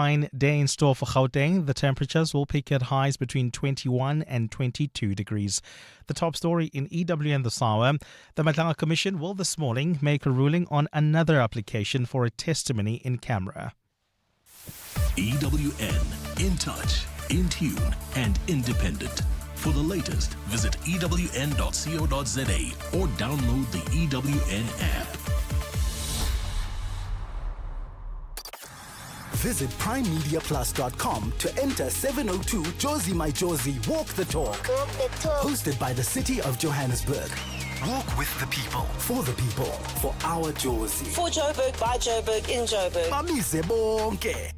Fine day in store for Gauteng. The temperatures will peak at highs between 21 and 22 degrees. The top story in EWN this hour. The Madlanga Commission will this morning make a ruling on another application for a testimony in camera. EWN, in touch, in tune, and independent. For the latest, visit ewn.co.za or download the EWN app. Visit primemediaplus.com to enter 702 Josie My Josie Walk the Talk. Hosted by the City of Johannesburg. Walk with the people, for the people, for our Josie. For Joburg, by Joburg, in Joburg. Mamise bonke.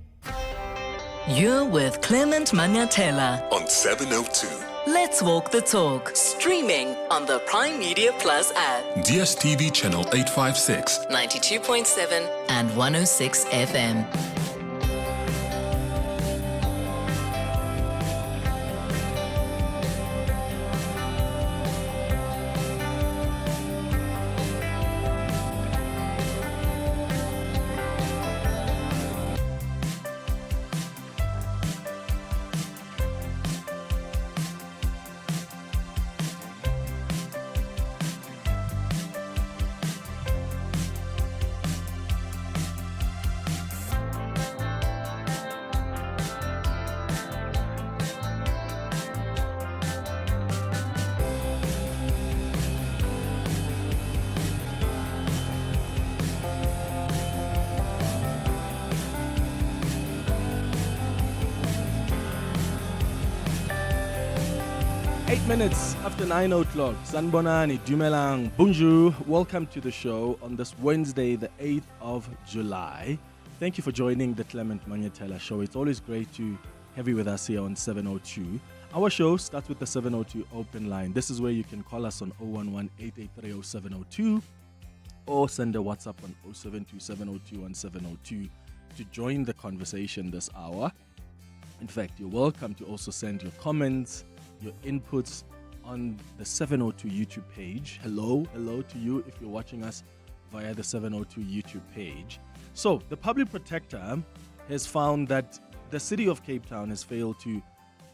You're with Clement Manyathela On 702. Let's Walk the Talk, streaming on the Prime Media Plus app, DSTV channel 856, 92.7 and 106 FM. Minutes after 9 o'clock. Sanbonani, Dumelang, Bonjour. Welcome to the show on this Wednesday, the 8th of July. Thank you for joining the Clement Manyathela Show. It's always great to have you with us here on 702. Our show starts with the 702 open line. This is where you can call us on 011-883-0702 or send a WhatsApp on 072-702-1702 to join the conversation this hour. In fact, you're welcome to also send your comments, your inputs on the 702 YouTube page. Hello to you if you're watching us via the 702 YouTube page. So, the Public Protector has found that the City of Cape Town has failed to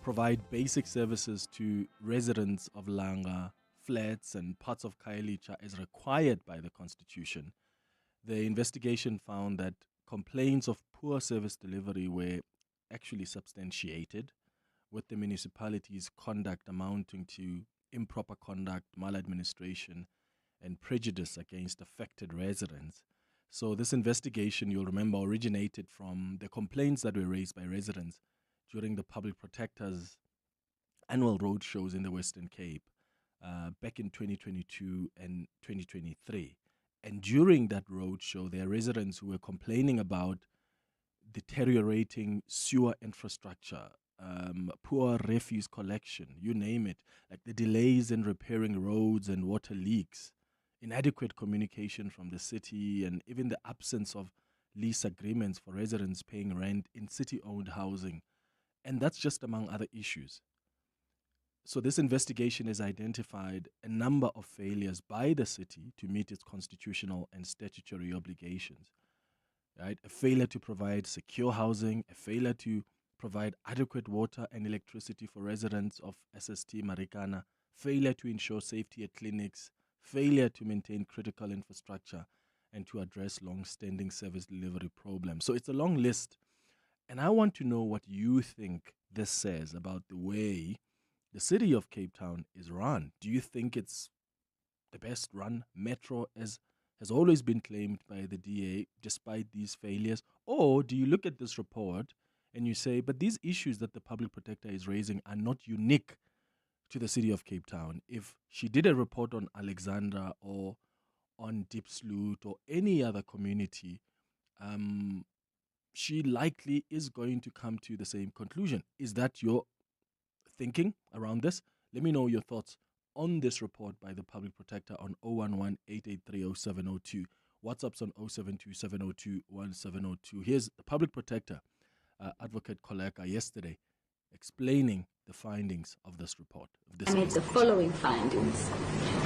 provide basic services to residents of Langa, flats and parts of Khayelitsha as required by the Constitution. The investigation found that complaints of poor service delivery were actually substantiated, with the municipality's conduct amounting to improper conduct, maladministration, and prejudice against affected residents. So this investigation, you'll remember, originated from the complaints that were raised by residents during the Public Protector's annual road shows in the Western Cape back in 2022 and 2023. And during that road show, there are residents who were complaining about deteriorating sewer infrastructure, poor refuse collection, you name it, like the delays in repairing roads and water leaks, inadequate communication from the city, and even the absence of lease agreements for residents paying rent in city-owned housing. And that's just among other issues. So this investigation has identified a number of failures by the city to meet its constitutional and statutory obligations. Right? A failure to provide secure housing, a failure to provide adequate water and electricity for residents of SST Marikana, failure to ensure safety at clinics, failure to maintain critical infrastructure, and to address long-standing service delivery problems. So it's a long list. And I want to know what you think this says about the way the City of Cape Town is run. Do you think it's the best run metro as has always been claimed by the DA despite these failures? Or do you look at this report and you say, but these issues that the Public Protector is raising are not unique to the City of Cape Town? If she did a report on Alexandra or on Diepsloot or any other community, she likely is going to come to the same conclusion. Is that your thinking around this? Let me know your thoughts on this report by the Public Protector on 011-883-0702. WhatsApp's on 072-702-1702. Here's the Public Protector, Advocate Koleka, yesterday explaining the findings of this report. I made the following findings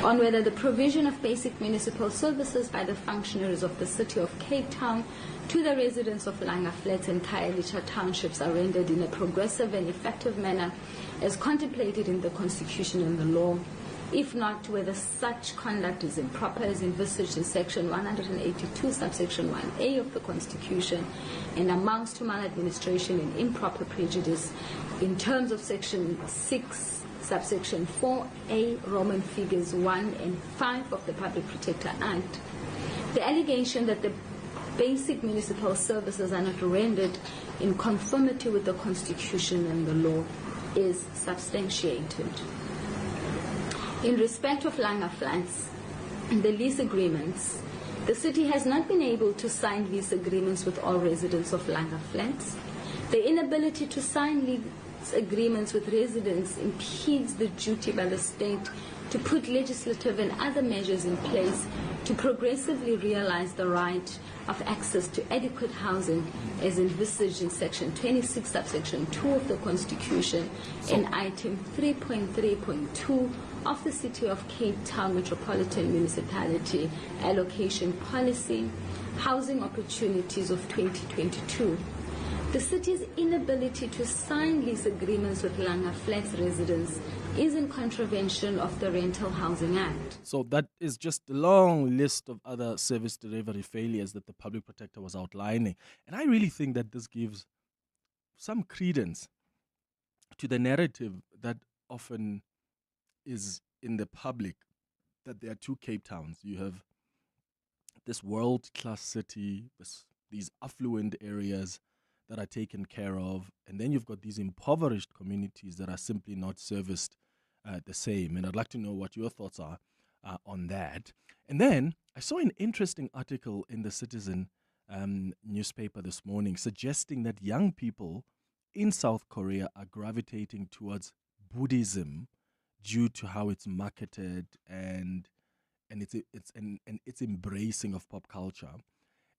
on whether the provision of basic municipal services by the functionaries of the City of Cape Town to the residents of Langa Flats and Khayelitsha townships are rendered in a progressive and effective manner as contemplated in the Constitution and the law. If not, whether such conduct is improper as envisaged in Section 182, subsection 1A of the Constitution, and amounts to maladministration and improper prejudice in terms of Section 6, subsection 4A, Roman figures 1 and 5 of the Public Protector Act. The allegation that the basic municipal services are not rendered in conformity with the Constitution and the law is substantiated. In respect of Langa Flats, the lease agreements, the city has not been able to sign lease agreements with all residents of Langa Flats. The inability to sign lease agreements with residents impedes the duty by the state to put legislative and other measures in place to progressively realize the right of access to adequate housing as envisaged in Section 26, subsection 2 of the Constitution and item 3.3.2 of the City of Cape Town Metropolitan Municipality Allocation Policy, Housing Opportunities of 2022. The city's inability to sign lease agreements with Langa Flats residents is in contravention of the Rental Housing Act. So that is just a long list of other service delivery failures that the public protector was outlining. And I really think that this gives some credence to the narrative that often is in the public, that there are two Cape Towns. You have this world-class city, these affluent areas that are taken care of, and then you've got these impoverished communities that are simply not serviced the same. And I'd like to know what your thoughts are on that. And then I saw an interesting article in the Citizen newspaper this morning suggesting that young people in South Korea are gravitating towards Buddhism due to how it's marketed and its embracing of pop culture.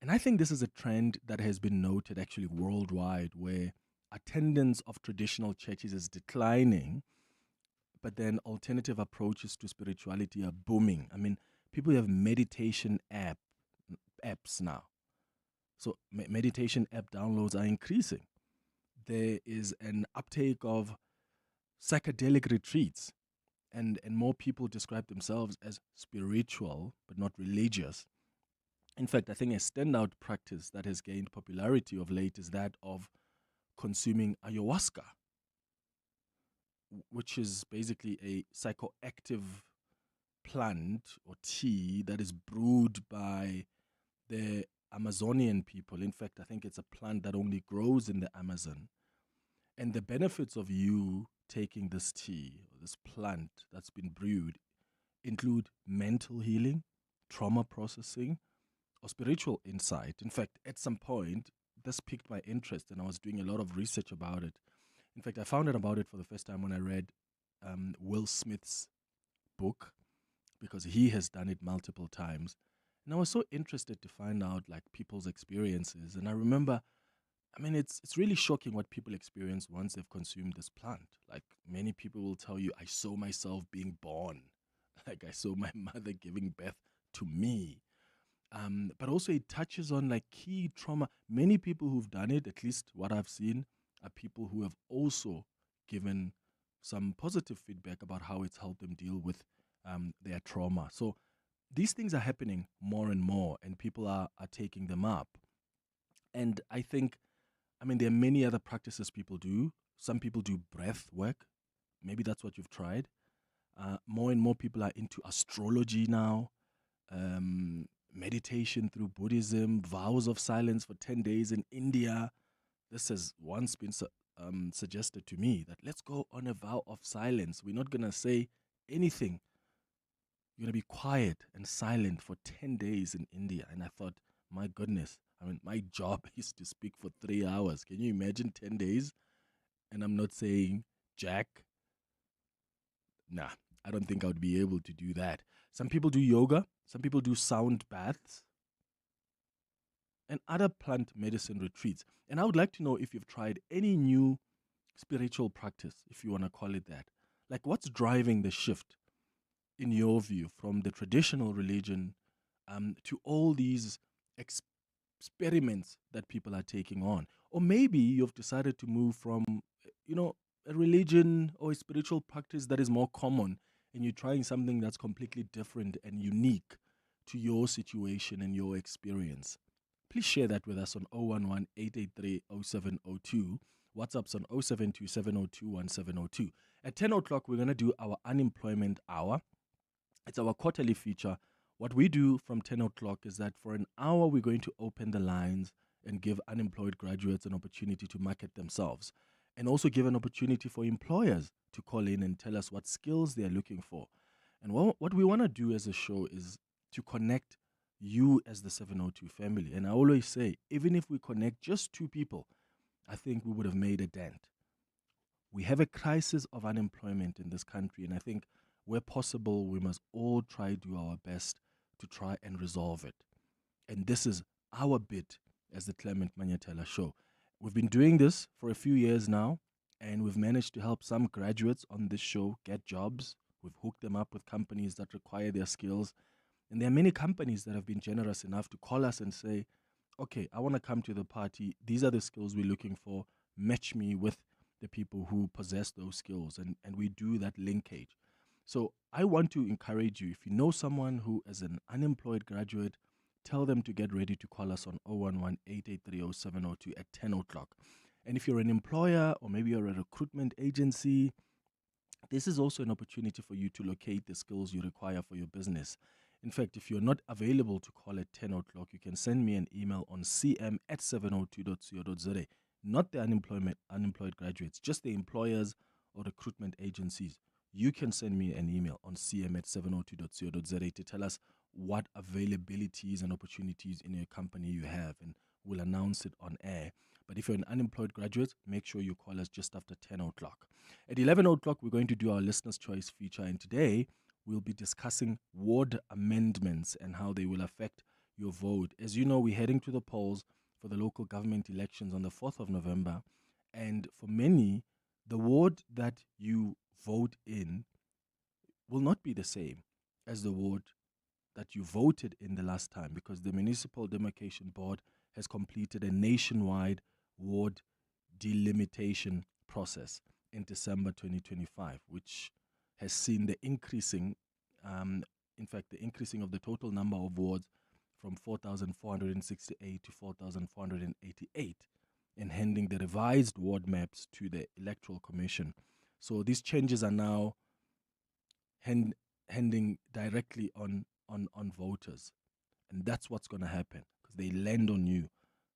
And I think this is a trend that has been noted actually worldwide, where attendance of traditional churches is declining, but then alternative approaches to spirituality are booming. I mean, people have meditation apps now. So meditation app downloads are increasing. There is an uptake of psychedelic retreats, and more people describe themselves as spiritual but not religious. In fact, I think a standout practice that has gained popularity of late is that of consuming ayahuasca, which is basically a psychoactive plant or tea that is brewed by the Amazonian people. In fact, I think it's a plant that only grows in the Amazon. And the benefits of you taking this tea, or this plant that's been brewed, include mental healing, trauma processing, or spiritual insight. In fact, at some point, this piqued my interest and I was doing a lot of research about it. In fact, I found out about it for the first time when I read Will Smith's book, because he has done it multiple times. And I was so interested to find out like people's experiences. And I remember, I mean, it's really shocking what people experience once they've consumed this plant. Like many people will tell you, I saw myself being born. Like I saw my mother giving birth to me. But also it touches on like key trauma. Many people who've done it, at least what I've seen, are people who have also given some positive feedback about how it's helped them deal with their trauma. So these things are happening more and more, and people are taking them up. And I think, I mean, there are many other practices people do. Some people do breath work. Maybe that's what you've tried. More and more people are into astrology now. Meditation through Buddhism, vows of silence for 10 days in India. This has once been suggested to me that let's go on a vow of silence. We're not going to say anything. You're going to be quiet and silent for 10 days in India. And I thought, my goodness, I mean, my job is to speak for 3 hours. Can you imagine 10 days? And I'm not saying jack. Nah, I don't think I would be able to do that. Some people do yoga. Some people do sound baths and other plant medicine retreats. And I would like to know if you've tried any new spiritual practice, if you want to call it that. Like, what's driving the shift, in your view, from the traditional religion to all these experiments that people are taking on? Or maybe you've decided to move from, a religion or a spiritual practice that is more common, and you're trying something that's completely different and unique to your situation and your experience. Please share that with us on 011-883-0702. WhatsApp's on 072-702-1702. At 10 o'clock, we're going to do our unemployment hour. It's our quarterly feature. What we do from 10 o'clock is that for an hour, we're going to open the lines and give unemployed graduates an opportunity to market themselves, and also give an opportunity for employers to call in and tell us what skills they're looking for. And what we want to do as a show is to connect you as the 702 family. And I always say, even if we connect just 2 people, I think we would have made a dent. We have a crisis of unemployment in this country, and I think where possible, we must all try to do our best to try and resolve it. And this is our bit as the Clement Manyathela Show. We've been doing this for a few years now, and we've managed to help some graduates on this show get jobs. We've hooked them up with companies that require their skills. And there are many companies that have been generous enough to call us and say, okay, I want to come to the party. These are the skills we're looking for. Match me with the people who possess those skills. And we do that linkage. So I want to encourage you, if you know someone who is an unemployed graduate, tell them to get ready to call us on 011-883-0702 at 10 o'clock. And if you're an employer or maybe you're a recruitment agency, this is also an opportunity for you to locate the skills you require for your business. In fact, if you're not available to call at 10 o'clock, you can send me an email on cm@702.co.za. Not the unemployed graduates, just the employers or recruitment agencies. You can send me an email on cm@702.co.za to tell us what availabilities and opportunities in your company you have, and we'll announce it on air. But if you're an unemployed graduate, make sure you call us just after 10 o'clock. At 11 o'clock, we're going to do our Listener's Choice feature, and today we'll be discussing ward amendments and how they will affect your vote. As you know, we're heading to the polls for the local government elections on the 4th of November, and for many, the ward that you vote in will not be the same as the ward that you voted in the last time, because the Municipal Demarcation Board has completed a nationwide ward delimitation process in December 2025, which has seen the increasing of the total number of wards from 4,468 to 4,488, and handing the revised ward maps to the Electoral Commission. So these changes are now handing directly on voters. And that's what's going to happen, because they land on you.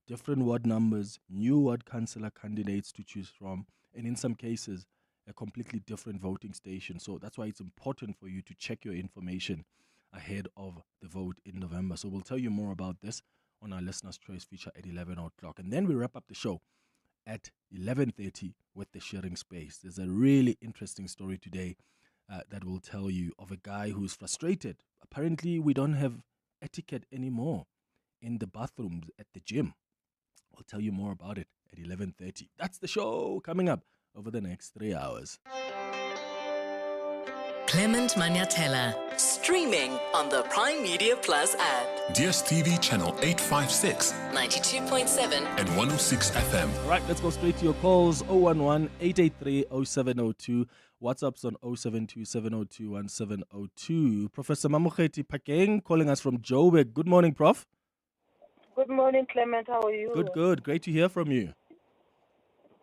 Different ward numbers, new ward councillor candidates to choose from, and in some cases, a completely different voting station. So that's why it's important for you to check your information ahead of the vote in November. So we'll tell you more about this on our Listener's Choice feature at 11 o'clock. And then we wrap up the show at 11:30 with the sharing space. There's a really interesting story today that will tell you of a guy who's frustrated. Apparently, we don't have etiquette anymore in the bathrooms at the gym. I'll tell you more about it at 11:30. That's the show coming up over the next 3 hours. Clement Manyathela, streaming on the Prime Media Plus app. DSTV channel 856 92.7 and 106 FM. All right, let's go straight to your calls. 011-883-0702. WhatsApp's on 072-702-1702. Professor Mamokgethi Phakeng calling us from Joburg. Good morning, Prof. Good morning, Clement. How are you? Good. Great to hear from you.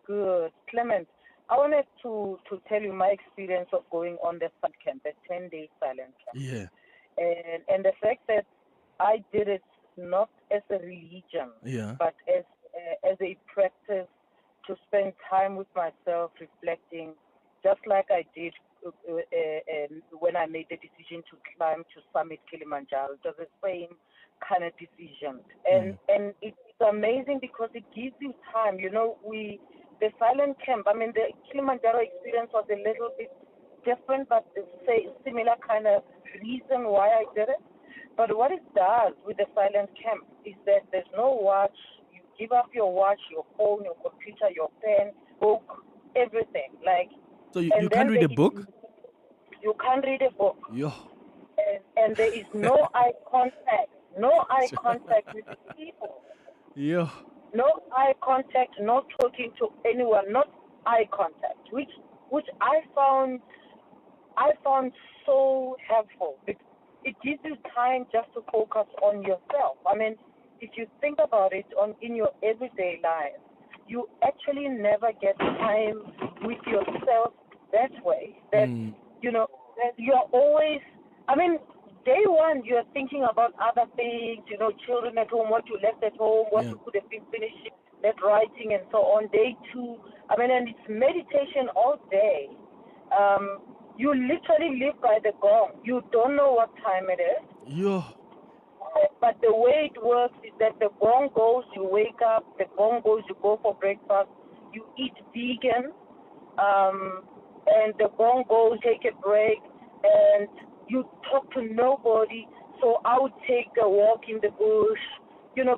Good. Clement, I wanted to tell you my experience of going on the silent camp, the 10-day silent camp. Yeah. And the fact that I did it not as a religion, but as a practice to spend time with myself, reflecting, just like I did when I made the decision to climb to summit Kilimanjaro. It was the same kind of decision. And it's amazing because it gives you time. You know, the silent camp, I mean, the Kilimanjaro experience was a little bit different, but the similar kind of reason why I did it. But what it does with the silent camp is that there's no watch. You give up your watch, your phone, your computer, your pen, book, everything. Like, so you can't read a book? You can't read a book. Yo. And there is no eye contact. No eye contact with people. Yeah. No eye contact, not talking to anyone, not eye contact, which I found so helpful. It gives you time just to focus on yourself. I mean, if you think about it in your everyday life, you actually never get time with yourself that way. That that you're always, I mean, day one, you're thinking about other things, children at home, what you left at home, what you could have been finishing, that writing and so on. Day two, I mean, and it's meditation all day. You literally live by the gong. You don't know what time it is. Yeah. But the way it works is that the gong goes, you wake up, the gong goes, you go for breakfast, you eat vegan, and the gong goes, take a break, and you talk to nobody. So I would take a walk in the bush,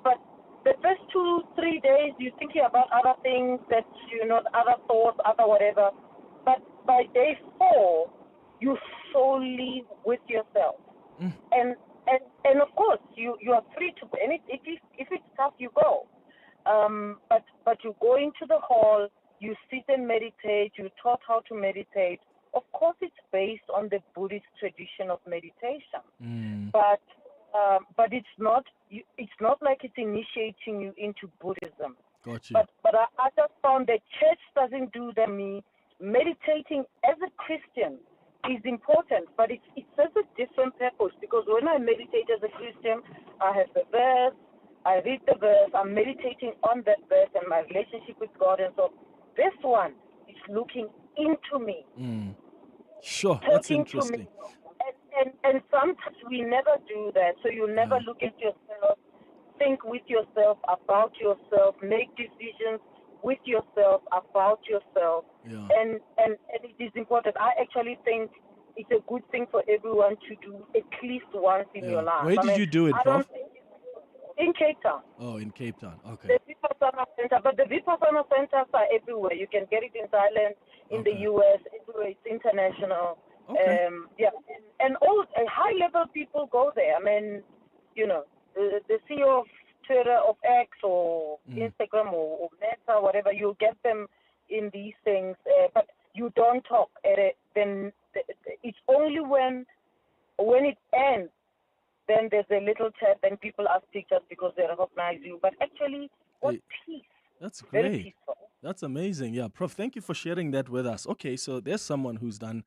but the first 2-3 days you're thinking about other things that, other thoughts, other whatever. But by day 4, you're solely with yourself. And of course, you are free to, and if it's tough, you go. But you go into the hall, you sit and meditate, you're taught how to meditate. Of course, it's based on the Buddhist tradition of meditation, but it's not like it's initiating you into Buddhism. Gotcha. But I just found that church doesn't do that. Meditating as a Christian is important, but it serves a different purpose, because when I meditate as a Christian, I have the verse, I read the verse, I'm meditating on that verse and my relationship with God, and so this one is looking into me. Sure, that's interesting. And sometimes we never do that, so you never look at yourself, think with yourself, about yourself, make decisions with yourself, about yourself. And it is important. I actually think it's a good thing for everyone to do at least once in your life. Where did you do it, Prof? In Cape Town. Oh, in Cape Town. Okay. The Vipassana Center, but the Vipassana centers are everywhere. You can get it in Thailand, in the U.S., everywhere. It's international. Okay. And all high-level people go there. I mean, the CEO of Twitter, of X, or Instagram, or Meta, whatever, you get them in these things, but you don't talk. Then it's only when it ends, then there's a little chat, and people ask pictures because they recognize you. But actually, what peace. That's great. Very peaceful. That's amazing. Yeah, Prof, thank you for sharing that with us. Okay, so there's someone who's done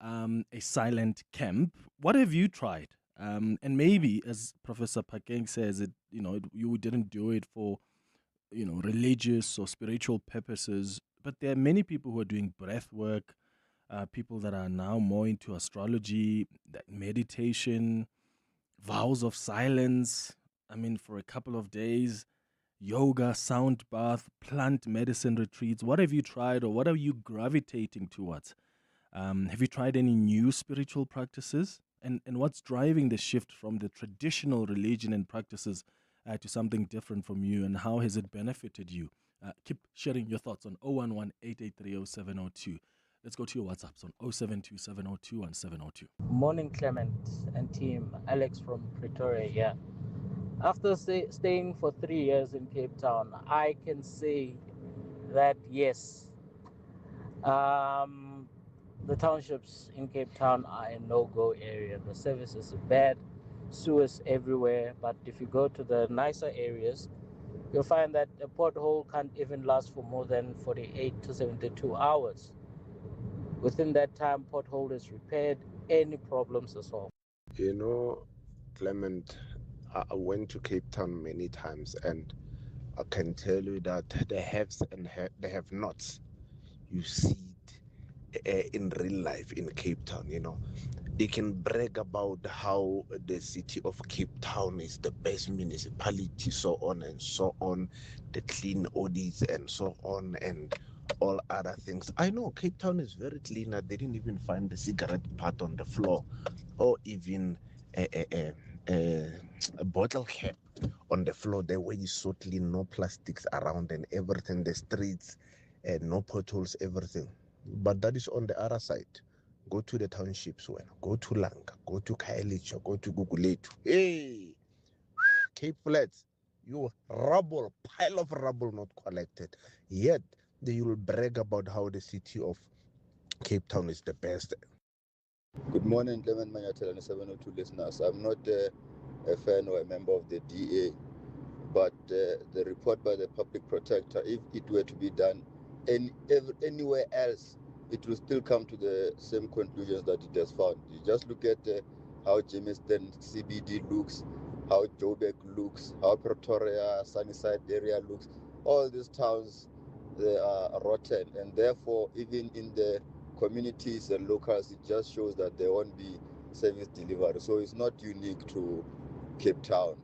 a silent camp. What have you tried? And maybe, as Professor Pakeng says, you didn't do it for, religious or spiritual purposes, but there are many people who are doing breath work, people that are now more into astrology, meditation, vows of silence. I mean, for a couple of days, yoga, sound bath, plant medicine retreats. What have you tried, or what are you gravitating towards? Have you tried any new spiritual practices? And what's driving the shift from the traditional religion and practices to something different from you, and how has it benefited you? Keep sharing your thoughts on 011-883-0702. Let's go to your WhatsApps on 072-702-1702. Morning, Clement and team. Alex from Pretoria here. After staying for 3 years in Cape Town, I can say that yes, the townships in Cape Town are a no-go area. The services are bad, sewers everywhere. But if you go to the nicer areas, you'll find that a pothole can't even last for more than 48 to 72 hours. Within that time, pothole is repaired, any problems are solved. Clement, I went to Cape Town many times, and I can tell you that the haves and the have-nots, you see it in real life in Cape Town. They can brag about how the city of Cape Town is the best municipality, so on and so on, the clean audits and so on, and all other things. I know Cape Town is very clean. They didn't even find the cigarette butt on the floor, or even a bottle cap on the floor. The way is so clean, no plastics around and everything. The streets no potholes, everything. But that is on the other side. Go to the townships, go to Langa, go to Khayelitsha, go to Guguletu. Hey, Cape Flats, you rubble, pile of rubble not collected. Yet they will brag about how the city of Cape Town is the best. Good morning, Clement Manyathela 702 listeners. I'm not a fan or a member of the DA, but the report by the public protector, if it were to be done anywhere else, it will still come to the same conclusions that it has found. You just look at how Jamestown CBD looks, how Joburg looks, how Pretoria, Sunnyside area looks. All these towns, they are rotten, and therefore, even in the communities and locals, it just shows that there won't be service delivery. So it's not unique to Cape Town.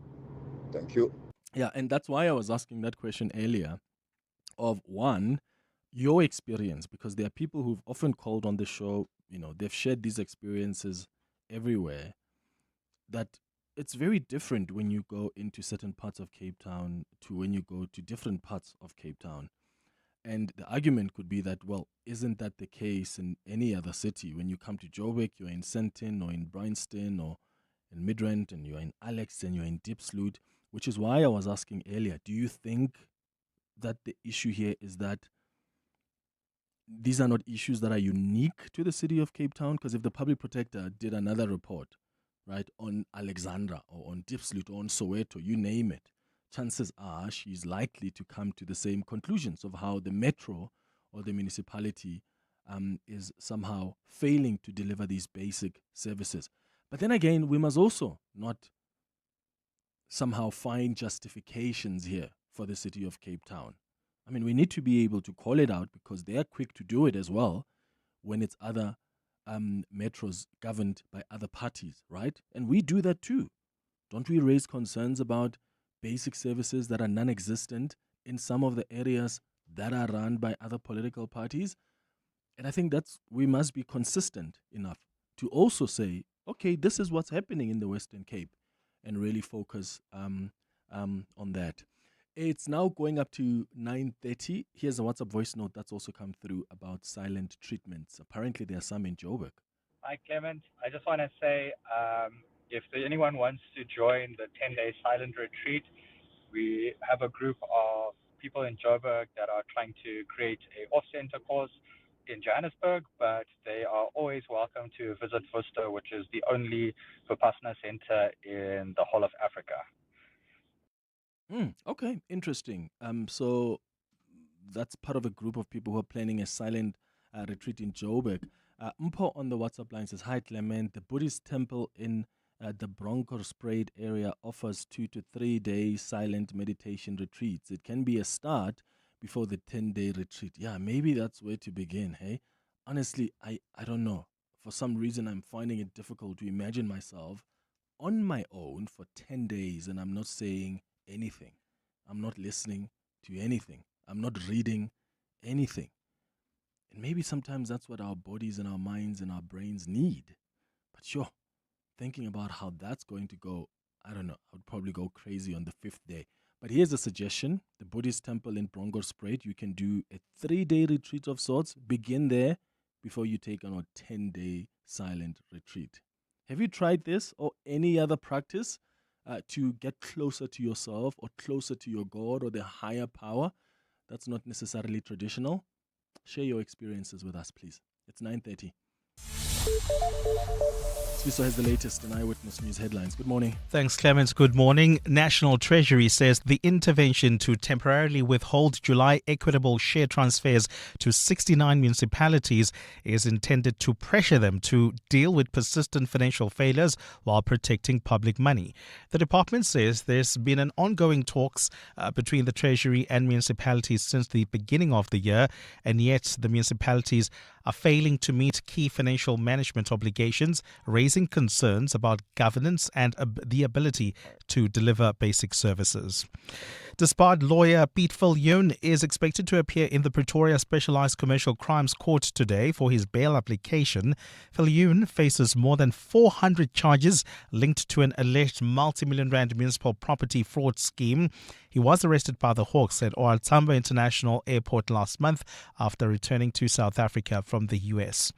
Thank you. Yeah, and that's why I was asking that question earlier of one, your experience, because there are people who've often called on the show, they've shared these experiences everywhere, that it's very different when you go into certain parts of Cape Town to when you go to different parts of Cape Town. And the argument could be that, well, isn't that the case in any other city? When you come to Joburg, you're in Sandton or in Bryanston or in Midrand, and you're in Alex and you're in Diepsloot, which is why I was asking earlier, do you think that the issue here is that these are not issues that are unique to the city of Cape Town? Because if the public protector did another report, right, on Alexandra or on Diepsloot or on Soweto, you name it, chances are she's likely to come to the same conclusions of how the metro or the municipality is somehow failing to deliver these basic services. But then again, we must also not somehow find justifications here for the city of Cape Town. I mean, we need to be able to call it out because they are quick to do it as well when it's other metros governed by other parties, right? And we do that too. Don't we raise concerns about basic services that are non-existent in some of the areas that are run by other political parties? And I think we must be consistent enough to also say, okay, this is what's happening in the Western Cape, and really focus on that. It's now going up to 9:30. Here's a WhatsApp voice note that's also come through about silent treatments. Apparently there are some in Joburg. Hi, Clement. I just want to say, if anyone wants to join the 10-day silent retreat, we have a group of people in Joburg that are trying to create a off-center course in Johannesburg, but they are always welcome to visit Vista, which is the only Vipassana center in the whole of Africa. Okay, interesting. So that's part of a group of people who are planning a silent retreat in Joburg. Mpo on the WhatsApp line says, hi Clement, the Buddhist temple in the Bronkhorstspruit area offers 2 to 3 day silent meditation retreats. It can be a start before the 10-day retreat. Yeah, maybe that's where to begin, hey? Honestly, I don't know. For some reason, I'm finding it difficult to imagine myself on my own for 10 days and I'm not saying anything. I'm not listening to anything. I'm not reading anything. And maybe sometimes that's what our bodies and our minds and our brains need. But sure, thinking about how that's going to go, I don't know. I would probably go crazy on the 5th day. But here's a suggestion. The Buddhist temple in Bronkhorstspruit, you can do a 3-day retreat of sorts. Begin there before you take on a 10-day silent retreat. Have you tried this or any other practice to get closer to yourself or closer to your God or the higher power that's not necessarily traditional? Share your experiences with us, please. It's 9:30. Sviso has the latest in Eyewitness News headlines. Good morning. Thanks, Clemens. Good morning. National Treasury says the intervention to temporarily withhold July equitable share transfers to 69 municipalities is intended to pressure them to deal with persistent financial failures while protecting public money. The department says there's been an ongoing talks between the Treasury and municipalities since the beginning of the year, and yet the municipalities are failing to meet key financial management obligations, raising raising concerns about governance and the ability to deliver basic services. Disbarred lawyer Piet Viljoen is expected to appear in the Pretoria Specialised Commercial Crimes Court today for his bail application. Viljoen faces more than 400 charges linked to an alleged multi-million rand municipal property fraud scheme. He was arrested by the Hawks at OR Tambo International Airport last month after returning to South Africa from the US.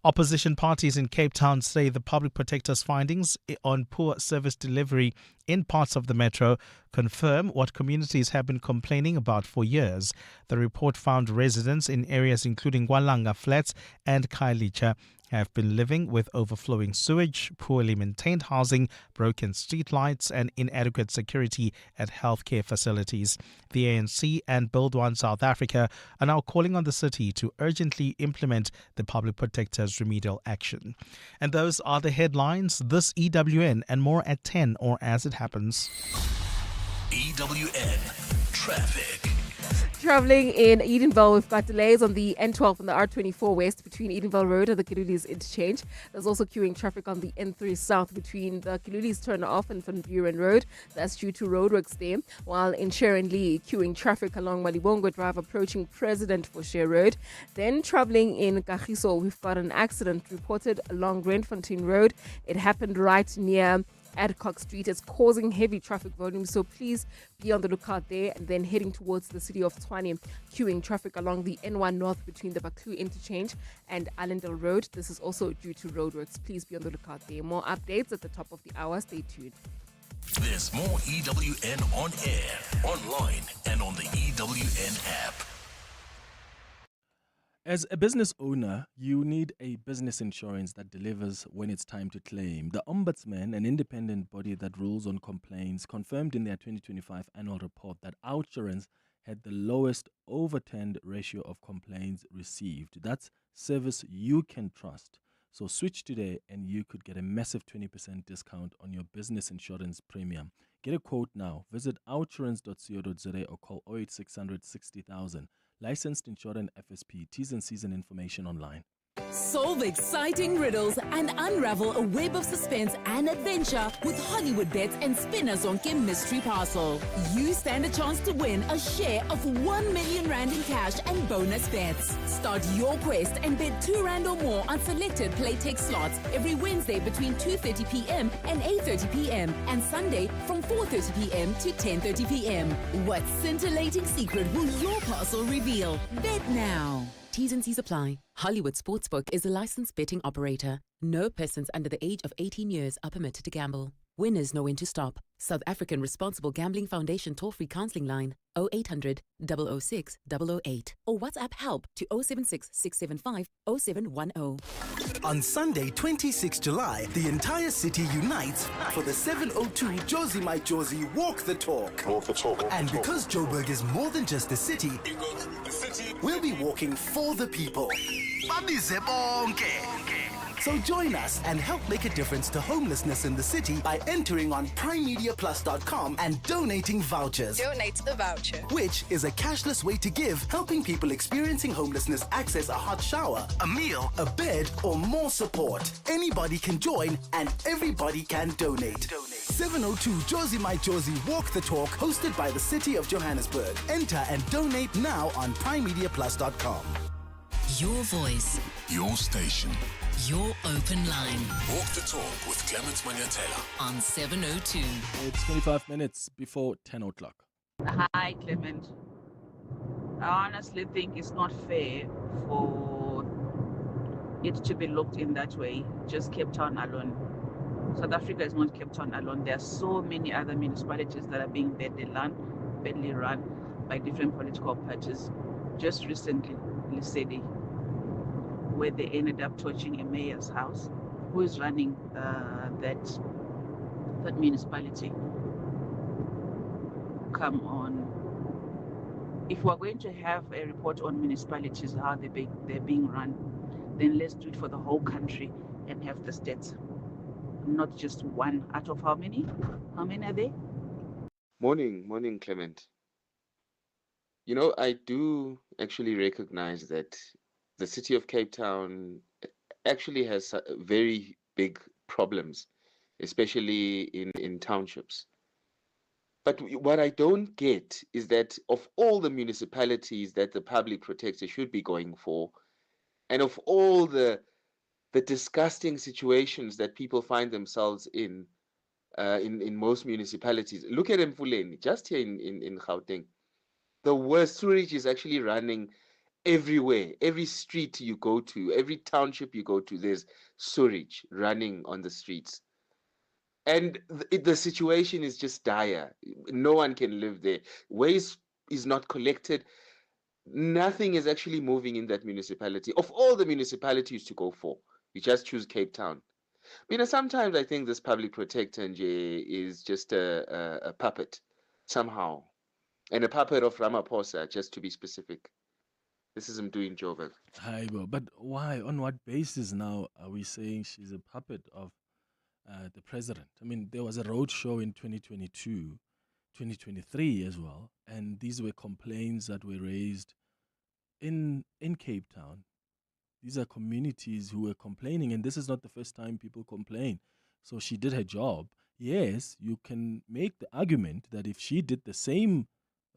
Opposition parties in Cape Town say the public protector's findings on poor service delivery in parts of the metro confirm what communities have been complaining about for years. The report found residents in areas including Walanga Flats and Khayelitsha have been living with overflowing sewage, poorly maintained housing, broken streetlights and inadequate security at healthcare facilities. The ANC and Build One South Africa are now calling on the city to urgently implement the public protector's remedial action. And those are the headlines. This EWN and more at 10 or as it happens. EWN Traffic. Travelling in Edenville, we've got delays on the N12 and the R24 West between Edenville Road and the Kilulis interchange. There's also queuing traffic on the N3 South between the Kilulis turn-off and Van Buren Road. That's due to roadworks there. While in Sharon Lee, queuing traffic along Malibongo Drive approaching President for Share Road. Then travelling in Kagiso, we've got an accident reported along Grandfontein Road. It happened right near Adcock Street. Is causing heavy traffic volume, so please be on the lookout there. And then heading towards the city of Tshwane, queuing traffic along the N1 North between the Baklu interchange and Allendale Road. This is also due to roadworks. Please be on the lookout there. More updates at the top of the hour. Stay tuned. There's more EWN on air, online, and on the EWN app. As a business owner, you need a business insurance that delivers when it's time to claim. The Ombudsman, an independent body that rules on complaints, confirmed in their 2025 annual report that OUTsurance had the lowest overturned ratio of complaints received. That's service you can trust. So switch today and you could get a massive 20% discount on your business insurance premium. Get a quote now. Visit outsurance.co.za or call 08600 60,000. Licensed insurance FSP. T's and C's and information online. Solve exciting riddles and unravel a web of suspense and adventure with Hollywood Bets and Spinnazonke Mystery Parcel. You stand a chance to win a share of 1 million rand in cash and bonus bets. Start your quest and bet 2 rand or more on selected Playtech slots every Wednesday between 2:30 p.m. and 8:30 p.m. and Sunday from 4:30 p.m. to 10:30 p.m. What scintillating secret will your parcel reveal? Bet now. T's and C's apply. Hollywood Sportsbook is a licensed betting operator. No persons under the age of 18 years are permitted to gamble. Winners know when to stop. South African Responsible Gambling Foundation toll-free counseling line 0800 006 008 or WhatsApp help to 076 675 0710. On Sunday, 26 July, the entire city unites for the 702 Josie My Josie Walk the Talk. Walk the talk. And because Joburg is more than just a city, we'll be walking for the people. So join us and help make a difference to homelessness in the city by entering on primemediaplus.com and donating vouchers. Donate a voucher. Which is a cashless way to give, helping people experiencing homelessness access a hot shower, a meal, a bed, or more support. Anybody can join and everybody can donate. 702 Josie My Josie Walk the Talk, hosted by the City of Johannesburg. Enter and donate now on primemediaplus.com. Your voice. Your station. Your open line. Walk the talk with Clement Manyathela on 702. It's 25 minutes before 10 o'clock. Hi, Clement. I honestly think it's not fair for it to be looked in that way, just Cape Town alone. South Africa is not Cape Town alone. There are so many other municipalities that are being badly run by different political parties. Just recently, Lesedi, where they ended up torching a mayor's house who is running that municipality. Come on. If we're going to have a report on municipalities, how they're being run, then let's do it for the whole country and have the stats. Not just one out of how many? How many are there? Morning, Clement. You know, I do actually recognize that the city of Cape Town actually has very big problems, especially in townships. But what I don't get is that of all the municipalities that the public protector should be going for, and of all the disgusting situations that people find themselves in most municipalities. Look at Mfuleni, just here in Gauteng. The worst sewage is actually running everywhere. Every street you go to, every township you go to, there's sewage running on the streets. And the situation is just dire. No one can live there. Waste is not collected. Nothing is actually moving in that municipality. Of all the municipalities to go for, you just choose Cape Town. Sometimes I think this public protector is just a puppet somehow, and a puppet of Ramaphosa, just to be specific. This is doing Joburg. But why? On what basis now are we saying she's a puppet of the president? There was a roadshow in 2022, 2023 as well, and these were complaints that were raised in Cape Town. These are communities who were complaining, and this is not the first time people complain. So she did her job. Yes, you can make the argument that if she did the same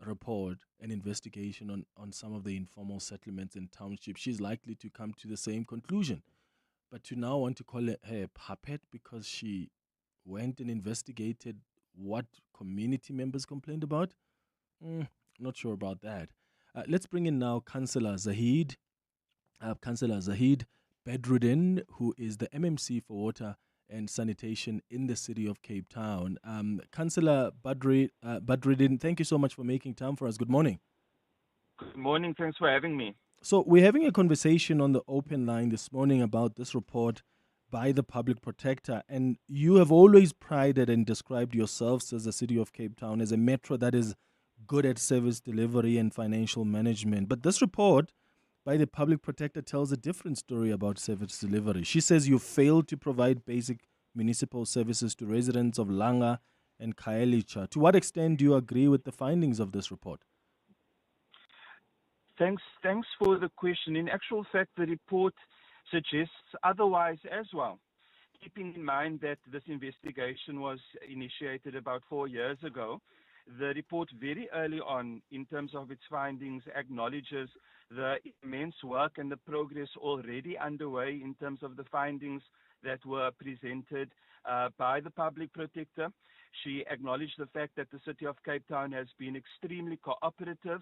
report and investigation on some of the informal settlements in townships, she's likely to come to the same conclusion. But to now want to call her a puppet because she went and investigated what community members complained about, not sure about that. Let's bring in now Councillor Zahid. Councillor Zahid Bedruddin, who is the MMC for Water and Sanitation in the city of Cape Town. Councillor Bedruddin, thank you so much for making time for us. Good morning. Good morning. Thanks for having me. So we're having a conversation on the open line this morning about this report by the Public Protector, and you have always prided and described yourselves as the city of Cape Town as a metro that is good at service delivery and financial management. But this report by the Public Protector tells a different story about service delivery. She says you failed to provide basic municipal services to residents of Langa and Khayelitsha. To what extent do you agree with the findings of this report? Thanks for the question. In actual fact, the report suggests otherwise as well. Keeping in mind that this investigation was initiated about 4 years ago, the report very early on, in terms of its findings, acknowledges the immense work and the progress already underway in terms of the findings that were presented by the Public Protector. She acknowledged the fact that the City of Cape Town has been extremely cooperative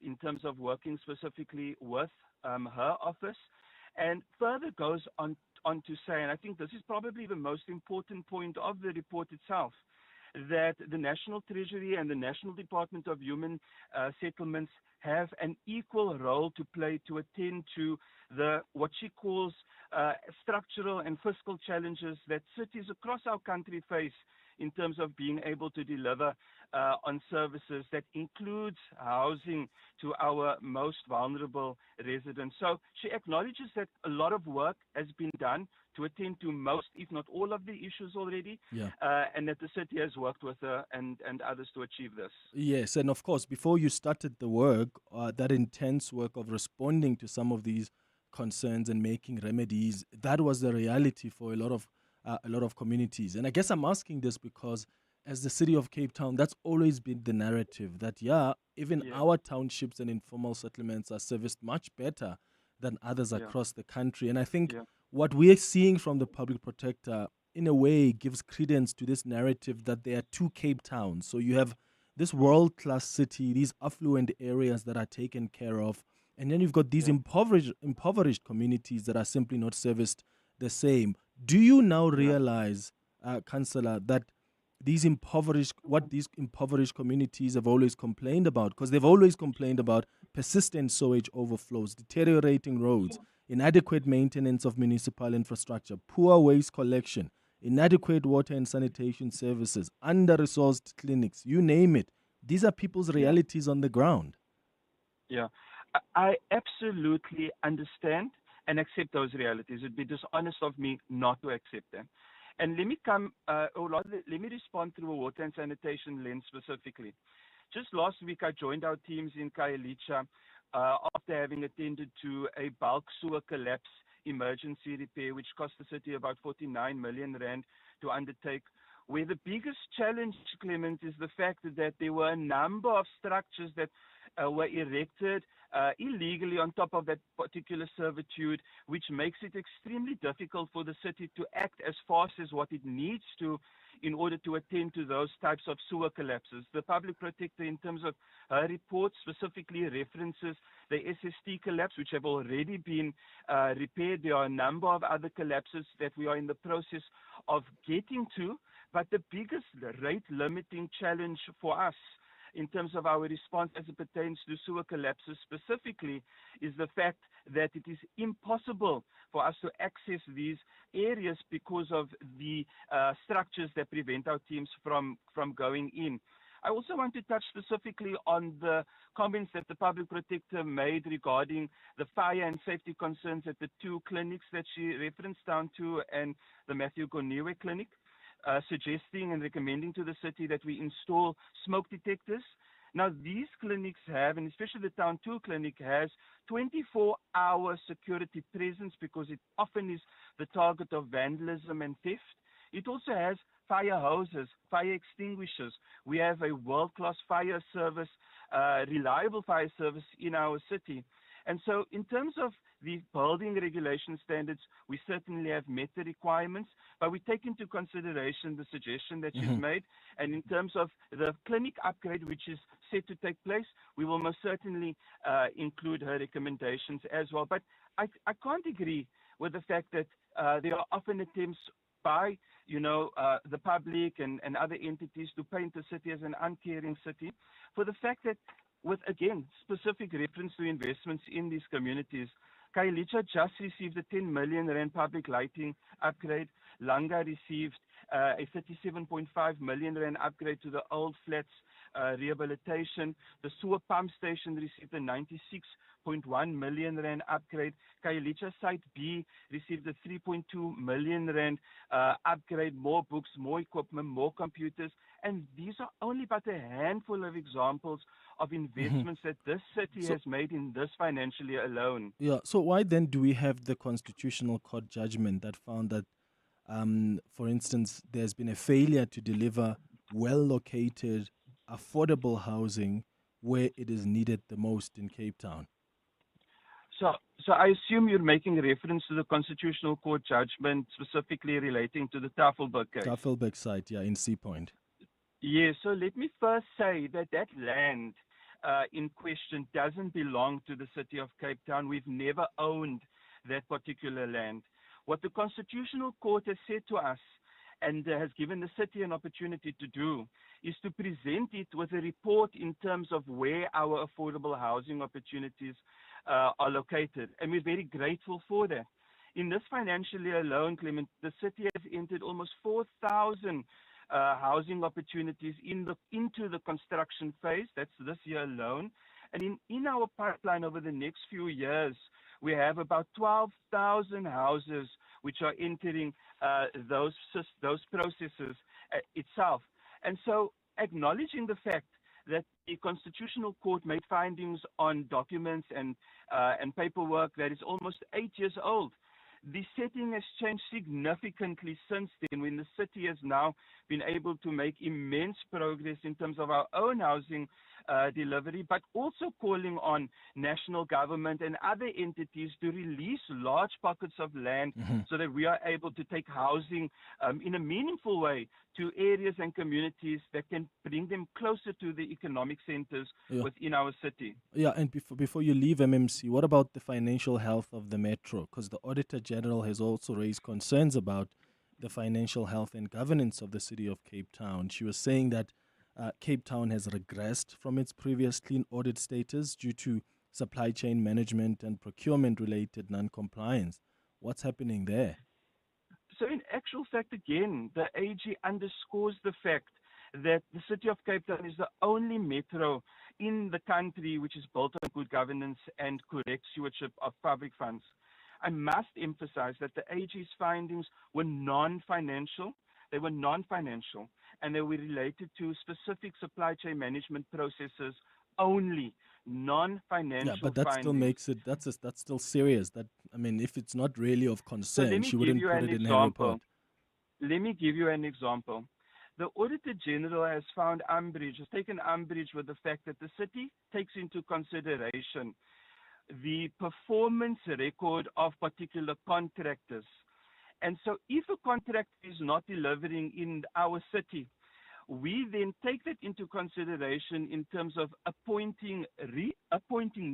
in terms of working specifically with her office, and further goes on to say, and I think this is probably the most important point of the report itself, that the National Treasury and the National Department of Human Settlements have an equal role to play to attend to what she calls structural and fiscal challenges that cities across our country face in terms of being able to deliver on services that includes housing to our most vulnerable residents. So she acknowledges that a lot of work has been done to attend to most, if not all, of the issues already, and that the city has worked with her and others to achieve this. Yes, and of course, before you started the work, that intense work of responding to some of these concerns and making remedies, that was the reality for a lot of communities. And I guess I'm asking this because as the city of Cape Town, that's always been the narrative that, our townships and informal settlements are serviced much better than others across the country. And I think what we're seeing from the Public Protector, in a way, gives credence to this narrative that there are two Cape Towns. So you have this world-class city, these affluent areas that are taken care of, and then you've got these impoverished communities that are simply not serviced the same. Do you now realize, Councillor, that these impoverished communities have always complained about? Because they've always complained about persistent sewage overflows, deteriorating roads, inadequate maintenance of municipal infrastructure, poor waste collection, inadequate water and sanitation services, under-resourced clinics, you name it. These are people's realities on the ground. Yeah, I absolutely understand and accept those realities. It would be dishonest of me not to accept them. And let me let me respond through a water and sanitation lens specifically. Just last week, I joined our teams in Khayelitsha after having attended to a bulk sewer collapse emergency repair, which cost the city about 49 million rand to undertake. Where the biggest challenge, Clement, is the fact that there were a number of structures that were erected illegally on top of that particular servitude, which makes it extremely difficult for the city to act as fast as what it needs to in order to attend to those types of sewer collapses. The public protector, in terms of her report, specifically references the SST collapse, which have already been repaired. There are a number of other collapses that we are in the process of getting to, but the biggest rate-limiting challenge for us in terms of our response as it pertains to sewer collapses specifically is the fact that it is impossible for us to access these areas because of the structures that prevent our teams from going in. I also want to touch specifically on the comments that the public protector made regarding the fire and safety concerns at the two clinics that she referenced down to and the Matthew Goniwe clinic. Suggesting and recommending to the city that we install smoke detectors. Now, these clinics have, and especially the Town 2 clinic has, 24-hour security presence because it often is the target of vandalism and theft. It also has fire hoses, fire extinguishers. We have a world-class fire service, reliable fire service in our city. And so in terms of the building regulation standards, we certainly have met the requirements, but we take into consideration the suggestion that she's made. And in terms of the clinic upgrade, which is set to take place, we will most certainly include her recommendations as well. But I can't agree with the fact that there are often attempts by, the public and other entities to paint the city as an uncaring city, for the fact that with, again, specific reference to investments in these communities. Khayelitsha just received a 10 million rand public lighting upgrade. Langa received a 37.5 million rand upgrade to the old flats rehabilitation. The sewer pump station received a 96.1 million rand upgrade. Khayelitsha Site B received a 3.2 million rand upgrade, more books, more equipment, more computers. And these are only but a handful of examples of investments that this city has made in this financial year alone. Yeah, so why then do we have the Constitutional Court judgment that found that, for instance, there's been a failure to deliver well-located, affordable housing where it is needed the most in Cape Town? So I assume you're making reference to the Constitutional Court judgment specifically relating to the Tafelberg case. Tafelberg site, yeah, in Sea Point. Yes, so let me first say that land in question doesn't belong to the city of Cape Town. We've never owned that particular land. What the Constitutional Court has said to us and has given the city an opportunity to do is to present it with a report in terms of where our affordable housing opportunities are located. And we're very grateful for that. In this financial year alone, Clement, the city has entered almost 4,000 housing opportunities into the construction phase. That's this year alone. And in our pipeline over the next few years, we have about 12,000 houses which are entering those processes itself. And so acknowledging the fact that the Constitutional Court made findings on documents and paperwork that is almost 8 years old, the setting has changed significantly since then, when the city has now been able to make immense progress in terms of our own housing delivery, but also calling on national government and other entities to release large pockets of land so that we are able to take housing in a meaningful way to areas and communities that can bring them closer to the economic centers within our city. Yeah, and before you leave MMC, what about the financial health of the metro? Because the Auditor General has also raised concerns about the financial health and governance of the city of Cape Town. She was saying that Cape Town has regressed from its previous clean audit status due to supply chain management and procurement-related non-compliance. What's happening there? So in actual fact, again, the AG underscores the fact that the city of Cape Town is the only metro in the country which is built on good governance and correct stewardship of public funds. I must emphasize that the AG's findings were non-financial. They were non-financial, and they were related to specific supply chain management processes only, non-financial. Yeah, but that findings. still makes it, that's still serious. That I mean, if it's not really of So concern, let me she give wouldn't you put an it in her report. example. Let me give you an example. The Auditor General has found umbrage, has taken umbrage with the fact that the city takes into consideration the performance record of particular contractors. And so if a contractor is not delivering in our city, we then take that into consideration in terms of appointing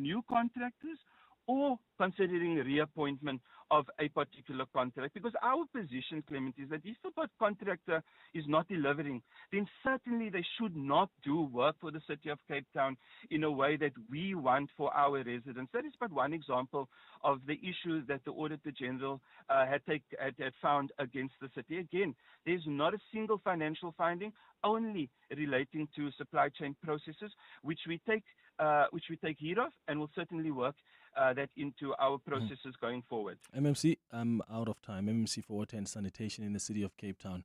new contractors or considering reappointment of a particular contract. Because our position, Clement, is that if a contractor is not delivering, then certainly they should not do work for the city of Cape Town in a way that we want for our residents. That is but one example of the issues that the Auditor General had found against the city. Again, there's not a single financial finding, only relating to supply chain processes, which we take heed of, and will certainly work that into our processes going forward. MMC, I'm out of time. MMC for Water and Sanitation in the city of Cape Town,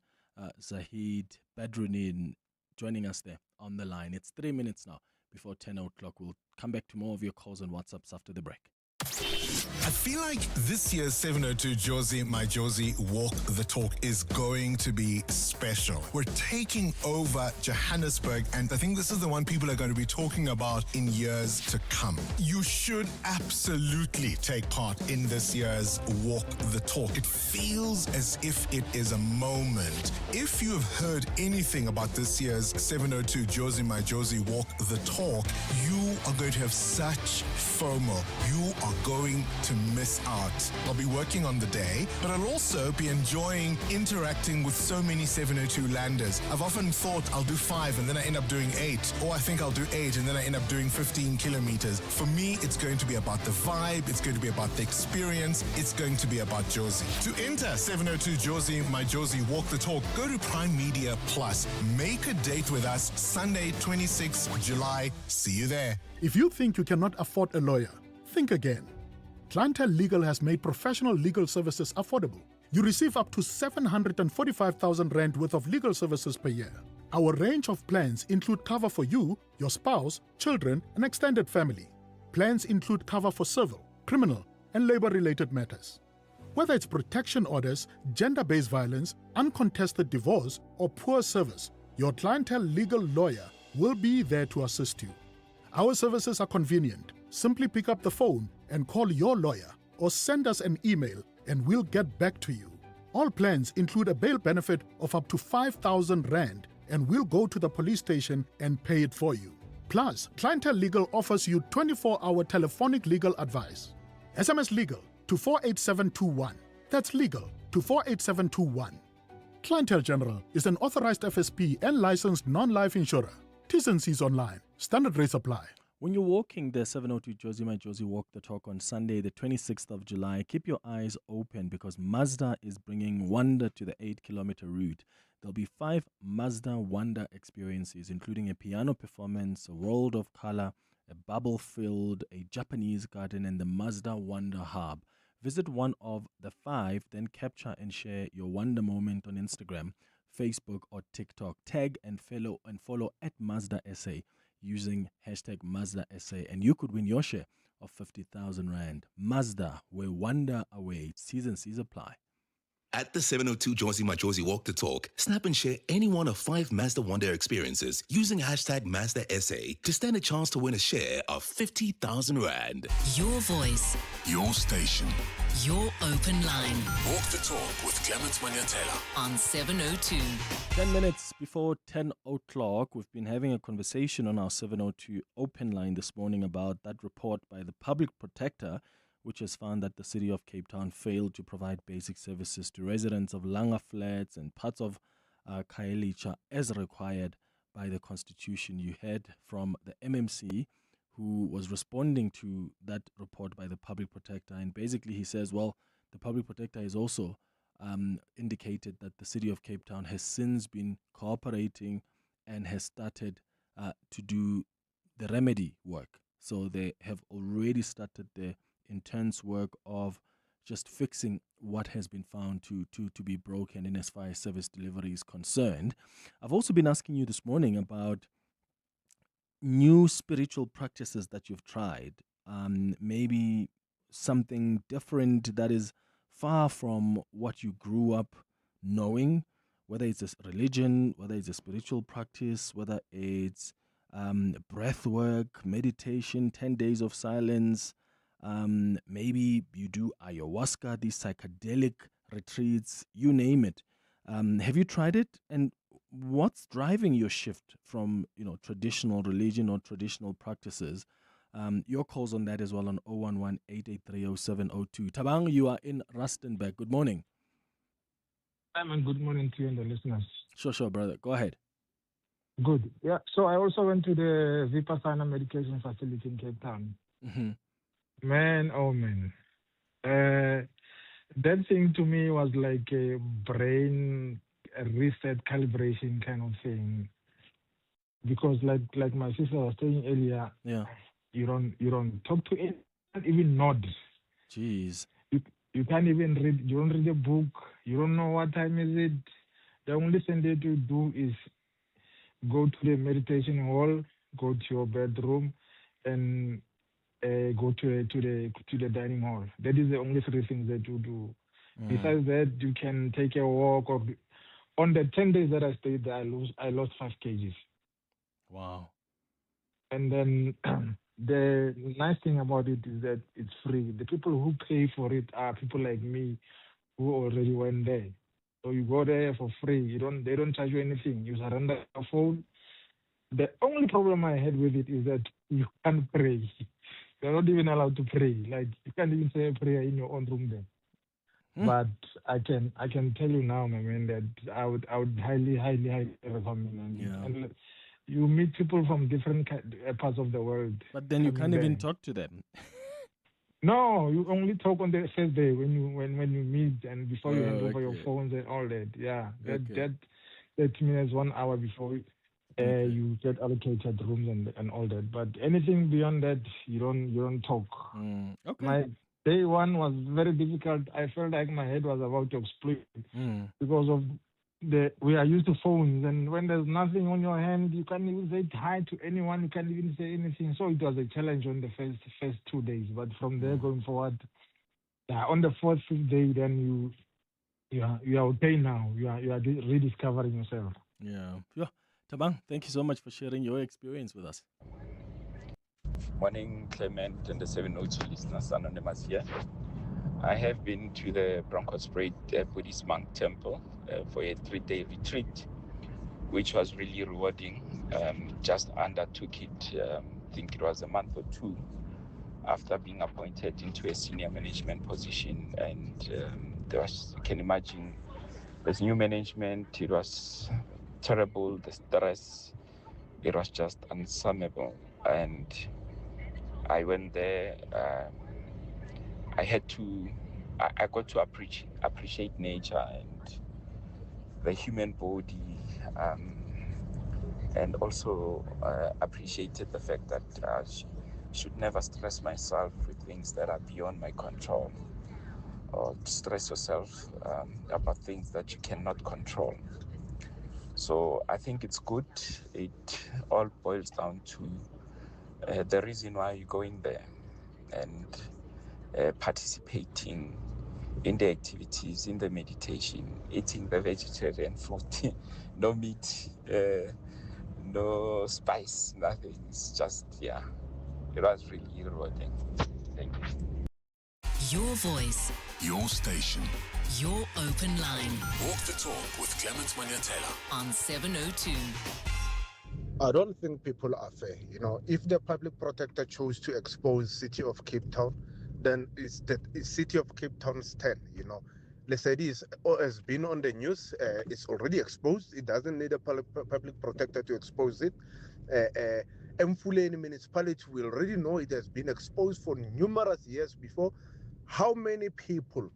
Zahid Badruddin, joining us there on the line. It's 3 minutes now before 10 o'clock. We'll come back to more of your calls and WhatsApps after the break. I feel like this year's 702 Josie My Josie Walk the Talk is going to be special. We're taking over Johannesburg, and I think this is the one people are going to be talking about in years to come. You should absolutely take part in this year's Walk the Talk. It feels as if it is a moment. If you have heard anything about this year's 702 Josie My Josie Walk the Talk, you are going to have such FOMO. You are going to miss out. I'll be working on the day, but I'll also be enjoying interacting with so many 702 landers. I've often thought I'll do 5 and then I end up doing 8, or I think I'll do 8 and then I end up doing 15 kilometers. For me, it's going to be about the vibe, it's going to be about the experience, it's going to be about Josie. To enter 702 Josie My Josie Walk the Talk, go to Prime Media Plus. Make a date with us Sunday, 26th July. See you there. If you think you cannot afford a lawyer, think again. Clientele Legal has made professional legal services affordable. You receive up to 745,000 Rand worth of legal services per year. Our range of plans include cover for you, your spouse, children, and extended family. Plans include cover for civil, criminal, and labor-related matters. Whether it's protection orders, gender-based violence, uncontested divorce, or poor service, your Clientele Legal lawyer will be there to assist you. Our services are convenient. Simply pick up the phone and call your lawyer or send us an email and we'll get back to you. All plans include a bail benefit of up to 5,000 Rand and we'll go to the police station and pay it for you. Plus, Clientele Legal offers you 24-hour telephonic legal advice. SMS Legal to 48721. That's legal to 48721. Clientele General is an authorized FSP and licensed non-life insurer. T&Cs online. Standard rates apply. When you're walking the 702 Josie My Josie Walk the Talk on Sunday, the 26th of July, keep your eyes open because Mazda is bringing wonder to the 8-kilometer route. There'll be 5 Mazda Wonder experiences, including a piano performance, a world of color, a bubble field, a Japanese garden, and the Mazda Wonder Hub. Visit one of the 5, then capture and share your wonder moment on Instagram, Facebook, or TikTok. Tag and follow at Mazda SA using hashtag Mazda SA, and you could win your share of 50,000 Rand. Mazda, where wonder awaits. T's and C's apply. At the 702 Josie My Josie Walk the Talk, snap and share any one of 5 Mazda Wonder experiences using hashtag Mazda SA to stand a chance to win a share of 50,000 Rand. Your voice, Your station. your open line Walk the Talk with Clement Manyathela. on 702. 10 minutes before 10 o'clock, we've been having a conversation on our 702 open line this morning about that report by the Public Protector, which has found that the city of Cape Town failed to provide basic services to residents of Langa Flats and parts of Khayelitsha as required by the Constitution. You heard from the MMC who was responding to that report by the Public Protector, and basically he says, well, the Public Protector has also indicated that the city of Cape Town has since been cooperating and has started to do the remedy work. So they have already started the intense work of just fixing what has been found to be broken in as far as service delivery is concerned. I've also been asking you this morning about new spiritual practices that you've tried, maybe something different that is far from what you grew up knowing, whether it's a religion, whether it's a spiritual practice, whether it's breath work, meditation, 10 days of silence, maybe you do ayahuasca, these psychedelic retreats, you name it. Have you tried it? And what's driving your shift from, traditional religion or traditional practices? Your calls on that as well on 011-883-0702. Tabang, you are in Rustenburg. Good morning. Simon, good morning to you and the listeners. Sure, brother. Go ahead. Good. Yeah. So I also went to the Vipassana medication facility in Cape Town. Mm-hmm. Man, oh man. That thing to me was like a brain reset calibration kind of thing. Because like my sister was saying earlier, yeah, you don't talk to anyone, even nod. Jeez. You can't even read. You don't read a book. You don't know what time is it. The only thing that you do is go to the meditation hall, go to your bedroom, and go to the dining hall. That is the only three things that you do. Besides that, you can take a walk. Or on the 10 days that I stayed there, I lost 5 kgs. Wow. And then the nice thing about it is that it's free. The people who pay for it are people like me who already went there. So you go there for free. They don't charge you anything. You surrender your phone. The only problem I had with it is that you can't pray. You're not even allowed to pray. Like, you can't even say a prayer in your own room there. But I can tell you now, my man, that I would highly recommend. And you meet people from different parts of the world. But then you can't even talk to them. No, you only talk on the first day when you meet and before you hand over your phones and all that. Yeah, that means 1 hour before you get allocated rooms and all that. But anything beyond that, you don't talk. Okay. My day one was very difficult. I felt like my head was about to explode because of we are used to phones, and when there's nothing on your hand, you can't even say hi to anyone. You can't even say anything. So it was a challenge on the first 2 days. But from there going forward, on the 4th, 5th day, then you are okay now. You are rediscovering yourself. Yeah. Tabang, thank you so much for sharing your experience with us. Morning, Clement and the 702 listeners, Anonymous here. I have been to the Bronkhorstspruit Buddhist monk temple for a 3-day retreat, which was really rewarding. Just undertook it, I think it was a month or 2 after being appointed into a senior management position. And you can imagine, there's new management. It was terrible, the stress. It was just unsummable. And I went there. I got to appreciate nature and the human body, and also appreciated the fact that I should never stress myself with things that are beyond my control, or stress yourself about things that you cannot control. So I think it's good. It all boils down to the reason why you're going there and participating in the activities, in the meditation, eating the vegetarian food, no meat, no spice, nothing. It's just, it was really rewarding. Thank you. Your voice, Your station. your open line Walk the talk with Clement Manyathela. on 702. I don't think people are fair. If the public protector chose to expose City of Cape Town, then it's City of Cape Town's turn. Lesedi has been on the news. It's already exposed. It doesn't need a public protector to expose it. Mfuleni municipality, we already know it has been exposed for numerous years before. How many people,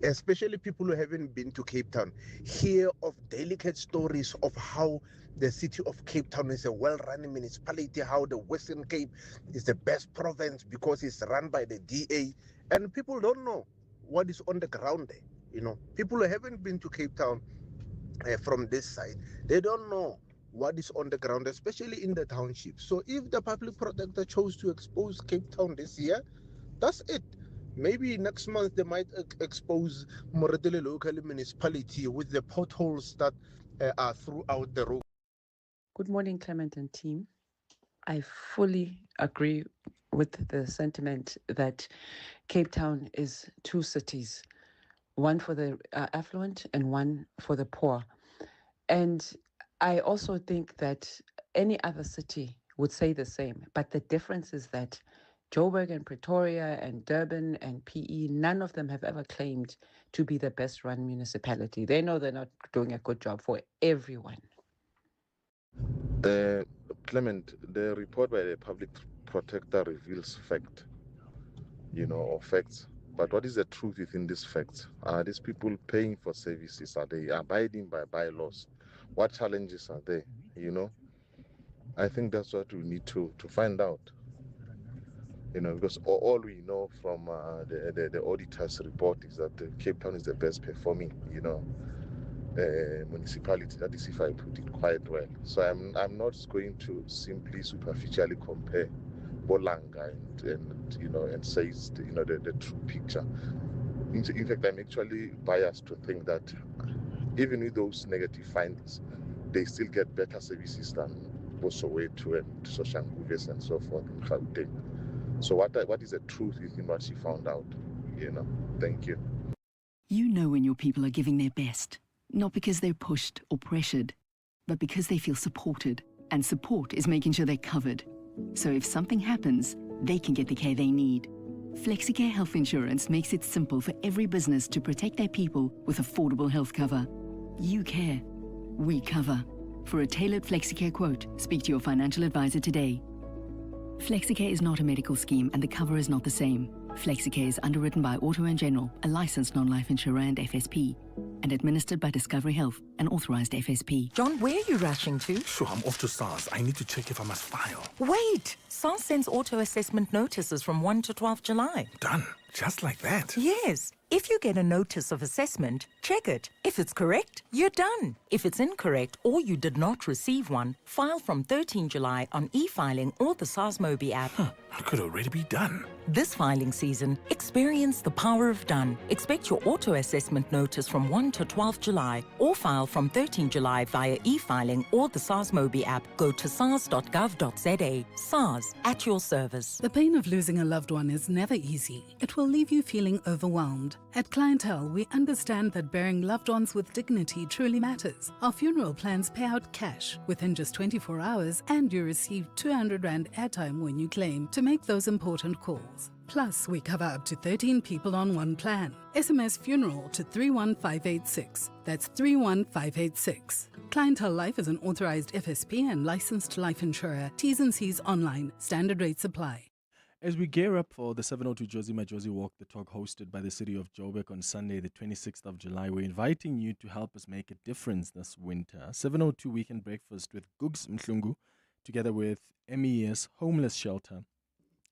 especially people who haven't been to Cape Town, hear of delicate stories of how the City of Cape Town is a well-run municipality, how the Western Cape is the best province because it's run by the DA, and people don't know what is on the ground there. People who haven't been to Cape Town from this side, they don't know what is on the ground, especially in the township. So if the public protector chose to expose Cape Town this year, That's it. Maybe next month they might expose Moretele local municipality with the potholes that are throughout the road. Good morning, Clement and team. I fully agree with the sentiment that Cape Town is two cities, one for the affluent and one for the poor. And I also think that any other city would say the same. But the difference is that Joburg and Pretoria and Durban and PE, none of them have ever claimed to be the best run municipality. They know they're not doing a good job for everyone. Clement, the report by the public protector reveals fact, or facts. But what is the truth within these facts? Are these people paying for services? Are they abiding by bylaws? What challenges are there? I think that's what we need to find out. Because all we know from the auditor's report is that Cape Town is the best performing, municipality. That is, if I put it quite well. So I'm not going to simply superficially compare Bolanga and say it's the true picture. In fact, I'm actually biased to think that even with those negative findings, they still get better services than Bosoweto and Soshanguves and so forth in Gauteng. So what is the truth within what she found out? Thank you. You know when your people are giving their best, not because they're pushed or pressured, but because they feel supported. And support is making sure they're covered. So if something happens, they can get the care they need. FlexiCare Health Insurance makes it simple for every business to protect their people with affordable health cover. You care. We cover. For a tailored FlexiCare quote, speak to your financial advisor today. FlexiCare is not a medical scheme and the cover is not the same. FlexiCare is underwritten by Auto & General, a licensed non-life insurer and FSP, and administered by Discovery Health, an authorized FSP. John, where are you rushing to? Sure, I'm off to SARS. I need to check if I must file. Wait! SARS sends auto-assessment notices from 1 to 12 July. Done. Just like that? Yes. If you get a notice of assessment, check it. If it's correct, you're done. If it's incorrect or you did not receive one, file from 13 July on e-filing or the SARS Mobi app. I could already be done. This filing season, experience the power of done. Expect your auto-assessment notice from 1 to 12 July or file from 13 July via e-filing or the SARS Mobi app. Go to sars.gov.za. SARS, at your service. The pain of losing a loved one is never easy. It will leave you feeling overwhelmed. At Clientele, we understand that burying loved ones with dignity truly matters. Our funeral plans pay out cash within just 24 hours and you receive 200 Rand airtime when you claim to make those important calls. Plus, we cover up to 13 people on one plan. SMS funeral to 31586. That's 31586. Clientele Life is an authorized FSP and licensed life insurer. T's and C's online. Standard rates apply. As we gear up for the 702 Josie My Josie Walk the Talk hosted by the city of Joburg on Sunday, the 26th of July, we're inviting you to help us make a difference this winter. 702 Weekend Breakfast with Gugs Mhlungu, together with MES Homeless Shelter,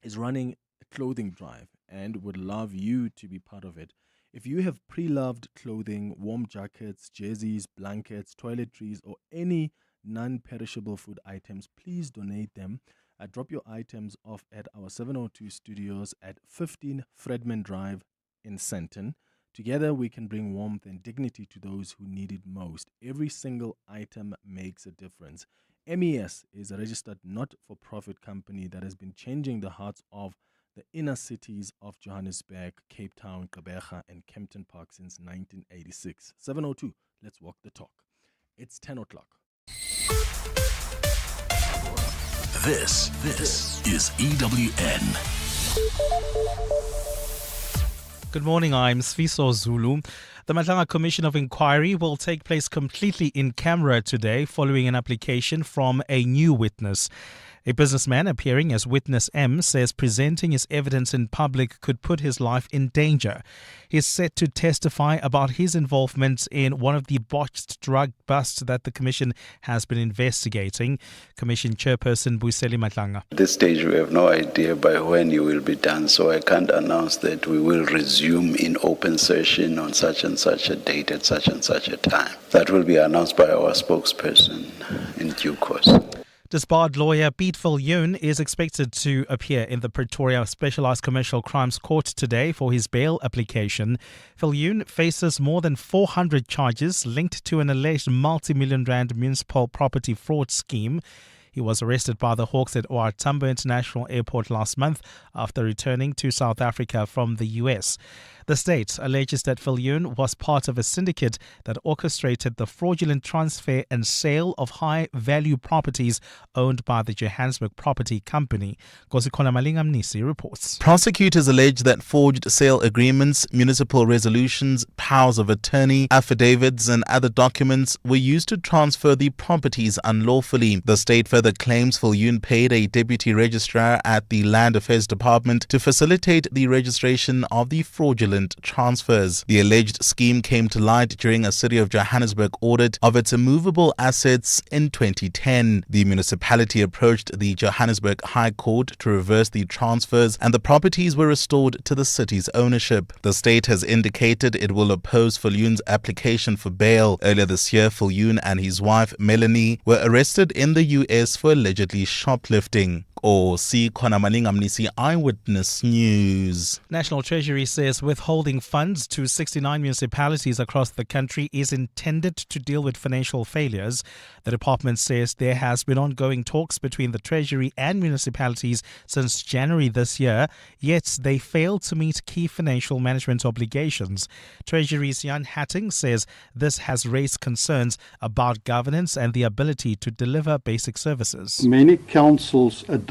is running a clothing drive and would love you to be part of it. If you have pre-loved clothing, warm jackets, jerseys, blankets, toiletries, or any non-perishable food items, please donate them. Drop your items off at our 702 studios at 15 Fredman Drive in Sandton. Together, we can bring warmth and dignity to those who need it most. Every single item makes a difference. MES is a registered not-for-profit company that has been changing the hearts of the inner cities of Johannesburg, Cape Town, Gqeberha, and Kempton Park since 1986. 702, let's walk the talk. It's 10 o'clock. This is EWN. Good morning, I'm Sfiso Zulu. The Matlanga Commission of Inquiry will take place completely in camera today following an application from a new witness. A businessman appearing as Witness M says presenting his evidence in public could put his life in danger. He is set to testify about his involvement in one of the botched drug busts that the Commission has been investigating. Commission Chairperson Buseli Matlanga. At this stage, we have no idea by when you will be done, so I can't announce that we will resume in open session on such and such a date at such and such a time. That will be announced by our spokesperson in due course. Disbarred lawyer Piet Viljoen is expected to appear in the Pretoria Specialised Commercial Crimes Court today for his bail application. Viljoen faces more than 400 charges linked to an alleged multi-million rand municipal property fraud scheme. He was arrested by the Hawks at OR Tambo International Airport last month after returning to South Africa from the US. The state alleges that Viljoen was part of a syndicate that orchestrated the fraudulent transfer and sale of high-value properties owned by the Johannesburg Property Company. Kosikona Malingamnisi reports. Prosecutors allege that forged sale agreements, municipal resolutions, powers of attorney, affidavits and other documents were used to transfer the properties unlawfully. The state further claims Viljoen paid a deputy registrar at the Land Affairs Department to facilitate the registration of the fraudulent transfers. The alleged scheme came to light during a City of Johannesburg audit of its immovable assets in 2010. The municipality approached the Johannesburg High Court to reverse the transfers and the properties were restored to the city's ownership. The state has indicated it will oppose Viljoen's application for bail. Earlier this year, Viljoen and his wife Melanie were arrested in the US for allegedly shoplifting. Kosikona Malingamnisi, Eyewitness News. National Treasury says withholding funds to 69 municipalities across the country is intended to deal with financial failures. The department says there has been ongoing talks between the Treasury and municipalities since January this year, yet they failed to meet key financial management obligations. Treasury's Jan Hatting says this has raised concerns about governance and the ability to deliver basic services. Many councils adopt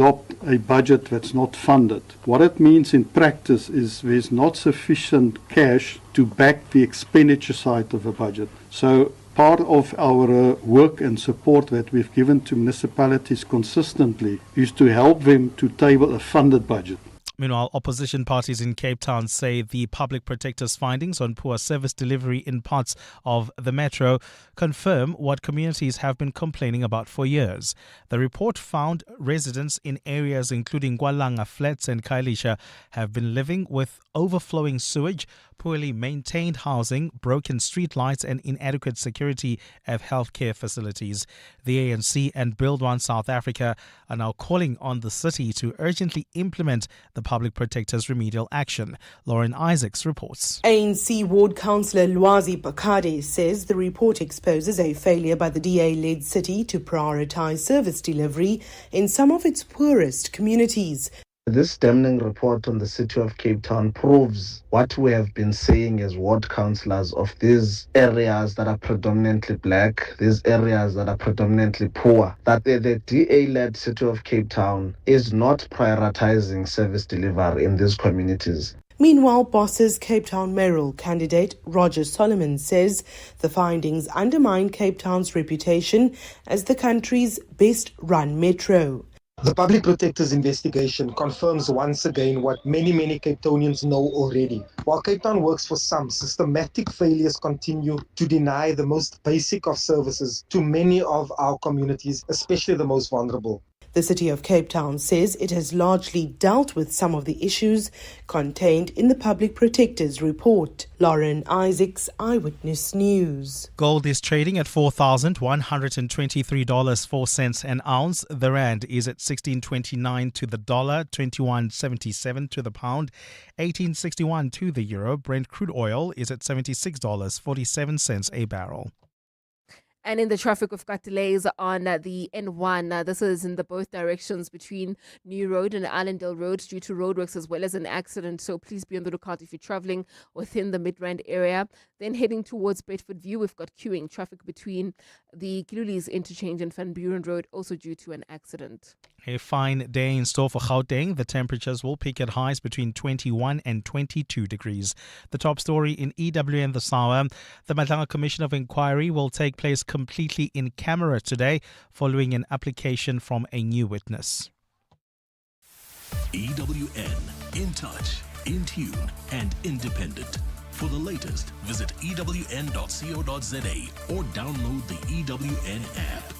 a budget that's not funded. What it means in practice is there's not sufficient cash to back the expenditure side of a budget. So part of our work and support that we've given to municipalities consistently is to help them to table a funded budget. Meanwhile, opposition parties in Cape Town say the public protector's findings on poor service delivery in parts of the metro confirm what communities have been complaining about for years. The report found residents in areas including Gwalanga Flats and Khayelitsha have been living with overflowing sewage, poorly maintained housing, broken street lights and inadequate security at healthcare facilities. The ANC and Build One South Africa are now calling on the city to urgently implement the public protector's remedial action. Lauren Isaacs reports. ANC Ward Councillor Lwazi Bakade says the report exposes a failure by the DA-led city to prioritise service delivery in some of its poorest communities. This damning report on the city of Cape Town proves what we have been saying as ward councillors of these areas that are predominantly black, these areas that are predominantly poor, that the DA-led city of Cape Town is not prioritizing service delivery in these communities. Meanwhile, Boss's Cape Town mayoral candidate Roger Solomon says the findings undermine Cape Town's reputation as the country's best-run metro. The Public Protector's investigation confirms once again what many Cape Townians know already. While Cape Town works for some, systematic failures continue to deny the most basic of services to many of our communities, especially the most vulnerable. The City of Cape Town says it has largely dealt with some of the issues contained in the Public Protector's report. Lauren Isaacs, Eyewitness News. Gold is trading at $4,123.04 an ounce. The rand is at 16.29 to the dollar, 21.77 to the pound, 18.61 to the euro. Brent crude oil is at $76.47 a barrel. And in the traffic, we've got delays on the N1. This is in the both directions between New Road and Allendale Road due to roadworks as well as an accident. So please be on the lookout if you're traveling within the Midrand area. Then heading towards Bedford View, we've got queuing traffic between the Kilulis interchange and Van Buren Road, also due to an accident. A fine day in store for Gauteng. The temperatures will peak at highs between 21 and 22 degrees. The top story in EWN this hour. The Madlanga Commission of Inquiry will take place completely in camera today following an application from a new witness. EWN, in touch, in tune and independent. For the latest, visit ewn.co.za or download the EWN app.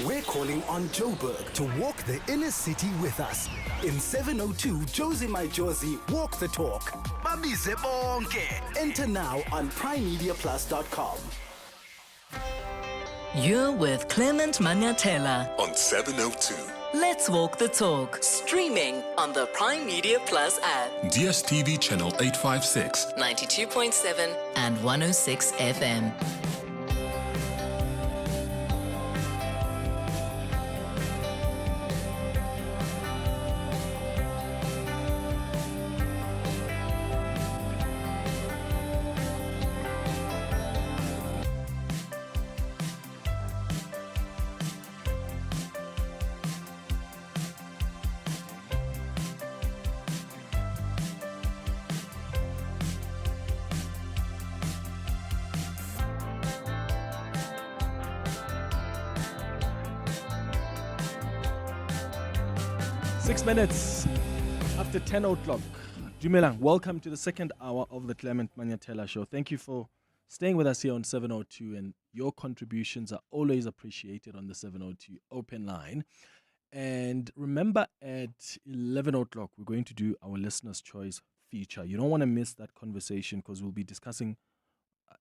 We're calling on Joburg to walk the inner city with us. In 702 Josie My Josie, walk the talk. Babize bonke. Enter now on primemediaplus.com. You're with Clement Manyathela on 702. Let's Walk the Talk, streaming on the Prime Media Plus app, DSTV channel 856, 92.7 and 106 FM. Minutes after 10 o'clock. Dumelang, welcome to the second hour of the Clement Manyathela Show. Thank you for staying with us here on 702, and your contributions are always appreciated on the 702 open line. And remember, at 11 o'clock, we're going to do our Listener's Choice feature. You don't want to miss that conversation because we'll be discussing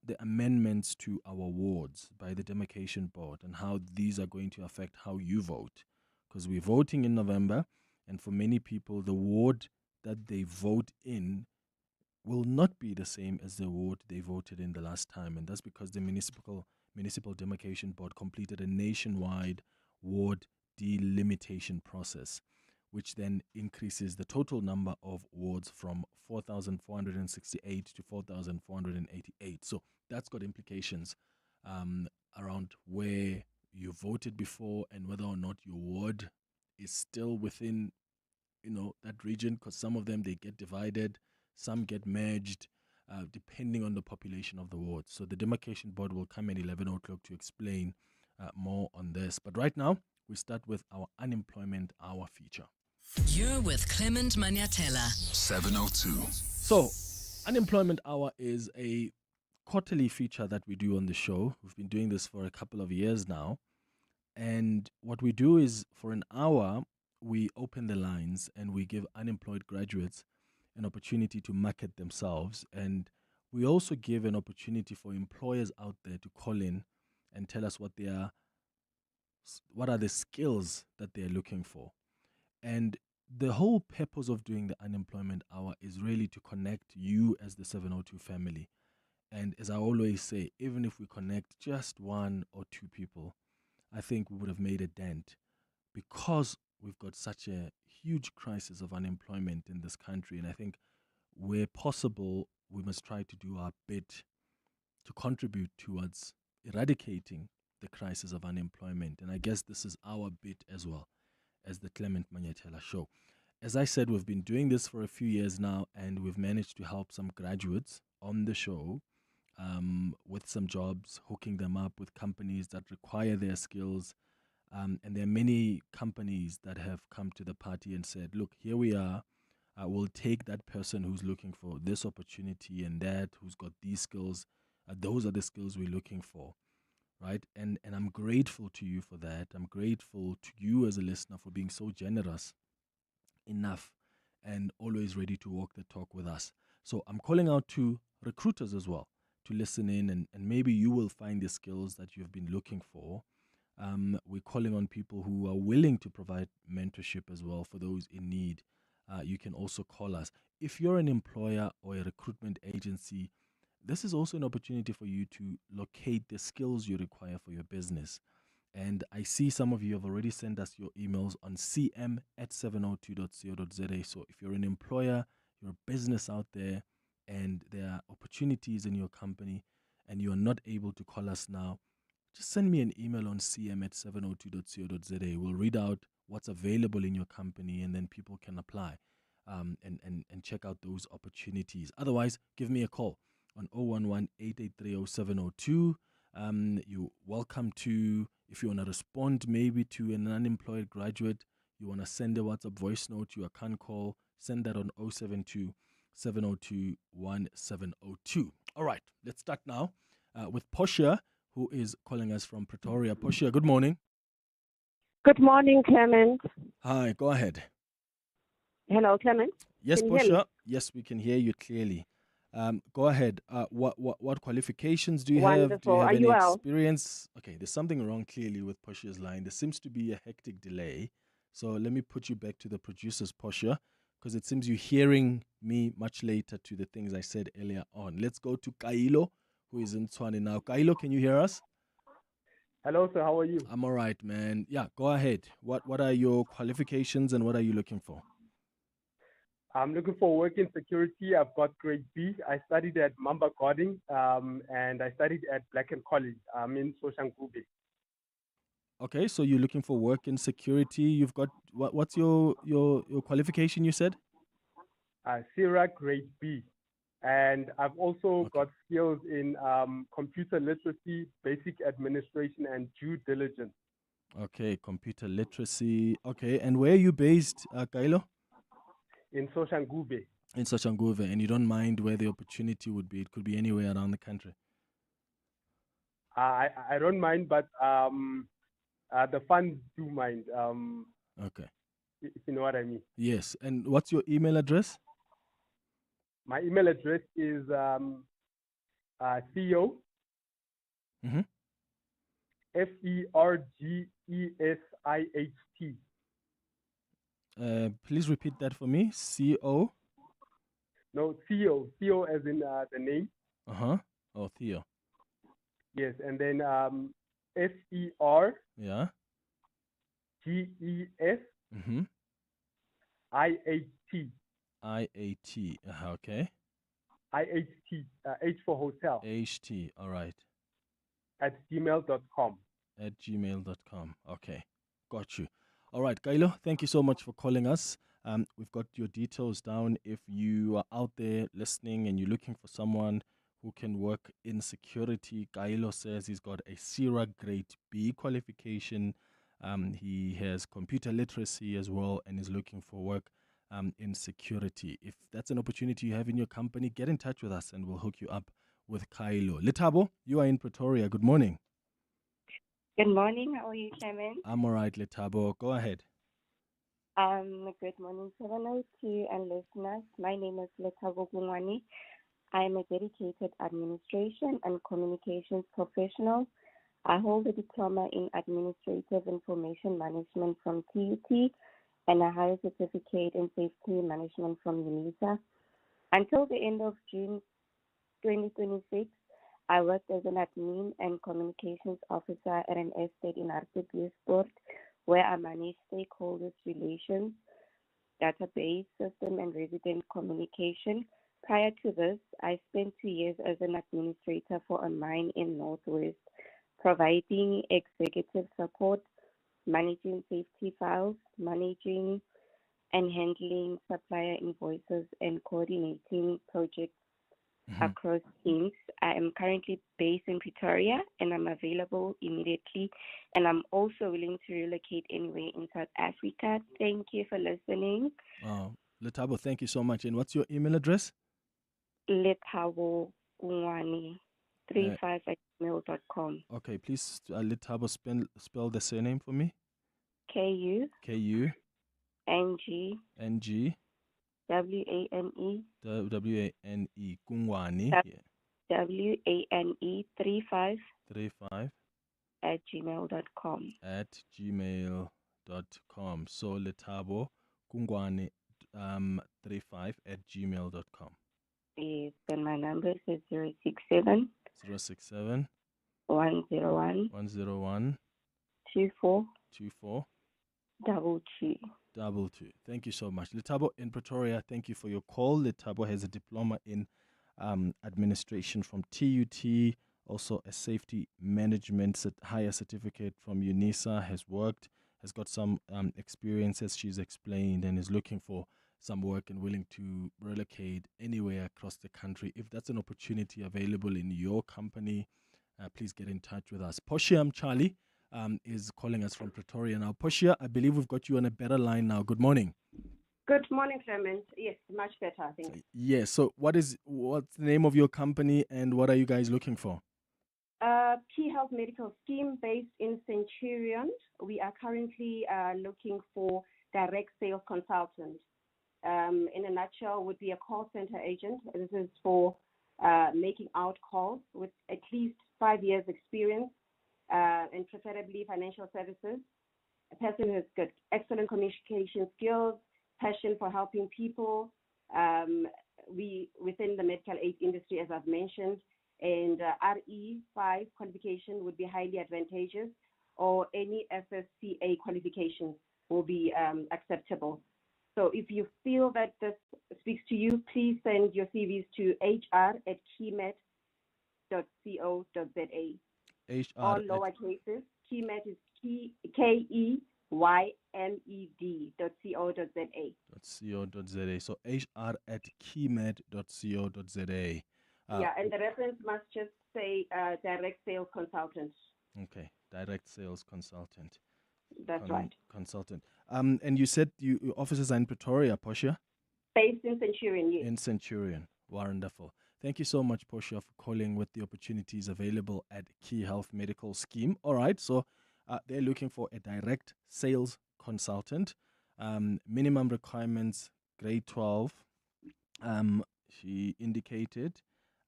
the amendments to our wards by the Demarcation Board and how these are going to affect how you vote. Because we're voting in November. And for many people, the ward that they vote in will not be the same as the ward they voted in the last time. And that's because the Municipal Demarcation Board completed a nationwide ward delimitation process, which then increases the total number of wards from 4,468 to 4,488. So that's got implications around where you voted before and whether or not your ward is still within, that region, because some of them, they get divided, some get merged, depending on the population of the ward. So the Demarcation Board will come at 11 o'clock to explain more on this. But right now, we start with our Unemployment Hour feature. You're with Clement Manyathela. 702. So, Unemployment Hour is a quarterly feature that we do on the show. We've been doing this for a couple of years now. And what we do is, for an hour, we open the lines and we give unemployed graduates an opportunity to market themselves. And we also give an opportunity for employers out there to call in and tell us what are the skills that they're looking for. And the whole purpose of doing the Unemployment Hour is really to connect you as the 702 family. And as I always say, even if we connect just one or two people, I think we would have made a dent, because we've got such a huge crisis of unemployment in this country. And I think where possible, we must try to do our bit to contribute towards eradicating the crisis of unemployment. And I guess this is our bit as well as the Clement Manyathela Show. As I said, we've been doing this for a few years now, and we've managed to help some graduates on the show with some jobs, hooking them up with companies that require their skills. And there are many companies that have come to the party and said, look, here we are. We'll take that person who's looking for this opportunity and that, who's got these skills. Those are the skills we're looking for, right? And I'm grateful to you for that. I'm grateful to you as a listener for being so generous enough and always ready to walk the talk with us. So I'm calling out to recruiters as well to listen in, and maybe you will find the skills that you've been looking for. We're calling on people who are willing to provide mentorship as well for those in need. You can also call us. If you're an employer or a recruitment agency, this is also an opportunity for you to locate the skills you require for your business. And I see some of you have already sent us your emails on cm@702.co.za. So if you're an employer, you're a business out there, and there are opportunities in your company and you are not able to call us now, just send me an email on cm@702.co.za. We'll read out what's available in your company, and then people can apply and check out those opportunities. Otherwise, give me a call on 011-883-0702. You're welcome to, if you want to respond maybe to an unemployed graduate, you want to send a WhatsApp voice note, you can call, send that on 072-702-1702. All right, let's start now with Portia, who is calling us from Pretoria. Portia, good morning. Good morning, Clement. Hi, go ahead. Hello, Clement. Yes, Can you hear Portia. me? Yes, we can hear you clearly. Go ahead. What qualifications do you have? Do Wonderful. you have Are any you well? experience? Okay, there's something wrong clearly with Portia's line. There seems to be a hectic delay. So let me put you back to the producers, Portia, because it seems you're hearing me much later to the things I said earlier on. Let's go to Kailo, who is in Tshwane now. Kailo, can you hear us? Hello, sir. How are you? I'm all right, man. Yeah, go ahead. What are your qualifications and what are you looking for? I'm looking for work in security. I've got grade B. I studied at Mamba Gordon, and I studied at Black and College. I'm in Soshanguve. Okay, so you're looking for work in security. You've got what's your qualification you said? SIRA grade B. And I've also got skills in computer literacy, basic administration, and due diligence. Okay, computer literacy. Okay, and where are you based, Kailo? In Soshanguve. In Soshanguve, and you don't mind where the opportunity would be? It could be anywhere around the country. I don't mind, but the funds do mind. Okay. If you know what I mean. Yes, and what's your email address? My email address is CEO FERGESIHT. Please repeat that for me. CO. No, Theo. Theo as in the name. Oh, Theo. Yes, and then FER. Yeah. GES. IHT. IAT. Okay. IHT. H for hotel. HT. All right. At gmail.com. At gmail.com. Okay. Got you. All right, Kailo, thank you so much for calling us. We've got your details down. If you are out there listening and you're looking for someone who can work in security, Kailo says he's got a SIRA grade B qualification. He has computer literacy as well and is looking for work in security. If that's an opportunity you have in your company, get in touch with us and we'll hook you up with Kailo. Letabo, you are in Pretoria. Good morning. Good morning. How are you, Clement? I'm all right, Letabo. Go ahead. Good morning, 702 and listeners. My name is Letabo Gungwani. I am a dedicated administration and communications professional. I hold a diploma in administrative information management from TUT and a higher certificate in safety management from UNISA. Until the end of June 2026, I worked as an admin and communications officer at an estate in Hartbeespoort, where I managed stakeholders relations, database system, and resident communication. Prior to this, I spent 2 years as an administrator for a mine in Northwest, providing executive support, managing safety files, managing and handling supplier invoices, and coordinating projects across teams. I am currently based in Pretoria and I'm available immediately, and I'm also willing to relocate anywhere in South Africa. Thank you for listening. Letabo, thank you so much. And what's your email address? Letabo Gungwani 35@gmail.com. Okay, please, Letabo, spell the surname for me. KU KUNG NG WANE Gungwani WANE 35 at gmail.com. So Letabo Gungwani 35 at gmail.com. Yes, and my number is 067 101 24 22. Thank you so much. Letabo in Pretoria, thank you for your call. Letabo has a diploma in administration from TUT, also a safety management higher certificate from UNISA, has got some experience, as she's explained, and is looking for some work and willing to relocate anywhere across the country. If that's an opportunity available in your company, please get in touch with us. Portia Charlie is calling us from Pretoria now. Portia, I believe we've got you on a better line now. Good morning. Good morning, Clement. Yes, much better, I think. Yes. So what's the name of your company and what are you guys looking for? P Health Medical Scheme based in Centurion. We are currently looking for direct sales consultants. in a nutshell, would be a call center agent. This is for making out calls with at least 5 years experience and preferably financial services. A person who has got excellent communication skills, passion for helping people, we within the medical aid industry, as I've mentioned, and RE5 qualification would be highly advantageous, or any FSCA qualification will be acceptable. So if you feel that this speaks to you, please send your CVs to hr@keymed.co.za. All lower cases. Keymed is KEYMED.co.za. .co.za. So hr@keymed.co.za. Yeah, and the reference must just say direct sales consultant. Okay, direct sales consultant. That's right. Consultant. And you said your offices are in Pretoria, Portia? Based in Centurion, yes. In Centurion. Wonderful. Thank you so much, Portia, for calling with the opportunities available at Key Health Medical Scheme. All right, so they're looking for a direct sales consultant. Minimum requirements, grade 12. She indicated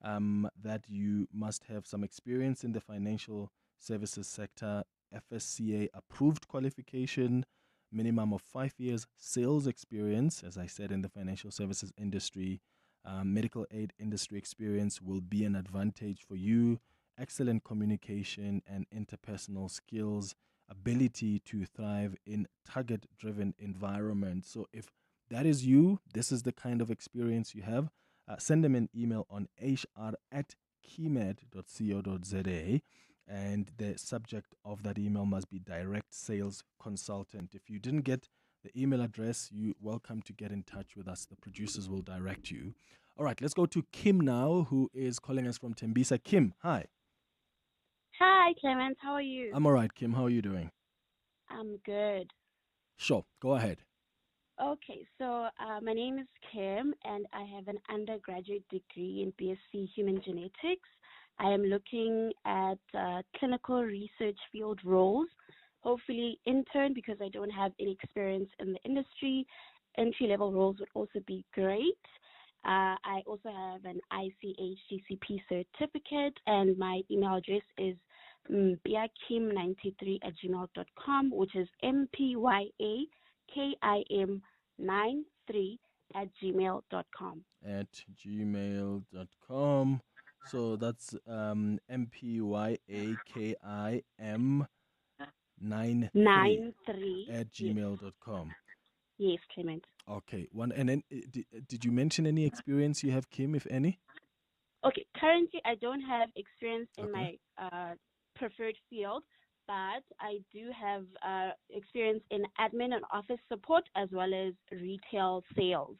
that you must have some experience in the financial services sector, FSCA approved qualification, minimum of 5 years sales experience, as I said, in the financial services industry. Medical aid industry experience will be an advantage for you. Excellent communication and interpersonal skills, ability to thrive in target-driven environments. So if that is you, this is the kind of experience you have, send them an email on hr@keymed.co.za, and the subject of that email must be direct sales consultant. If you didn't get the email address, you're welcome to get in touch with us. The producers will direct you. All right, let's go to Kim now, who is calling us from Tembisa. Kim, hi. Hi, Clement. How are you? I'm all right, Kim. How are you doing? I'm good. Sure, go ahead. Okay, so my name is Kim, and I have an undergraduate degree in BSc Human Genetics. I am looking at clinical research field roles, hopefully intern, because I don't have any experience in the industry. Entry-level roles would also be great. I also have an ICH-GCP certificate, and my email address is mpiakim93@gmail.com, which is mpyakim93@gmail.com. At gmail.com. So that's mpyakim93 at gmail.com. Yes, Clement. Okay. And then did you mention any experience you have, Kim, if any? Okay. Currently, I don't have experience in my preferred field, but I do have experience in admin and office support as well as retail sales.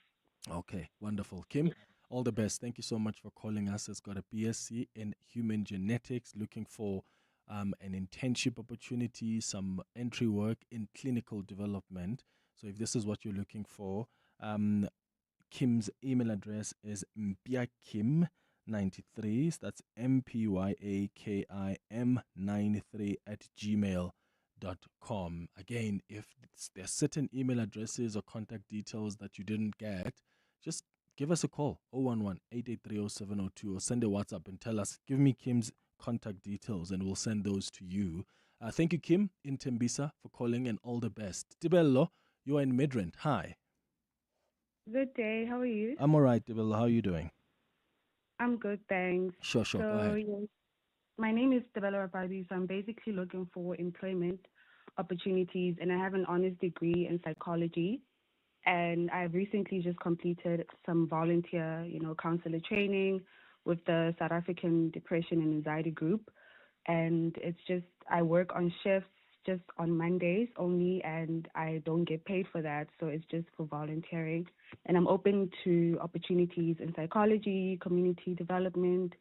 Okay. Wonderful. Kim, all the best. Thank you so much for calling us. It's got a BSc in Human Genetics, looking for an internship opportunity, some entry work in clinical development. So if this is what you're looking for, Kim's email address is mpiakim93, that's mpyakim93@gmail.com. Again, if there's certain email addresses or contact details that you didn't get, just give us a call, 011-883-0702, or send a WhatsApp and tell us, give me Kim's contact details, and we'll send those to you. Thank you, Kim, in Tembisa, for calling, and all the best. Tibello, you are in Midrand. Hi. Good day. How are you? I'm all right, Tibello. How are you doing? I'm good, thanks. Sure. Go ahead. Yes, my name is Tibello Rababi, so I'm basically looking for employment opportunities, and I have an honors degree in psychology. And I've recently just completed some volunteer, counselor training with the South African Depression and Anxiety Group. And it's just, I work on shifts just on Mondays only, and I don't get paid for that. So it's just for volunteering. And I'm open to opportunities in psychology, community development,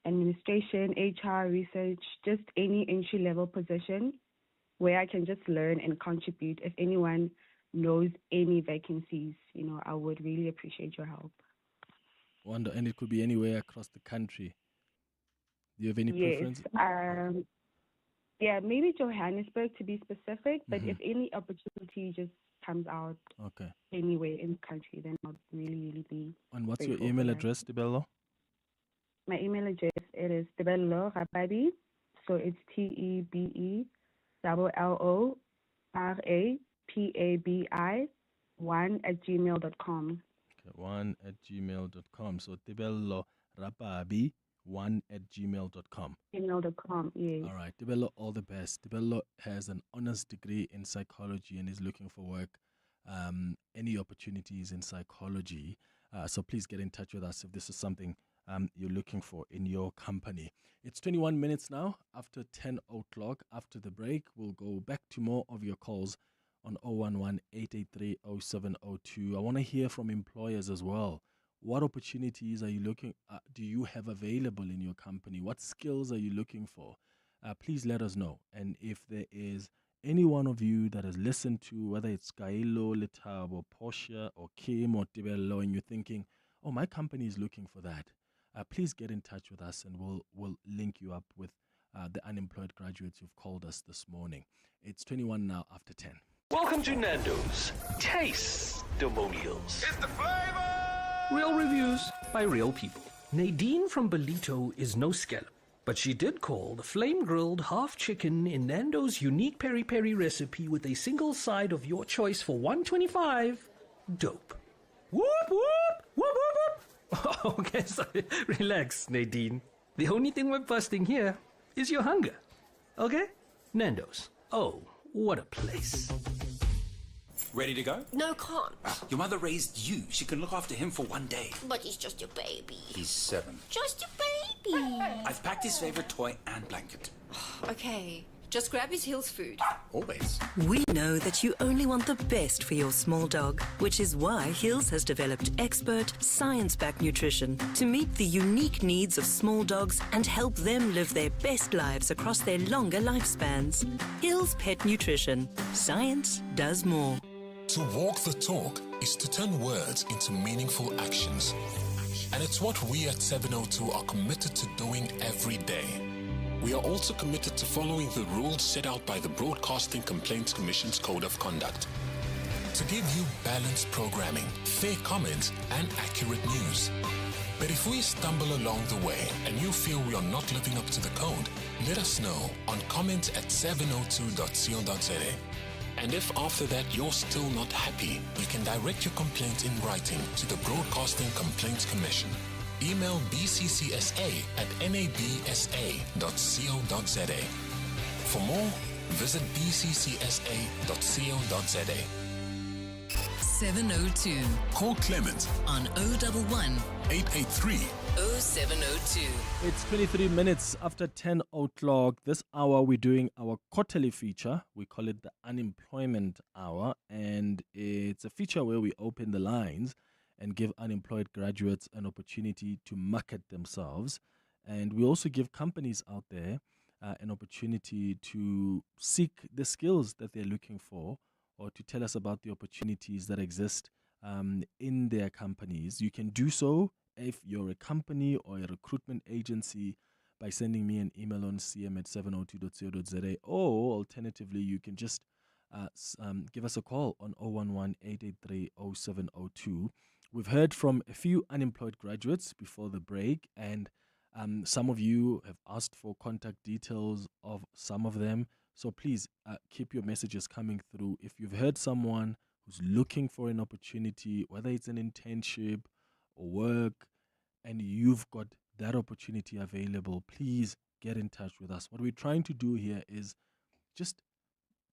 administration, HR, research, just any entry-level position where I can just learn and contribute. If anyone knows any vacancies, I would really appreciate your help. Wonder, and it could be anywhere across the country. Do you have any preference? Yeah, maybe Johannesburg to be specific, but if any opportunity just comes out Okay. anywhere in the country, then I'll really be. And what's your grateful email for that. address, Tebello? My email address it is Tebello Rapabi, so it's TEBELLORAPABI 1 @gmail.com. Okay, 1 @gmail.com. So Tebello Rapabi 1 @gmail.com. Gmail.com, yes. All right, Tebello, all the best. Tebello has an honors degree in psychology and is looking for work. Any opportunities in psychology. So please get in touch with us if this is something you're looking for in your company. It's 21 minutes now after 10 o'clock. After the break, we'll go back to more of your calls on 011-883-0702. I want to hear from employers as well. What opportunities are you do you have available in your company? What skills are you looking for? Please let us know. And if there is any one of you that has listened to, whether it's Kailo, Letabo, Portia, or Kim, or Tebello, and you're thinking, oh, my company is looking for that, please get in touch with us and we'll link you up with the unemployed graduates who've called us this morning. It's 21 now after 10. Welcome to Nando's Taste-Demonials. It's the flavor! Real reviews by real people. Nadine from Belito is no scallop, but she did call the flame-grilled half chicken in Nando's unique peri-peri recipe with a single side of your choice for $1.25 dope. Whoop, whoop, whoop, whoop, whoop. Okay, sorry. Relax, Nadine. The only thing we're busting here is your hunger. Okay? Nando's. Oh, what a place. Ready to go? No, can't. Your mother raised you. She can look after him for one day. But he's just your baby. He's 7. Just a baby. I've packed his favorite toy and blanket. Okay, just grab his Hills food. Always. We know that you only want the best for your small dog, which is why Hills has developed expert, science-backed nutrition to meet the unique needs of small dogs and help them live their best lives across their longer lifespans. Hills Pet Nutrition. Science does more. To walk the talk is to turn words into meaningful actions. And it's what we at 702 are committed to doing every day. We are also committed to following the rules set out by the Broadcasting Complaints Commission's Code of Conduct. To give you balanced programming, fair comments, and accurate news. But if we stumble along the way and you feel we are not living up to the code, let us know on comments@702.co.za. And if after that you're still not happy, you can direct your complaint in writing to the Broadcasting Complaints Commission. Email bccsa@nabsa.co.za. For more, visit bccsa.co.za. 702. Call Clement on 011 883 0702. It's 23 minutes after 10 o'clock. This hour, we're doing our quarterly feature. We call it the Unemployment Hour. And it's a feature where we open the lines and give unemployed graduates an opportunity to market themselves. And we also give companies out there an opportunity to seek the skills that they're looking for, or to tell us about the opportunities that exist in their companies. You can do so if you're a company or a recruitment agency by sending me an email on cm@702.co.za, or alternatively, you can just give us a call on 011-883-0702. We've heard from a few unemployed graduates before the break, and some of you have asked for contact details of some of them. So please keep your messages coming through. If you've heard someone who's looking for an opportunity, whether it's an internship or work, and you've got that opportunity available, please get in touch with us. What we're trying to do here is just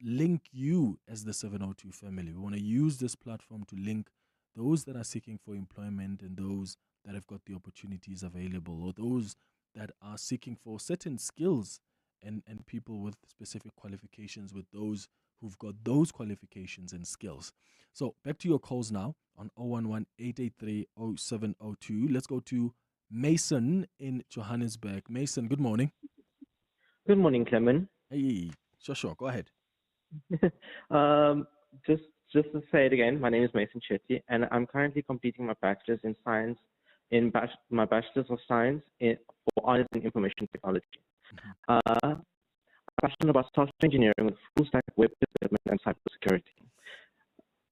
link you as the 702 family. We want to use this platform to link those that are seeking for employment and those that have got the opportunities available, or those that are seeking for certain skills and people with specific qualifications with those who've got those qualifications and skills. So back to your calls now on 011-883-0702. Let's go to Mason in Johannesburg. Mason, good morning. Good morning, Clement. Hey, sure, go ahead. Just to say it again, my name is Mason Chetty, and I'm currently completing my bachelor's in science, my bachelor's of science for honors in information technology. I'm passionate about software engineering with full stack web development and cybersecurity.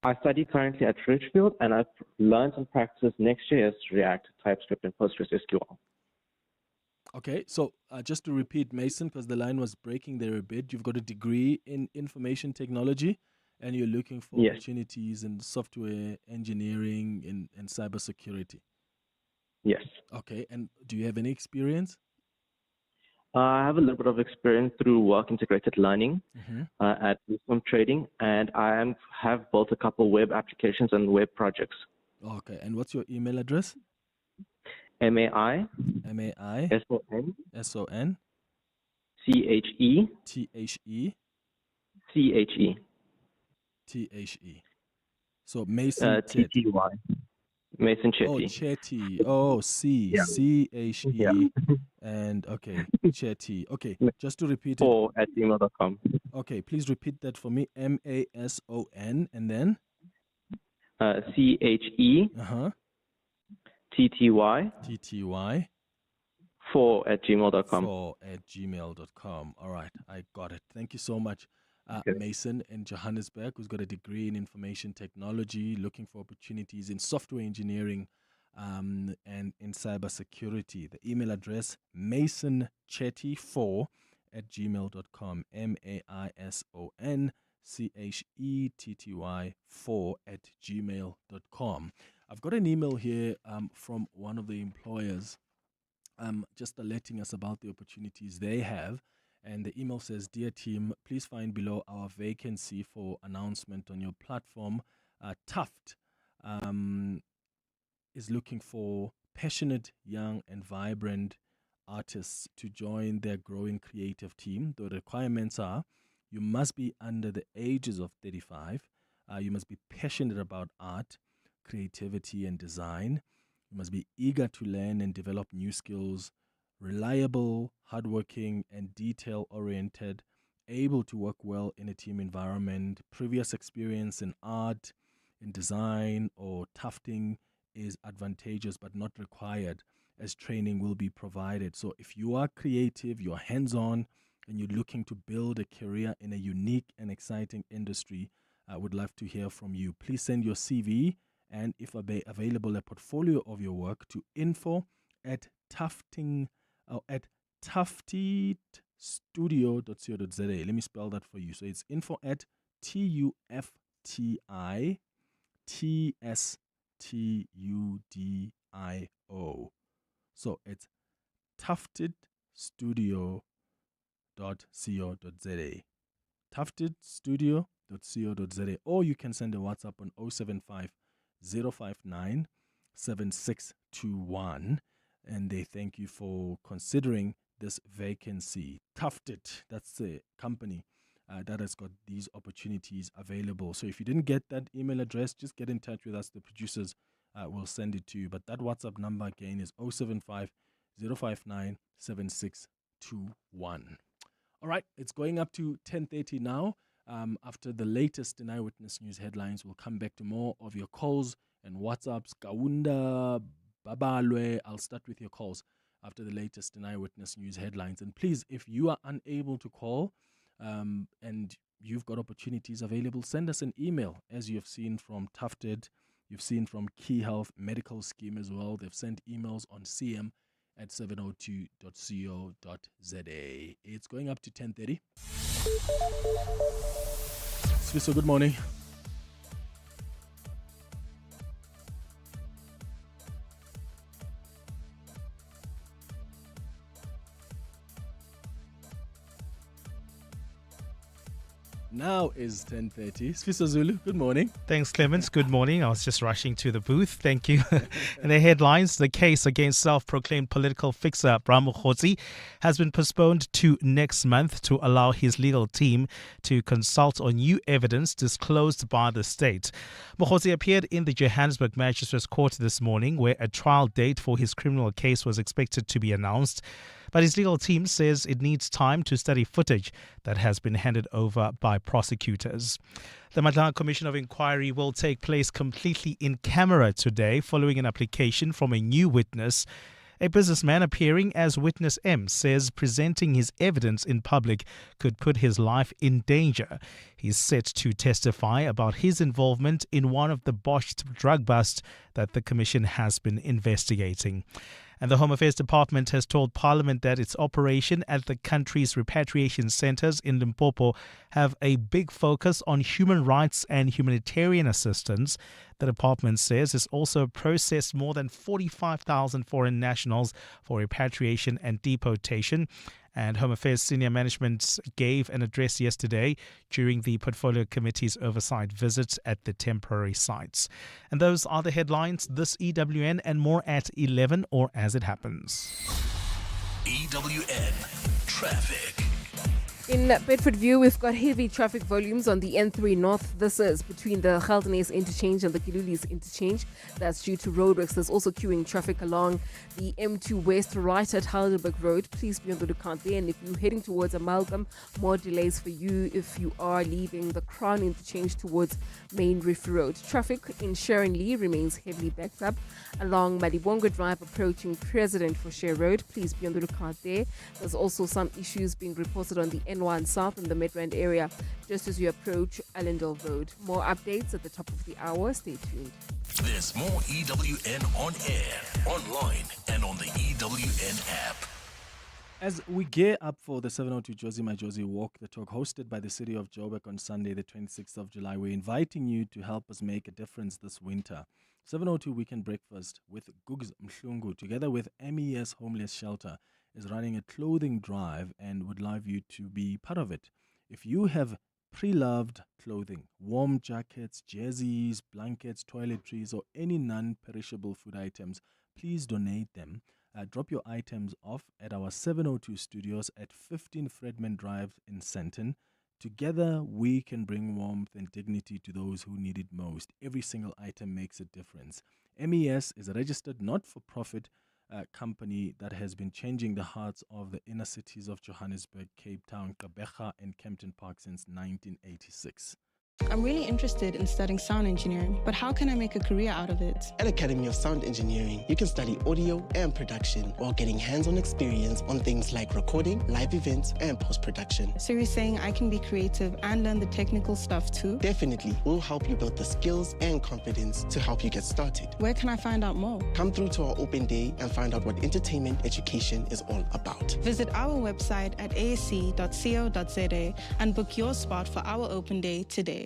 I study currently at Ridgefield, and I've learned and practiced Next.js, React, TypeScript, and PostgreSQL. Okay, so just to repeat, Mason, because the line was breaking there a bit, you've got a degree in information technology, and you're looking for Yes. opportunities in software engineering and cybersecurity. Yes. Okay, and do you have any experience? I have a little bit of experience through work integrated learning Mm-hmm. at Wisdom Trading, and have built a couple web applications and web projects. Okay, and what's your email address? MAI MAI SON SON CHE THE CHE THE. So Mason TTY Mason Oh, Chetty. Chetty. Oh, C Yeah. CHE. Yeah. And okay, Chetty. Okay, just to repeat it. Or at gmail.com. Okay, please repeat that for me. MASON and then CHE TTY TTY 4 at gmail.com. 4@gmail.com. All right, I got it. Thank you so much. Okay. Mason in Johannesburg, who's got a degree in information technology, looking for opportunities in software engineering and in cybersecurity. The email address, masonchetty4@gmail.com. MAISONCHETTY4@gmail.com. I've got an email here from one of the employers just alerting us about the opportunities they have. And the email says, "Dear team, please find below our vacancy for announcement on your platform. Tuft is looking for passionate, young, and vibrant artists to join their growing creative team. The requirements are you must be under the ages of 35. You must be passionate about art, creativity, and design. You must be eager to learn and develop new skills, reliable, hardworking, and detail-oriented, able to work well in a team environment. Previous experience in art, in design, or tufting is advantageous but not required, as training will be provided. So if you are creative, you're hands-on, and you're looking to build a career in a unique and exciting industry, I would love to hear from you. Please send your CV and, if available, a portfolio of your work to info@tuftidstudio.co.za. Let me spell that for you. So it's info@tuftidstudio. So it's tuftidstudio.co.za. tuftidstudio.co.za. Or you can send a WhatsApp on 075 059 7621, and they thank you for considering this vacancy. Tufted, that's the company that has got these opportunities available. So if you didn't get that email address, just get in touch with us. The producers will send it to you. But that WhatsApp number again is 075 059 7621. All right, it's going up to 10:30 now. After the latest in Eyewitness News headlines, we'll come back to more of your calls and WhatsApps. Kaunda, Babalwe, I'll start with your calls after the latest in Eyewitness News headlines. And please, if you are unable to call and you've got opportunities available, send us an email, as you've seen from Tufted, you've seen from Key Health Medical Scheme as well. They've sent emails on cm@702.co.za. It's going up to 10:30. Swisso, good morning. Now is 10:30. Swisso Zulu, good morning. Thanks, Clements. Good morning. I was just rushing to the booth. Thank you. In the headlines, the case against self-proclaimed political fixer Ramaphosa has been postponed to next month to allow his legal team to consult on new evidence disclosed by the state. Ramaphosa appeared in the Johannesburg Magistrates Court this morning, where a trial date for his criminal case was expected to be announced. But his legal team says it needs time to study footage that has been handed over by prosecutors. The Madlang Commission of Inquiry will take place completely in camera today following an application from a new witness A businessman appearing as witness M says presenting his evidence in public could put his life in danger. He's set to testify about his involvement in one of the botched drug busts that the Commission has been investigating. And the Home Affairs Department has told Parliament that its operation at the country's repatriation centres in Limpopo have a big focus on human rights and humanitarian assistance. The department says it's also processed more than 45,000 foreign nationals for repatriation and deportation. And Home Affairs senior management gave an address yesterday during the Portfolio Committee's oversight visit at the temporary sites. And those are the headlines this EWN, and more at 11 or as it happens. EWN Traffic. In Bedfordview, we've got heavy traffic volumes on the N3 North. This is between the Gauteng's interchange and the Kilulis interchange. That's due to roadworks. There's also queuing traffic along the M2 West right at Heidelberg Road. Please be on the lookout there. And if you're heading towards Amalgam, more delays for you if you are leaving the Crown interchange towards Main Reef Road. Traffic in Sharon Lee remains heavily backed up along Malibongo Drive approaching President for Share Road. Please be on the lookout there. There's also some issues being reported on the N1 South in the Midrand area just as you approach Allendale Road. More updates at the top of the hour. Stay tuned. There's more EWN on air, online, and on the EWN app. As we gear up for the 702 Josie My Josie Walk the Talk hosted by the city of Joburg on Sunday, the 26th of July, we're inviting you to help us make a difference this winter. 702 Weekend Breakfast with Gugs Mhlungu, together with MES Homeless Shelter, is running a clothing drive and would love you to be part of it. If you have pre-loved clothing, warm jackets, jerseys, blankets, toiletries, or any non-perishable food items, please donate them. Drop your items off at our 702 studios at 15 Fredman Drive in Sandton. Together, we can bring warmth and dignity to those who need it most. Every single item makes a difference. MES is a registered not-for-profit company that has been changing the hearts of the inner cities of Johannesburg, Cape Town, Gqeberha, and Kempton Park since 1986. I'm really interested in studying sound engineering, but how can I make a career out of it? At Academy of Sound Engineering, you can study audio and production while getting hands-on experience on things like recording, live events, and post-production. So you're saying I can be creative and learn the technical stuff too? Definitely. We'll help you build the skills and confidence to help you get started. Where can I find out more? Come through to our open day and find out what entertainment education is all about. Visit our website at asc.co.za and book your spot for our open day today.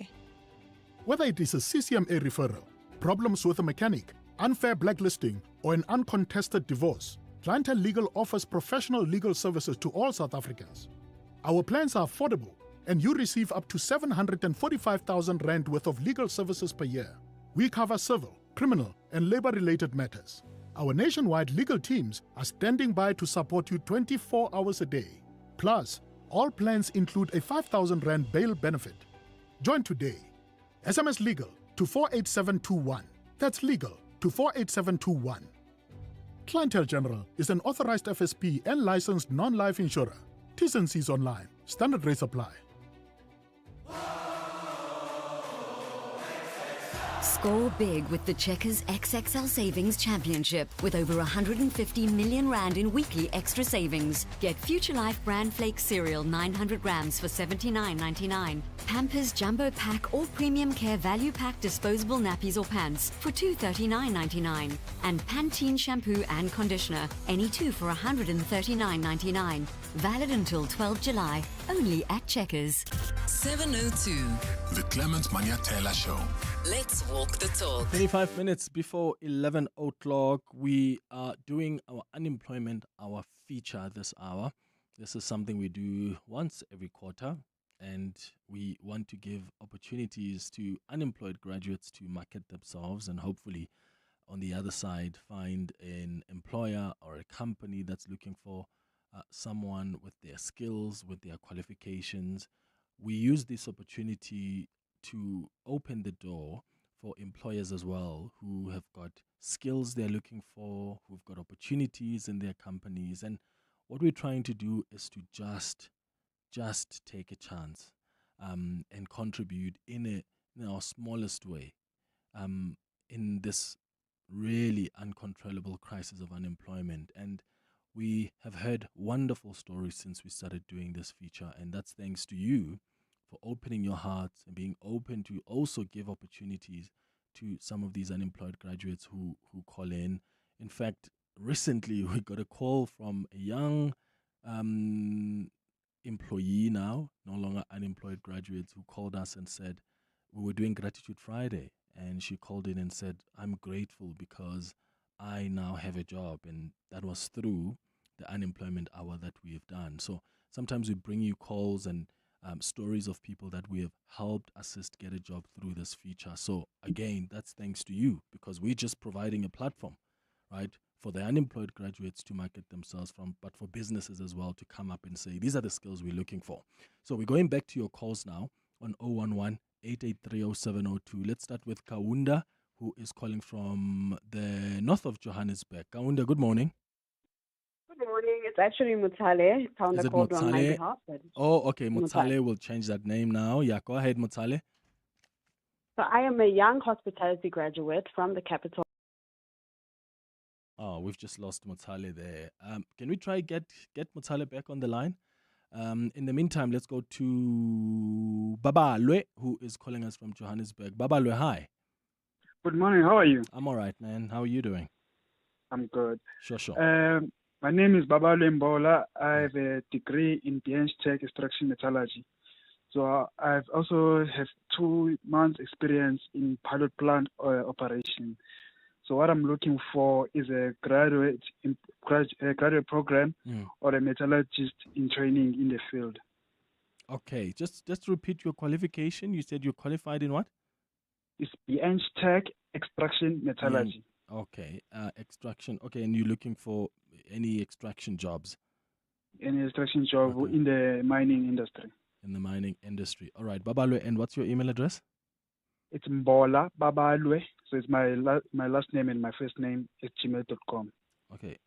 Whether it is a CCMA referral, problems with a mechanic, unfair blacklisting, or an uncontested divorce, Clientele Legal offers professional legal services to all South Africans. Our plans are affordable, and you receive up to 745,000 rand worth of legal services per year. We cover civil, criminal, and labor-related matters. Our nationwide legal teams are standing by to support you 24 hours a day. Plus, all plans include a 5,000 rand bail benefit. Join today. SMS LEGAL to 48721. That's legal to 48721. Clientele General is an authorized FSP and licensed non-life insurer. T's and C's online. Standard rates apply. Score big with the Checkers XXL Savings Championship with over 150 million rand in weekly extra savings. Get Future Life Bran Flake cereal 900 grams for $79.99. Pampers Jumbo Pack or Premium Care Value Pack disposable nappies or pants for $239.99. And Pantene shampoo and conditioner, any two for $139.99. Valid until 12 July, only at Checkers. 702. The Clement Manyathela Show. Let's walk the talk. 25 minutes before 11 o'clock, we are doing our unemployment hour feature this hour. This is something we do once every quarter, and we want to give opportunities to unemployed graduates to market themselves and hopefully on the other side find an employer or a company that's looking for someone with their skills, with their qualifications. We use this opportunity to open the door for employers as well who have got skills they're looking for, who've got opportunities in their companies. And what we're trying to do is to just take a chance and contribute in our smallest way in this really uncontrollable crisis of unemployment. And we have heard wonderful stories since we started doing this feature, and that's thanks to you for opening your hearts and being open to also give opportunities to some of these unemployed graduates who call in. In fact, recently we got a call from a young employee now, no longer unemployed graduates, who called us and said, we were doing Gratitude Friday, and she called in and said, I'm grateful because I now have a job, and that was through the unemployment hour that we have done. So sometimes we bring you calls and stories of people that we have helped assist get a job through this feature. So again, that's thanks to you, because we're just providing a platform, right, for the unemployed graduates to market themselves from, but for businesses as well to come up and say, these are the skills we're looking for. So we're going back to your calls now on 011-883-0702. Let's start with Kaunda, who is calling from the north of Johannesburg. Kaunda, good morning. Good morning. It's actually Mutale. Is it Called on my Mutale? behalf. But Oh, okay. Mutale. Mutale will change that name now. Yeah, go ahead, Mutale. So I am a young hospitality graduate from the capital. Oh, we've just lost Mutale there. Can we try get Mutale back on the line? In the meantime, let's go to Babalwe, who is calling us from Johannesburg. Babalwe, hi. Good morning. How are you? I'm all right, man. How are you doing? I'm good. Sure. My name is Babalo Mbola. I have a degree in Tech Extraction Metallurgy. So I've also have 2 months experience in pilot plant operation. So what I'm looking for is a graduate program or a metallurgist in training in the field. Okay, just repeat your qualification. You said you're qualified in what? It's Tech Extraction Metallurgy. Okay, extraction. Okay, and you're looking for any extraction jobs? Any extraction job in the mining industry. In the mining industry. All right, Babalwe, and what's your email address? It's Mbola Babalwe. So it's my last name and my first name at gmail.com. Okay,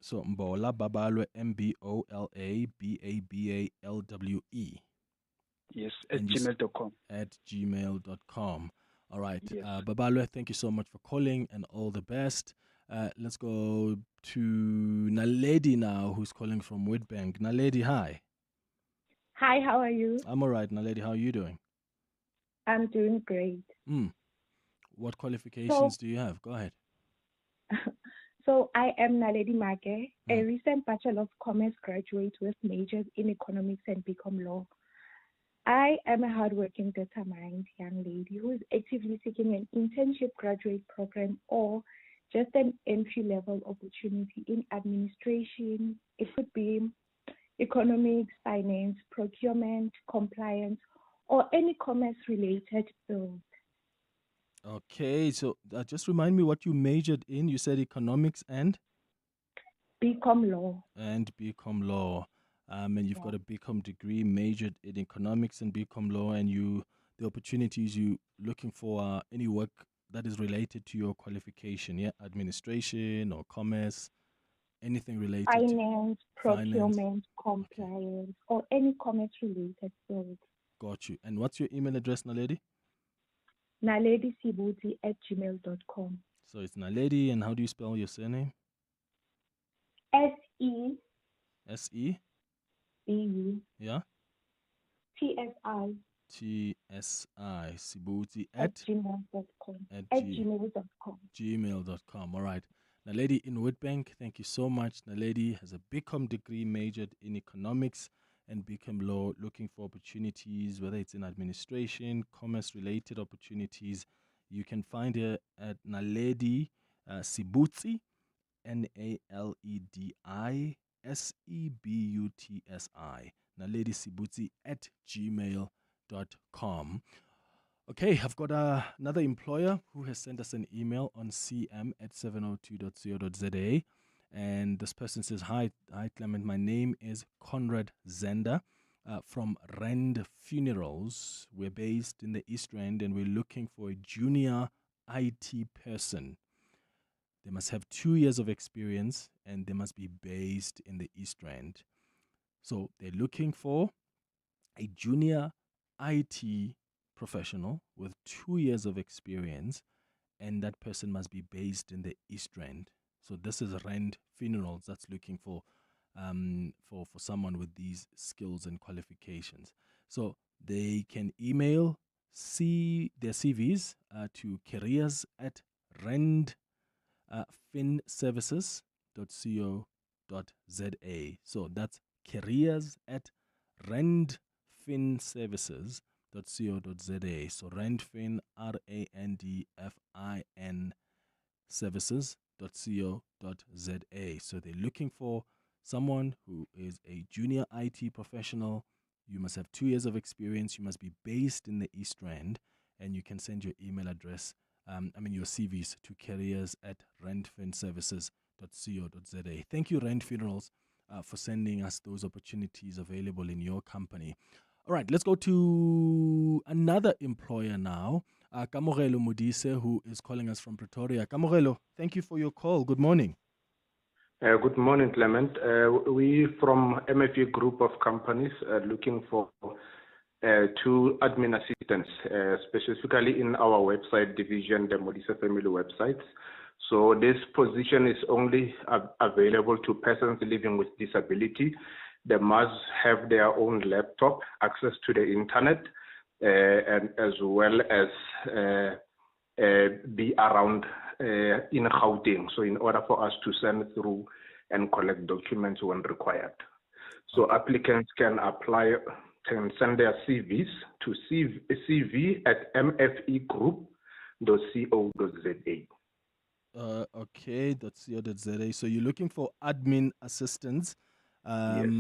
so Mbola Babalwe, MBOLA BABALWE. Yes, at gmail.com. At gmail.com. All right, Yes. Babalwe, thank you so much for calling and all the best. Let's go to Naledi now, who's calling from Witbank. Naledi, hi. Hi, how are you? I'm all right, Naledi. How are you doing? I'm doing great. What qualifications do you have? Go ahead. So I am Naledi Mage, a recent Bachelor of Commerce graduate with majors in economics and BCom law. I am a hardworking, determined young lady who is actively seeking an internship graduate program or just an entry-level opportunity in administration. It could be economics, finance, procurement, compliance, or any commerce-related field. Okay, so just remind me what you majored in. You said economics and? BCom law. And BCom law. And you've got a BCom degree, majored in economics and BCom law, and the opportunities you looking for are any work that is related to your qualification, yeah? Administration or commerce, anything related Finance, to procurement, compliance, or any commerce-related field. Got you. And what's your email address, Naledi? naledisibuti@gmail.com. So it's Naledi, and how do you spell your surname? S-E-B-U. S-E? Yeah? T-S-I. T-S-I, Sibuti at gmail.com. At gmail.com. Gmail.com. All right. Naledi in Witbank, thank you so much. Naledi has a BCom degree, majored in economics and BCom law, looking for opportunities, whether it's in administration, commerce-related opportunities. You can find her at Naledi Sibutsi, NALEDI Naledi Sibutsi at gmail.com. Okay, I've got another employer who has sent us an email on cm@702.co.za. And this person says, Hi Clement, my name is Conrad Zender from Rand Funerals. We're based in the East Rand and we're looking for a junior IT person. They must have 2 years of experience and they must be based in the East Rand. So they're looking for a junior IT professional with 2 years of experience, and that person must be based in the East Rand. So this is Rand Funerals that's looking for someone with these skills and qualifications. So they can email their CVs to careers@randfinservices.co.za. So that's careers@randfinservices.co.za. So Randfin, RANDFIN services.co.za. So they're looking for someone who is a junior IT professional. You must have 2 years of experience. You must be based in the East Rand, and you can send your email address, your CVs to careers@randfinservices.co.za. Thank you, Rand Funerals, for sending us those opportunities available in your company. All right, let's go to another employer now. Kamogelo Modise, who is calling us from Pretoria. Kamogelo, thank you for your call. Good morning. Good morning, Clement. We from MFE Group of Companies are looking for 2 admin assistants, specifically in our website division, the Modise family websites. So this position is only available to persons living with disability. They must have their own laptop, access to the internet, and as well as be around in Gauteng. So in order for us to send through and collect documents when required. So applicants can send their CVs to cv@mfegroup.co.za. Okay, .co.za. So you're looking for admin assistants. Yes.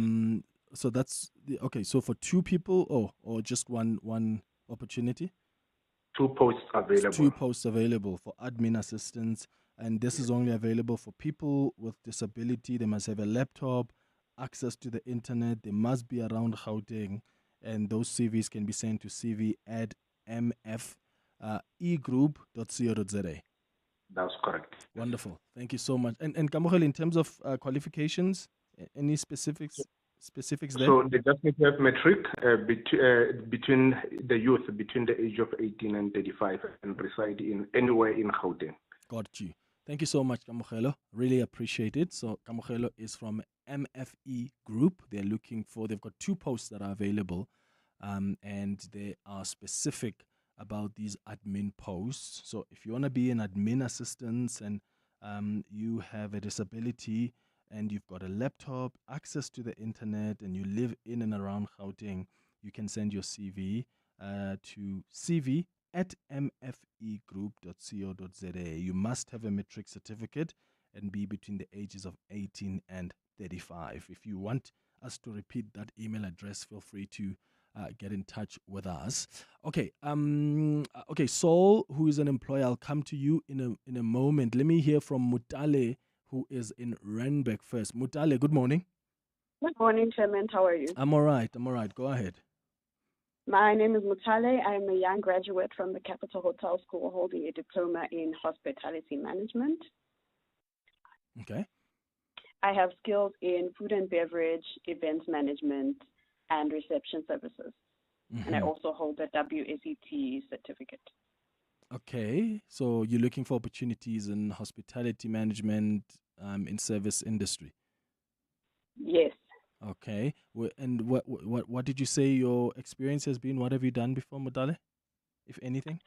So that's okay. So for 2 people, or just one opportunity. 2 posts available. 2 posts available for admin assistants, and this is only available for people with disability. They must have a laptop, access to the internet. They must be around Gauteng, and those CVs can be sent to cv@mfegroup.co.za. That's correct. Wonderful. Thank you so much. And Kamogel, in terms of qualifications, any specifics there? So they just need to have metric between the youth between the age of 18 and 35 and reside in anywhere in Gauteng. Got you. Thank you so much, Kamogelo. Really appreciate it. So Kamogelo is from MFE Group. They've got 2 posts that are available, and they are specific about these admin posts. So if you want to be an admin assistant and you have a disability and you've got a laptop, access to the internet, and you live in and around Gauteng, you can send your CV to cv@mfegroup.co.za. You must have a matric certificate and be between the ages of 18 and 35. If you want us to repeat that email address, feel free to get in touch with us. Okay, Saul, who is an employer, I'll come to you in a moment. Let me hear from Mutale, who is in Randburg first. Mutale, good morning. Good morning, Clement. How are you? I'm all right. Go ahead. My name is Mutale. I'm a young graduate from the Capital Hotel School holding a diploma in hospitality management. Okay. I have skills in food and beverage, events management, and reception services. Mm-hmm. And I also hold a WSET certificate. Okay, so you're looking for opportunities in hospitality management in service industry? Yes. Okay, and what did you say your experience has been? What have you done before, Modale, if anything?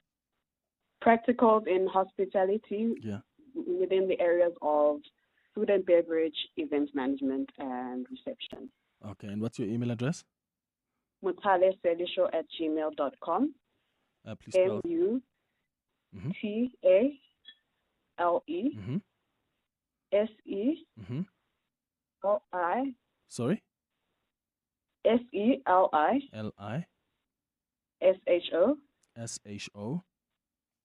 Practicals in hospitality within the areas of food and beverage, events management, and reception. Okay, and what's your email address? mutaleselisho@gmail.com. Please spell. MUTALESELI. Sorry? SELI. SHO.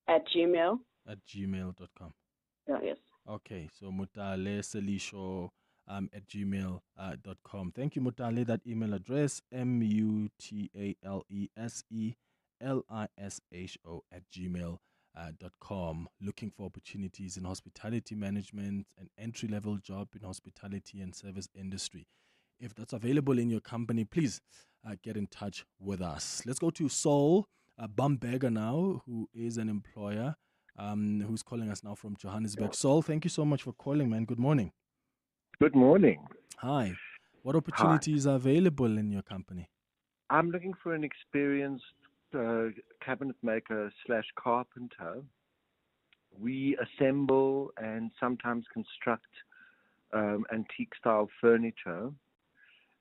@gmail. @gmail.com. Yes. Okay, so Mutale Selisho @gmail.com. Thank you, Mutale. That email address, MUTALESELISHO@gmail.com. Looking for opportunities in hospitality management, an entry-level job in hospitality and service industry. If that's available in your company, please get in touch with us. Let's go to Saul Bamberger now, who is an employer. who's calling us now from Johannesburg. Saul, thank you so much for calling, man. Good morning. Good morning. Hi. What opportunities are available in your company? I'm looking for an experienced cabinet maker / carpenter. We assemble and sometimes construct antique style furniture,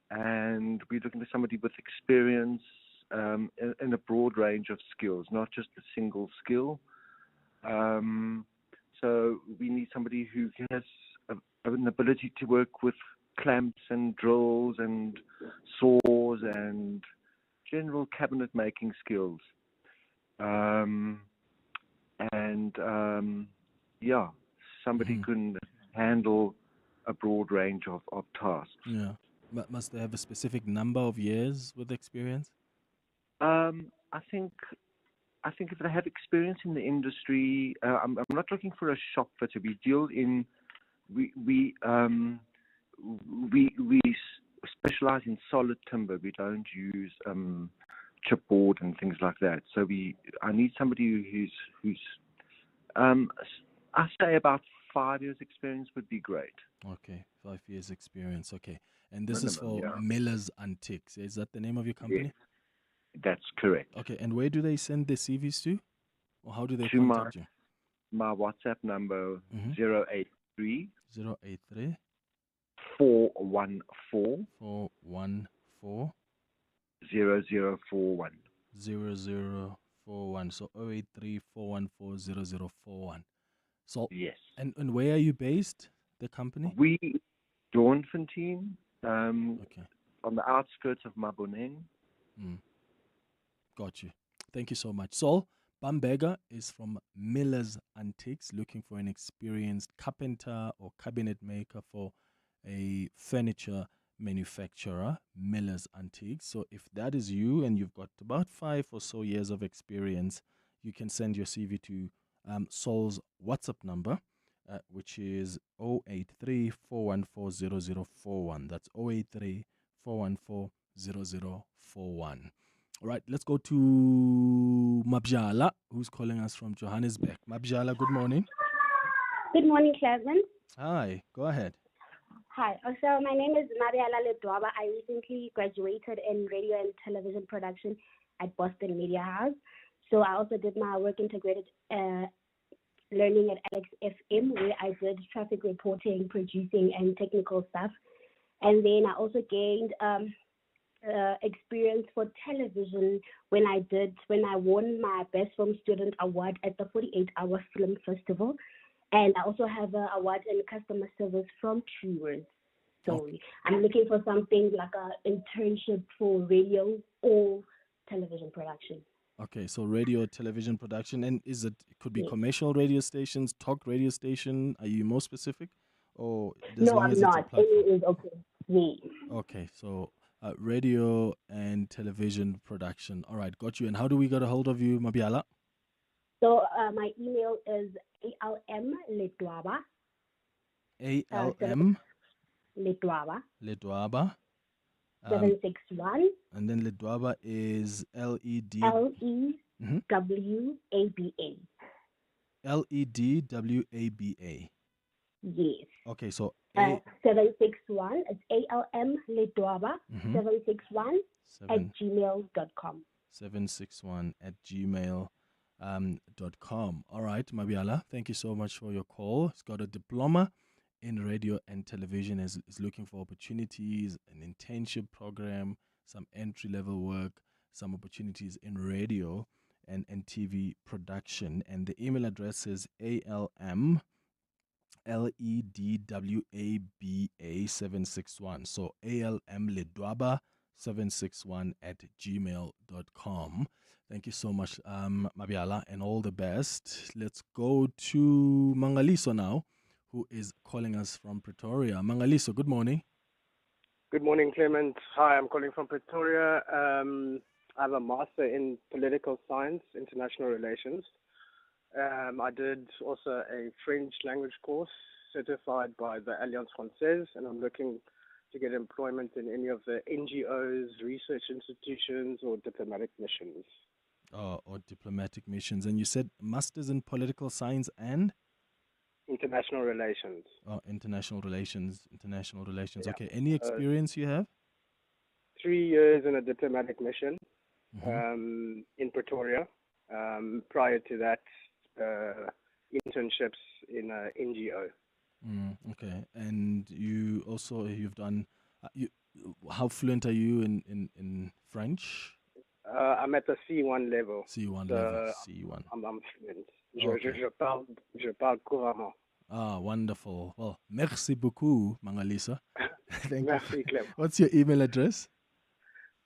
and we're looking for somebody with experience in a broad range of skills, not just a single skill. So we need somebody who has an ability to work with clamps and drills and saws and general cabinet making skills. Somebody can handle a broad range of tasks. Yeah. But must they have a specific number of years with experience? I think if they have experience in the industry, I'm not looking for a shop fitter. We deal in we specialize in solid timber. We don't use chipboard and things like that. So I need somebody who's I say about 5 years experience would be great. Okay, 5 years experience. Okay, and this is for Miller's Antiques. Is that the name of your company? Yes, that's correct. Okay, and where do they send their CVs to, or how do they contact you? My WhatsApp number 083 414 0041. 0041. So 083 414 0041. So yes. And where are you based? The company? We Doornfontein, on the outskirts of Maboneng. Got you. Thank you so much. Saul Bambega is from Miller's Antiques, looking for an experienced carpenter or cabinet maker for a furniture manufacturer, Miller's Antiques. So if that is you and you've got about 5 or so years of experience, you can send your CV to Saul's WhatsApp number, which is 083 414 0041. That's 083 414 0041. All right, let's go to Mabjala, who's calling us from Johannesburg. Mabjala, good morning. Good morning, Clement. Hi, go ahead. Hi. So my name is Mariala Ledwaba. I recently graduated in radio and television production at Boston Media House. So I also did my work integrated learning at Alex FM, where I did traffic reporting, producing, and technical stuff. And then I also gained experience for television when I won my Best Film Student Award at the 48-Hour Film Festival. And I also have an award in customer service from Truers. So I'm looking for something like an internship for radio or television production. Okay, so radio, television production, and it could be commercial radio stations, talk radio station? Are you more specific? Or no, I'm not. Any is okay. Yeah. Okay, so radio and television production. All right, got you. And how do we get a hold of you, Mabiala? So my email is almledwaba. ALM? Ledwaba. 761. And then Ledwaba is LED. LEWABA. LEDWABA. Yes. Okay, so 761. It's ALM Ledwaba 761 at gmail.com. 761 at gmail.com. All right, Mabiala, thank you so much for your call. He's got a diploma in radio and television, is looking for opportunities, an internship program, some entry-level work, some opportunities in radio and TV production. And the email address is ALMLEDWABA 761. So ALMLedwaba 761 at gmail.com. Thank you so much, Mabiala, and all the best. Let's go to Mangaliso now, who is calling us from Pretoria. Mangaliso, good morning. Good morning, Clement. Hi, I'm calling from Pretoria. I have a master in political science, international relations. I did also a French language course certified by the Alliance Française, and I'm looking to get employment in any of the NGOs, research institutions, or diplomatic missions. or diplomatic missions. And you said Masters in Political Science and? International Relations. Oh, international relations. Yeah. Okay. Any experience you have? 3 years in a diplomatic mission Mm-hmm. in Pretoria. Prior to that, internships in an NGO. Okay. And you've done, how fluent are you in French? I'm at the C1 level. C1 So level. C1. I'm fluent. Okay. Je parle couramment. Ah, wonderful. Well, merci beaucoup, Mangaliso. Thank you. Merci, Clem. What's your email address?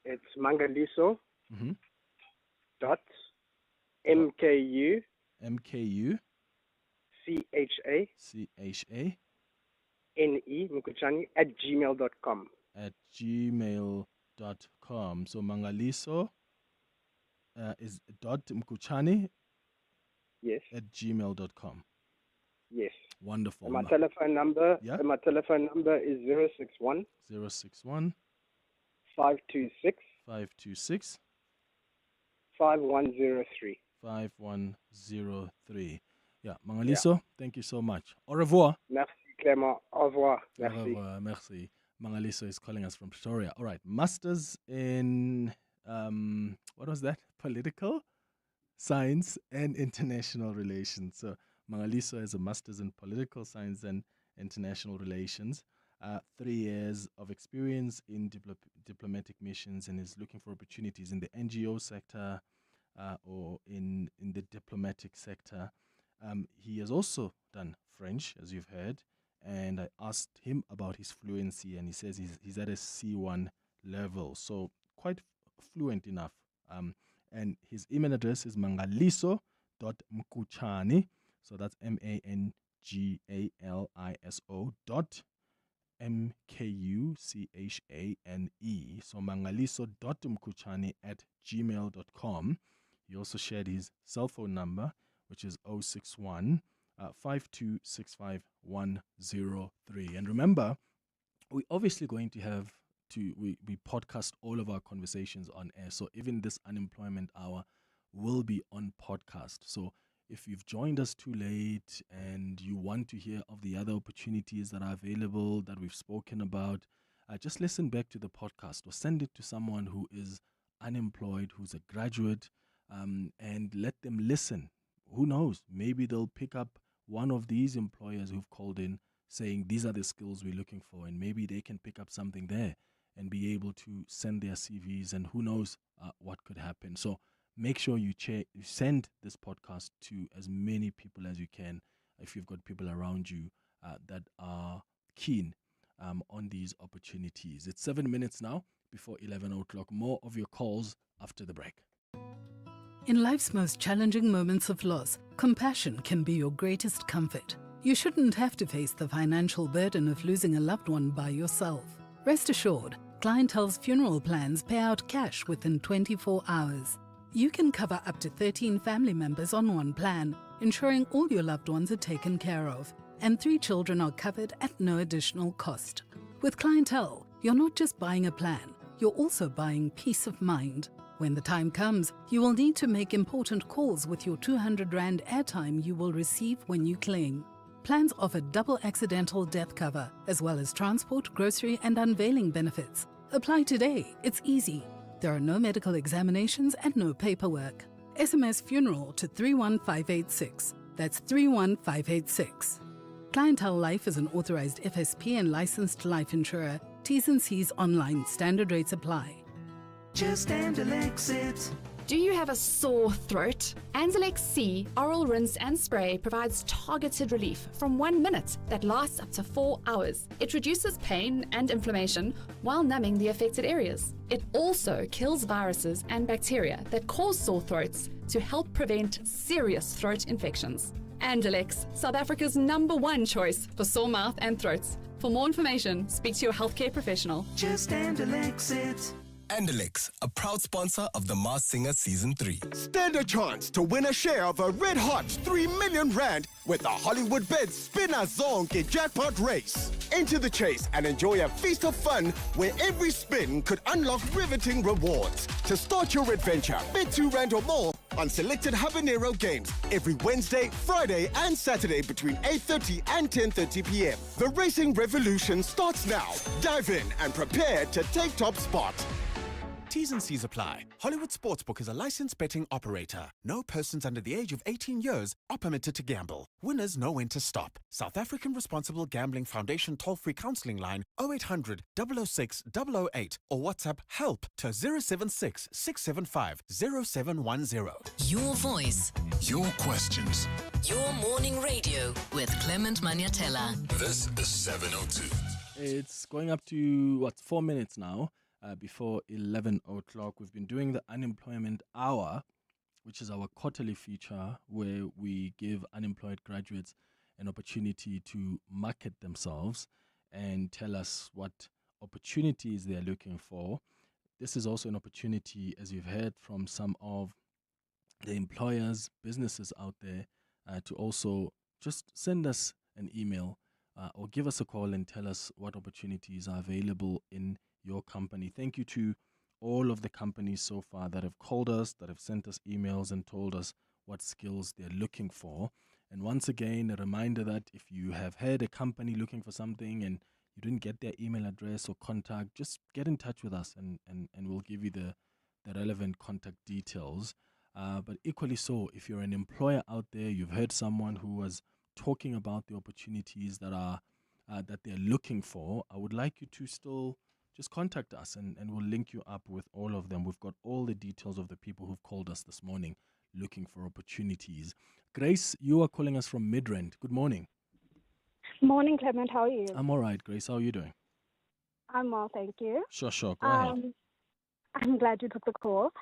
It's Mangaliso Mm-hmm. dot MKU MKU CHA CHA NE Mkuchani at gmail.com. at gmail.com. So Mangaliso is dot Mkuchani Yes. at gmail.com. Yes. Wonderful. And my telephone number. Yeah. My telephone number is 061 061 526 526 5103. 5103. Yeah, Mangaliso, thank you so much. Au revoir. Merci Clement. Au revoir. Au revoir. Merci. Mangaliso is calling us from Pretoria. All right, masters in what was that? Political science and international relations. So Mangaliso has a master's in political science and international relations. 3 years of experience in diplomatic missions, and is looking for opportunities in the NGO sector or in the diplomatic sector. He has also done French, as you've heard, and I asked him about his fluency, and he says he's at a C1 level, so quite fluent enough. And his email address is mangaliso.mkuchani, so that's MANGALISO MKUCHANE. So mangaliso.mkuchani at gmail.com. He also shared his cell phone number, which is 061 5265 103. And remember, we're obviously going to have we podcast all of our conversations on air. So even this unemployment hour will be on podcast. So if you've joined us too late and you want to hear of the other opportunities that are available that we've spoken about, just listen back to the podcast or send it to someone who is unemployed, who's a graduate, and let them listen. Who knows? Maybe they'll pick up one of these employers who've called in saying these are the skills we're looking for, and maybe they can pick up something there and be able to send their CVs, and who knows what could happen. So make sure you send this podcast to as many people as you can if you've got people around you that are keen on these opportunities. It's 7 minutes now before 11 o'clock. More of your calls after the break. In life's most challenging moments of loss, compassion can be your greatest comfort. You shouldn't have to face the financial burden of losing a loved one by yourself. Rest assured, Clientele's funeral plans pay out cash within 24 hours. You can cover up to 13 family members on one plan, ensuring all your loved ones are taken care of, and 3 children are covered at no additional cost. With Clientele, you're not just buying a plan, you're also buying peace of mind. When the time comes, you will need to make important calls with your 200 Rand airtime you will receive when you claim. Plans offer double accidental death cover, as well as transport, grocery, and unveiling benefits. Apply today. It's easy. There are no medical examinations and no paperwork. SMS funeral to 31586. That's 31586. Clientele Life is an authorized FSP and licensed life insurer. T's and C's online. Standard rates apply. Just Andalex it. Do you have a sore throat? Andalex C Oral Rinse and Spray provides targeted relief from 1 minute that lasts up to 4 hours. It reduces pain and inflammation while numbing the affected areas. It also kills viruses and bacteria that cause sore throats to help prevent serious throat infections. Andalex, South Africa's #1 choice for sore mouth and throats. For more information, speak to your healthcare professional. Just Andalex it. Andalex, a proud sponsor of The Masked Singer Season 3. Stand a chance to win a share of a red-hot 3 million Rand with the Hollywood Bet Spinner Zonke jackpot race. Enter the chase and enjoy a feast of fun where every spin could unlock riveting rewards. To start your adventure, bet 2 Rand or more on selected habanero games every Wednesday, Friday, and Saturday between 8:30 and 10:30 p.m. The racing revolution starts now. Dive in and prepare to take top spot. T's and C's apply. Hollywood Sportsbook is a licensed betting operator. No persons under the age of 18 years are permitted to gamble. Winners know when to stop. South African Responsible Gambling Foundation toll-free counseling line 0800 006 008 or WhatsApp help to 076 675 0710. Your voice. Your questions. Your morning radio with Clement Manyathela. This is 702. It's going up to, 4 minutes now before 11 o'clock. We've been doing the Unemployment Hour, which is our quarterly feature where we give unemployed graduates an opportunity to market themselves and tell us what opportunities they're looking for. This is also an opportunity, as you've heard from some of the employers, businesses out there, to also just send us an email or give us a call and tell us what opportunities are available in your company. Thank you to all of the companies so far that have called us, that have sent us emails and told us what skills they're looking for. And once again, a reminder that if you have had a company looking for something and you didn't get their email address or contact, just get in touch with us and we'll give you the relevant contact details. But equally so, if you're an employer out there, you've heard someone who was talking about the opportunities that they're looking for, I would like you to still just contact us and we'll link you up with all of them. We've got all the details of the people who've called us this morning looking for opportunities. Grace, you are calling us from Midrand. Good morning. Morning, Clement. How are you? I'm all right, Grace. How are you doing? I'm well, thank you. Sure. Go ahead. I'm glad you took the call.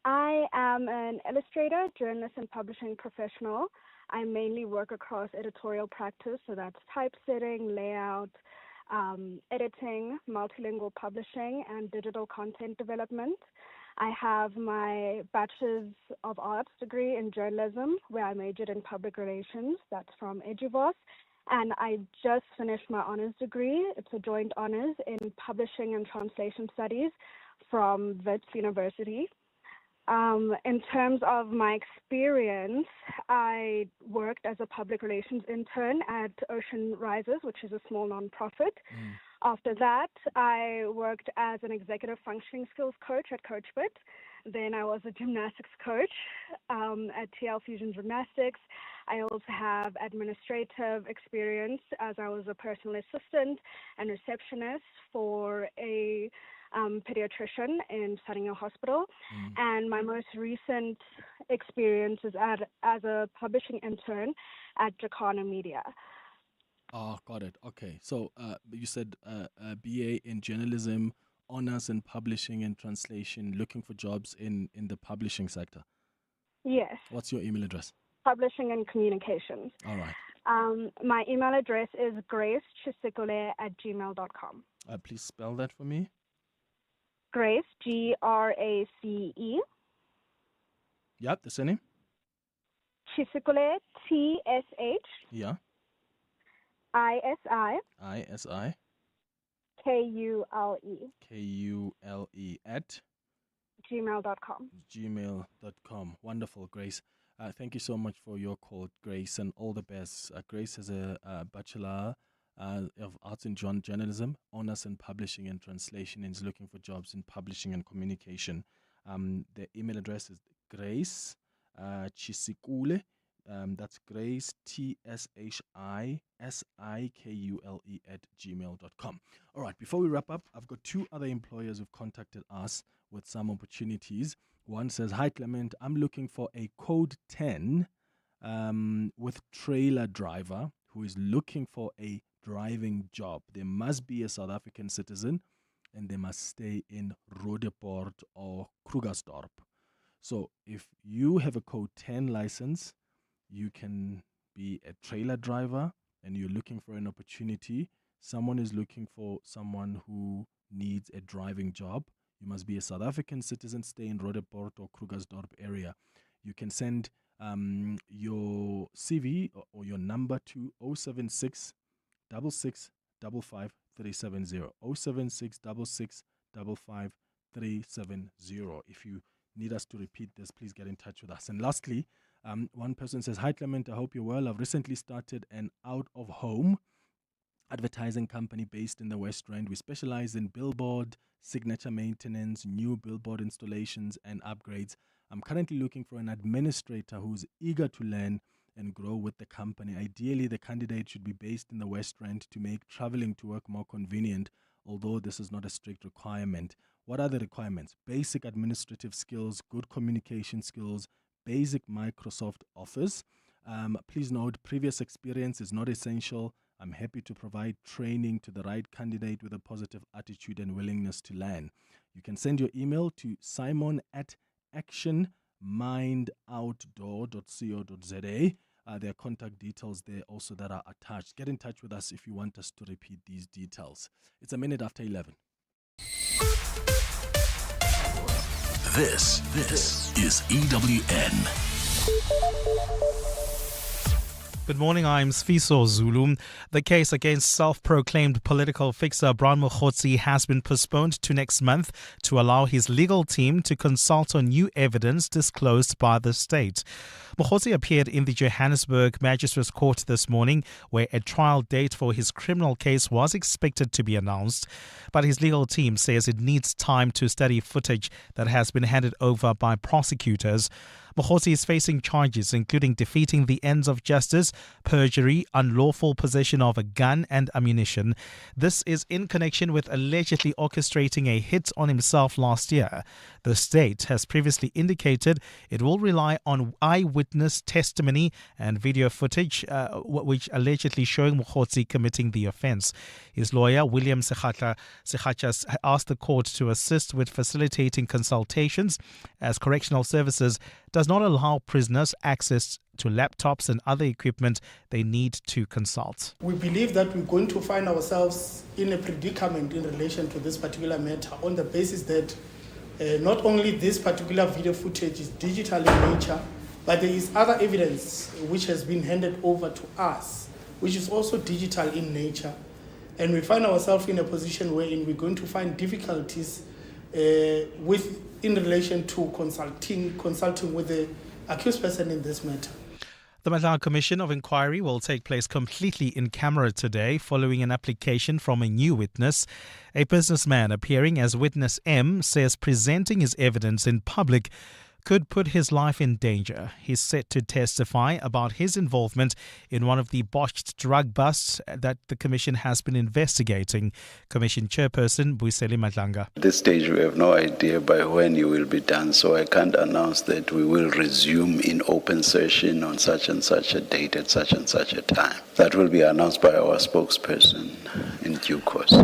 I am an illustrator, journalist, and publishing professional. I mainly work across editorial practice, so that's typesetting, layout, editing, multilingual publishing, and digital content development. I have my Bachelor's of Arts degree in journalism, where I majored in public relations. That's from EduVos. And I just finished my honors degree. It's a joint honors in publishing and translation studies from Wits University. In terms of my experience, I worked as a public relations intern at Ocean Rises, which is a small nonprofit. After that, I worked as an executive functioning skills coach at CoachBit. Then I was a gymnastics coach at TL Fusion Gymnastics. I also have administrative experience as I was a personal assistant and receptionist for a pediatrician in Sunninghill Hospital. And my most recent experience is as a publishing intern at Jacana Media. Oh, got it. Okay. So you said a BA in journalism, honors in publishing and translation, looking for jobs in the publishing sector. Yes. What's your email address? Publishing and communications. All right. My email address is gracechisikule@gmail.com. Please spell that for me. Grace, Grace. Yep, the surname. Chisikule, TSH. Yeah. ISI. ISI. KULE. KULE at gmail.com. gmail.com. Wonderful, Grace. Thank you so much for your call, Grace, and all the best. Grace has a Bachelor of Arts in Journalism, honors in publishing and translation, and is looking for jobs in publishing and communication. The email address is Grace Chisikule. That's Grace TSHISIKULE @gmail.com. All right, before we wrap up, I've got two other employers who've contacted us with some opportunities. One says, "Hi Clement, I'm looking for a code 10 with trailer driver who is looking for a driving job. There must be a South African citizen and they must stay in Roodepoort or Krugersdorp. So if you have a code 10 license, you can be a trailer driver and you're looking for an opportunity. Someone is looking for someone who needs a driving job. You must be a South African citizen, stay in Roodepoort or Krugersdorp area. You can send your CV or your number to 076 66 55 370. 076 66 55 370. If you need us to repeat this, please get in touch with us. And lastly, one person says, "Hi Clement, I hope you're well. I've recently started an out-of-home advertising company based in the West Rand. We specialize in billboard, signature maintenance, new billboard installations and upgrades. I'm currently looking for an administrator who's eager to learn and grow with the company. Ideally, the candidate should be based in the West Rand to make traveling to work more convenient, although this is not a strict requirement. What are the requirements? Basic administrative skills, good communication skills, basic Microsoft Office. Please note, previous experience is not essential. I'm happy to provide training to the right candidate with a positive attitude and willingness to learn." You can send your email to simon@actionmindoutdoor.co.za. There are contact details there also that are attached. Get in touch with us if you want us to repeat these details. It's a minute after 11. This is EWN. Good morning, I'm Sfiso Zulu. The case against self-proclaimed political fixer Brian Mogotsi has been postponed to next month to allow his legal team to consult on new evidence disclosed by the state. Mogotsi appeared in the Johannesburg Magistrates Court this morning, where a trial date for his criminal case was expected to be announced. But his legal team says it needs time to study footage that has been handed over by prosecutors. Mogotsi is facing charges including defeating the ends of justice, perjury, unlawful possession of a gun and ammunition. This is in connection with allegedly orchestrating a hit on himself last year. The state has previously indicated it will rely on eyewitness testimony and video footage, which allegedly showing Mogotsi committing the offence. His lawyer, William Sekhatla, asked the court to assist with facilitating consultations, as correctional services does not allow prisoners access to laptops and other equipment they need to consult. We believe that we're going to find ourselves in a predicament in relation to this particular matter on the basis that not only this particular video footage is digital in nature, but there is other evidence which has been handed over to us, which is also digital in nature. And we find ourselves in a position wherein we're going to find difficulties in relation to consulting with the accused person in this matter. The Matla Commission of Inquiry will take place completely in camera today following an application from a new witness. A businessman appearing as witness M says presenting his evidence in public could put his life in danger. He's set to testify about his involvement in one of the botched drug busts that the Commission has been investigating. Commission Chairperson Buiseli Madlanga. At this stage, we have no idea by when you will be done, so I can't announce that we will resume in open session on such and such a date at such and such a time. That will be announced by our spokesperson in due course.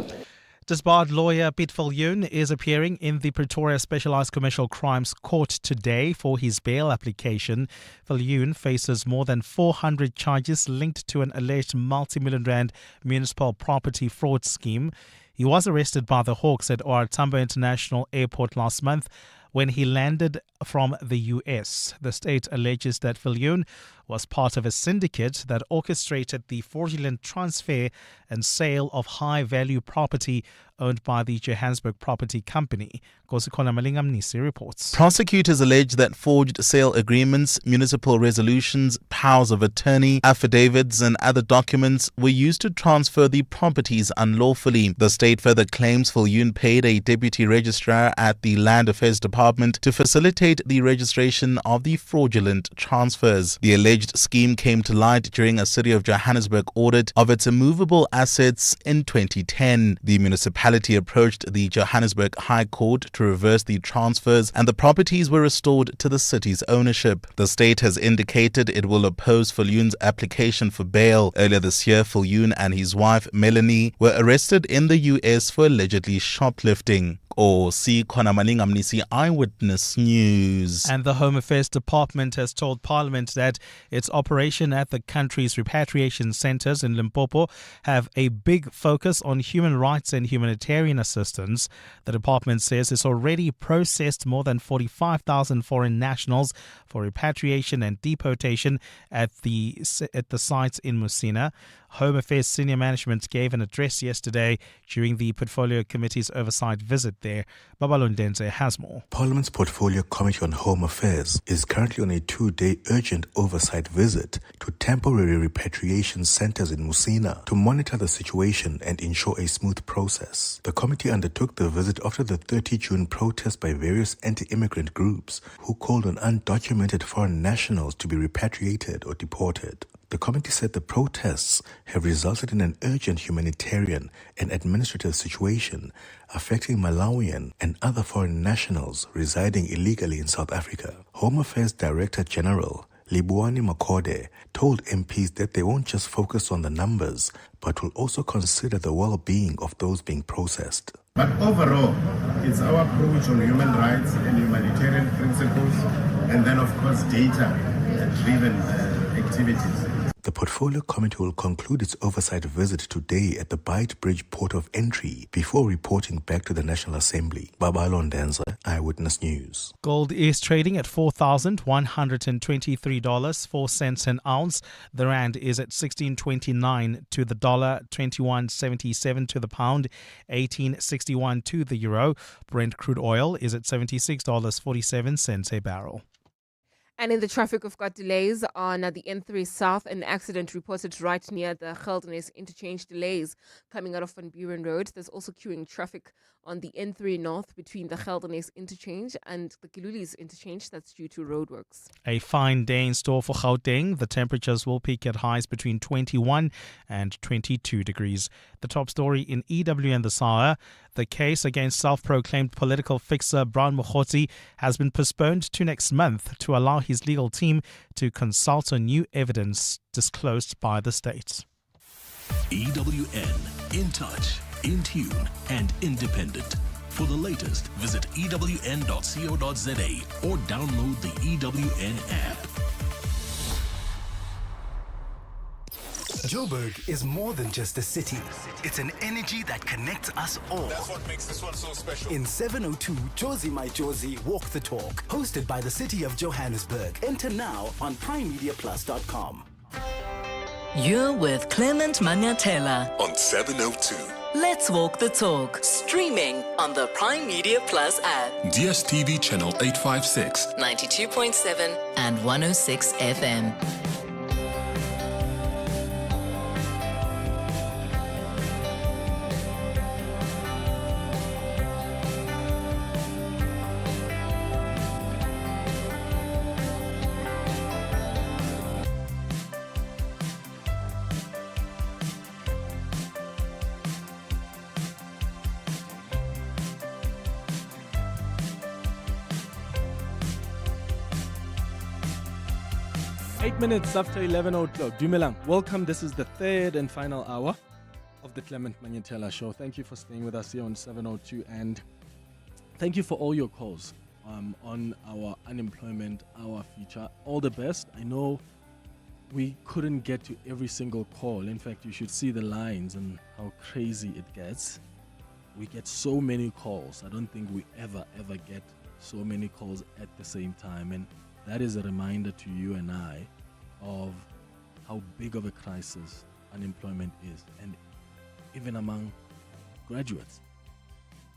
Disbarred lawyer Piet Viljoen is appearing in the Pretoria Specialised Commercial Crimes Court today for his bail application. Viljoen faces more than 400 charges linked to an alleged multi-million rand municipal property fraud scheme. He was arrested by the Hawks at OR Tambo International Airport last month when he landed from the U.S. The state alleges that Viljoen was part of a syndicate that orchestrated the fraudulent transfer and sale of high-value property owned by the Johannesburg Property Company. Kosikona Malingamnisi reports. Prosecutors allege that forged sale agreements, municipal resolutions, powers of attorney, affidavits and other documents were used to transfer the properties unlawfully. The state further claims Viljoen paid a deputy registrar at the Land Affairs Department to facilitate the registration of the fraudulent transfers. The alleged scheme came to light during a City of Johannesburg audit of its immovable assets in 2010. The municipality approached the Johannesburg High Court to reverse the transfers and the properties were restored to the city's ownership. The state has indicated it will oppose Viljoen's application for bail. Earlier this year, Viljoen and his wife Melanie were arrested in the US for allegedly shoplifting. See Khona Malingamnisi, Eyewitness News. And the Home Affairs Department has told Parliament that its operation at the country's repatriation centres in Limpopo have a big focus on human rights and humanitarian assistance. The department says it's already processed more than 45,000 foreign nationals for repatriation and deportation at the sites in Musina. Home Affairs senior management gave an address yesterday during the Portfolio Committee's oversight visit there. Babalondenze has more. Parliament's Portfolio Committee on Home Affairs is currently on a 2-day urgent oversight visit to temporary repatriation centers in Musina to monitor the situation and ensure a smooth process. The committee undertook the visit after the 30 June protest by various anti-immigrant groups who called on undocumented foreign nationals to be repatriated or deported. The committee said the protests have resulted in an urgent humanitarian and administrative situation affecting Malawian and other foreign nationals residing illegally in South Africa. Home Affairs Director General Libuani Makode told MPs that they won't just focus on the numbers, but will also consider the well-being of those being processed. But overall, it's our approach on human rights and humanitarian principles, and then of course data-driven activities. The Portfolio Committee will conclude its oversight visit today at the Bight Bridge port of entry before reporting back to the National Assembly. Babalondenza, Eyewitness News. Gold is trading at $4,123.04 an ounce. The rand is at 16.29 to the dollar, 21.77 to the pound, 18.61 to the euro. Brent crude oil is at $76.47 a barrel. And in the traffic, we've got delays on the N3 South. An accident reported right near the Geldenes interchange. Delays coming out of Van Buren Road. There's also queuing traffic on the N3 North between the Geldenes interchange and the Kilulis interchange. That's due to roadworks. A fine day in store for Gauteng. The temperatures will peak at highs between 21 and 22 degrees. The top story in EWN this hour. The case against self-proclaimed political fixer Ramaphosa has been postponed to next month to allow his legal team to consult on new evidence disclosed by the state. EWN, in touch, in tune, and independent. For the latest, visit ewn.co.za or download the EWN app. Joburg is more than just a city. It's an energy that connects us all. That's what makes this one so special. In 702, Josie My Josie Walk the Talk, hosted by the City of Johannesburg. Enter now on primemediaplus.com. You're with Clement Manyathela On 702. Let's walk the talk. Streaming on the Prime Media Plus app. DSTV channel 856. 92.7 and 106 FM. Minutes after 11 o'clock. Dumelang, welcome. This is the third and final hour of the Clement Manyathela Show. Thank you for staying with us here on 702, and thank you for all your calls on our unemployment hour feature. All the best. I know we couldn't get to every single call. In fact, you should see the lines and how crazy it gets. We get so many calls. I don't think we ever get so many calls at the same time, and that is a reminder to you and I of how big of a crisis unemployment is, and even among graduates.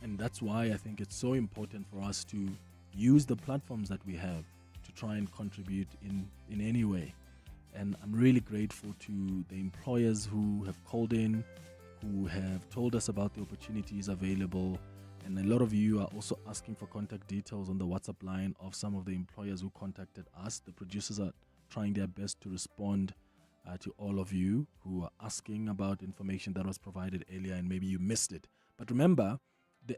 And that's why I think it's so important for us to use the platforms that we have to try and contribute in any way. And I'm really grateful to the employers who have called in, who have told us about the opportunities available. And a lot of you are also asking for contact details on the WhatsApp line of some of the employers who contacted us. The producers are trying their best to respond to all of you who are asking about information that was provided earlier and maybe you missed it. But remember, the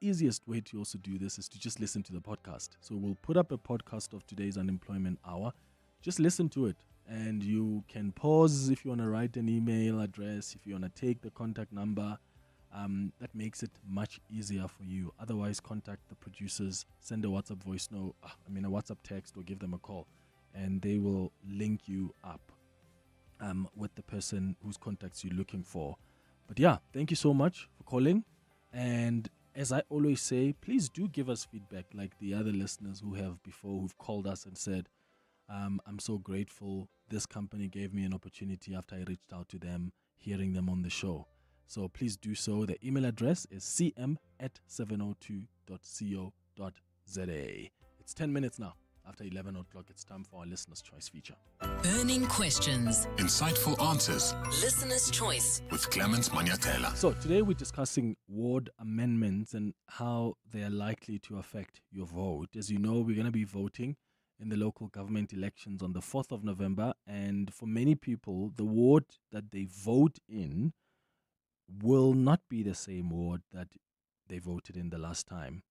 easiest way to also do this is to just listen to the podcast. So we'll put up a podcast of today's unemployment hour. Just listen to it, and you can pause if you want to write an email address, if you want to take the contact number. That makes it much easier for you. Otherwise, contact the producers, send a WhatsApp voice note, a WhatsApp text, or give them a call, and they will link you up with the person whose contacts you're looking for. But yeah, thank you so much for calling. And as I always say, please do give us feedback like the other listeners who have before, who've called us and said, I'm so grateful this company gave me an opportunity after I reached out to them, hearing them on the show. So please do so. The email address is cm@702.co.za. It's 10 minutes now. After 11 o'clock, it's time for our Listener's Choice feature. Burning questions. Insightful answers. Listener's Choice. With Clement Manyathela. So today we're discussing ward amendments and how they are likely to affect your vote. As you know, we're going to be voting in the local government elections on the 4th of November. And for many people, the ward that they vote in will not be the same ward that they voted in the last time.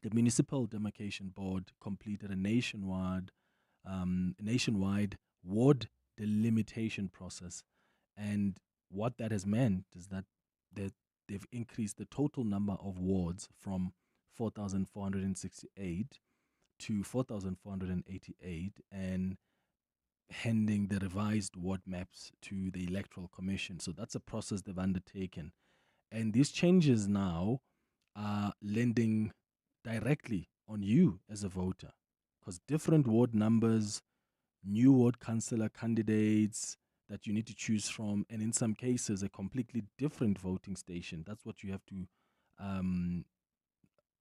The Municipal Demarcation Board completed a nationwide ward delimitation process. And what that has meant is that they've increased the total number of wards from 4,468 to 4,488 and handing the revised ward maps to the Electoral Commission. So that's a process they've undertaken. And these changes now are landing directly on you as a voter, because different ward numbers, new ward councillor candidates that you need to choose from, and in some cases, a completely different voting station. That's what you have to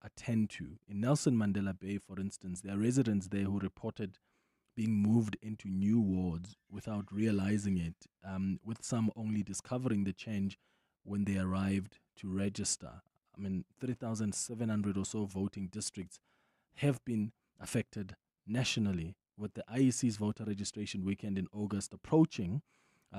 attend to. In Nelson Mandela Bay, for instance, there are residents there who reported being moved into new wards without realizing it, with some only discovering the change when they arrived to register. 3,700 or so voting districts have been affected nationally. With the IEC's voter registration weekend in August approaching,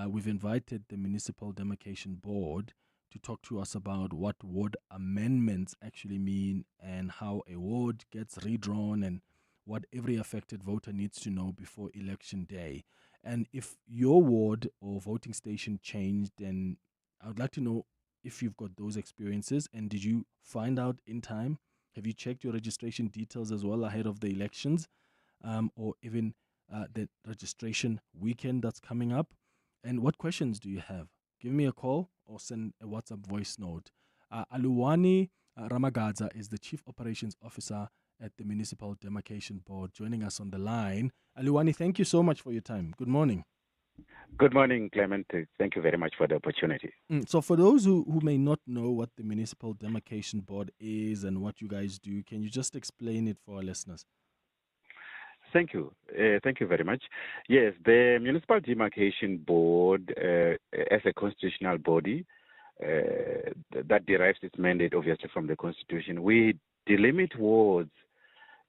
we've invited the Municipal Demarcation Board to talk to us about what ward amendments actually mean and how a ward gets redrawn and what every affected voter needs to know before election day. And if your ward or voting station changed, then I would like to know if you've got those experiences, and did you find out in time? Have you checked your registration details as well ahead of the elections, or even the registration weekend that's coming up? And what questions do you have? Give me a call or send a WhatsApp voice note. Aluwani Ramagadza is the Chief Operations Officer at the Municipal Demarcation Board, joining us on the line. Aluwani, thank you so much for your time. Good morning. Good morning, Clement. Thank you very much for the opportunity. So for those who may not know what the Municipal Demarcation Board is and what you guys do, can you just explain it for our listeners? Thank you. Thank you very much. Yes, the Municipal Demarcation Board, as a constitutional body that derives its mandate, obviously, from the Constitution, we delimit wards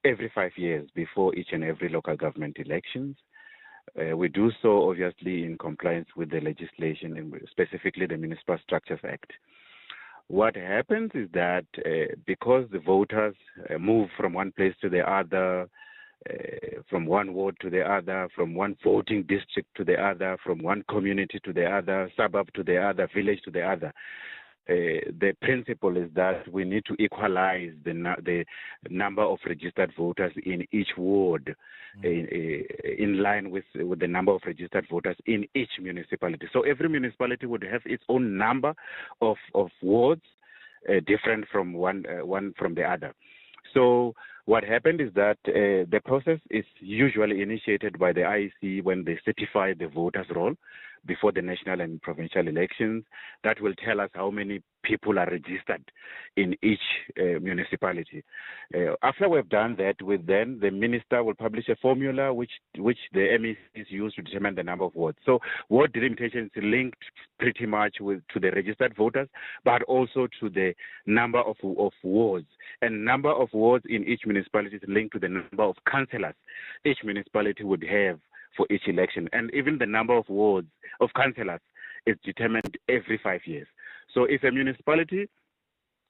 every 5 years before each and every local government elections. We do so, obviously, in compliance with the legislation, and specifically the Municipal Structures Act. What happens is that because the voters move from one place to the other, from one ward to the other, from one voting district to the other, from one community to the other, suburb to the other, village to the other, the principle is that we need to equalize the number of registered voters in each ward in line with the number of registered voters in each municipality. So every municipality would have its own number of wards, different from one from the other. So what happened is that the process is usually initiated by the IEC when they certify the voters' roll before the national and provincial elections. That will tell us how many people are registered in each municipality. After we've done that, then the minister will publish a formula which the MECs use to determine the number of wards. So ward delimitation is linked pretty much to the registered voters, but also to the number of wards. And number of wards in each municipality is linked to the number of councillors each municipality would have for each election. And even the number of wards of councillors is determined every 5 years. So if a municipality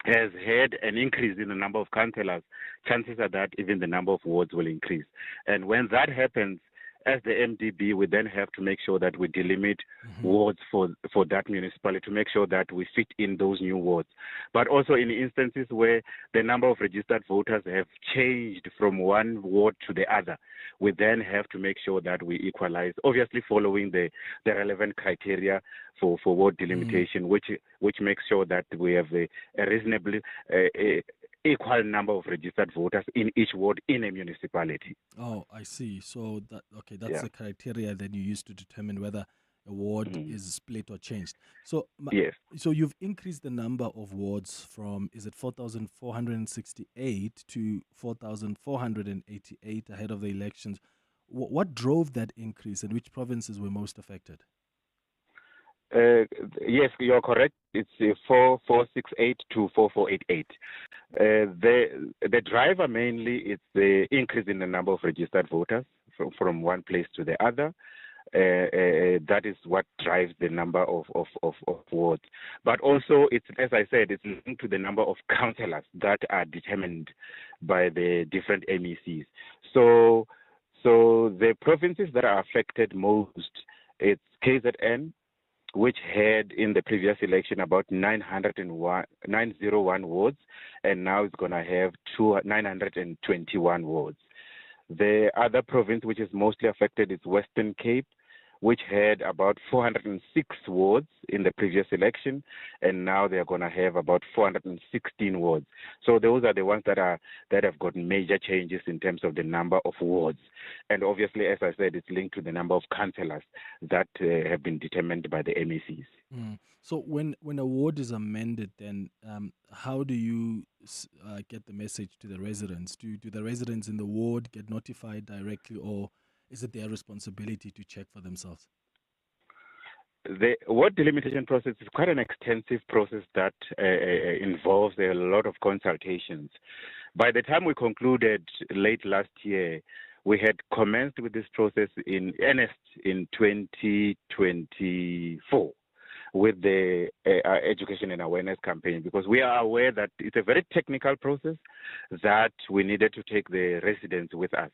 has had an increase in the number of councillors, chances are that even the number of wards will increase. And when that happens, as the MDB, we then have to make sure that we delimit wards for that municipality to make sure that we fit in those new wards. But also in instances where the number of registered voters have changed from one ward to the other, we then have to make sure that we equalize, obviously following the relevant criteria for ward delimitation, which makes sure that we have a reasonably equal number of registered voters in each ward in a municipality. Oh, I see. So that's the criteria that you use to determine whether a ward is split or changed. So yes. So you've increased the number of wards from, is it 4,468 to 4,488 ahead of the elections. What drove that increase, and which provinces were most affected? Yes, you're correct. It's 4,468 to 4,488. The driver mainly is the increase in the number of registered voters from one place to the other. That is what drives the number of wards. But also, it's, as I said, it's linked to the number of councillors that are determined by the different MECs. So the provinces that are affected most, it's KZN, which had in the previous election about 901 wards, and now it's going to have 921 wards. The other province which is mostly affected is Western Cape, which had about 406 wards in the previous election, and now they're going to have about 416 wards. So those are the ones that have got major changes in terms of the number of wards. And obviously, as I said, it's linked to the number of councillors that have been determined by the MECs. So when a ward is amended, then how do you get the message to the residents? Do the residents in the ward get notified directly, or is it their responsibility to check for themselves? The ward delimitation process is quite an extensive process that involves a lot of consultations. By the time we concluded late last year, we had commenced with this process in earnest in 2024 with the education and awareness campaign, because we are aware that it's a very technical process that we needed to take the residents with us.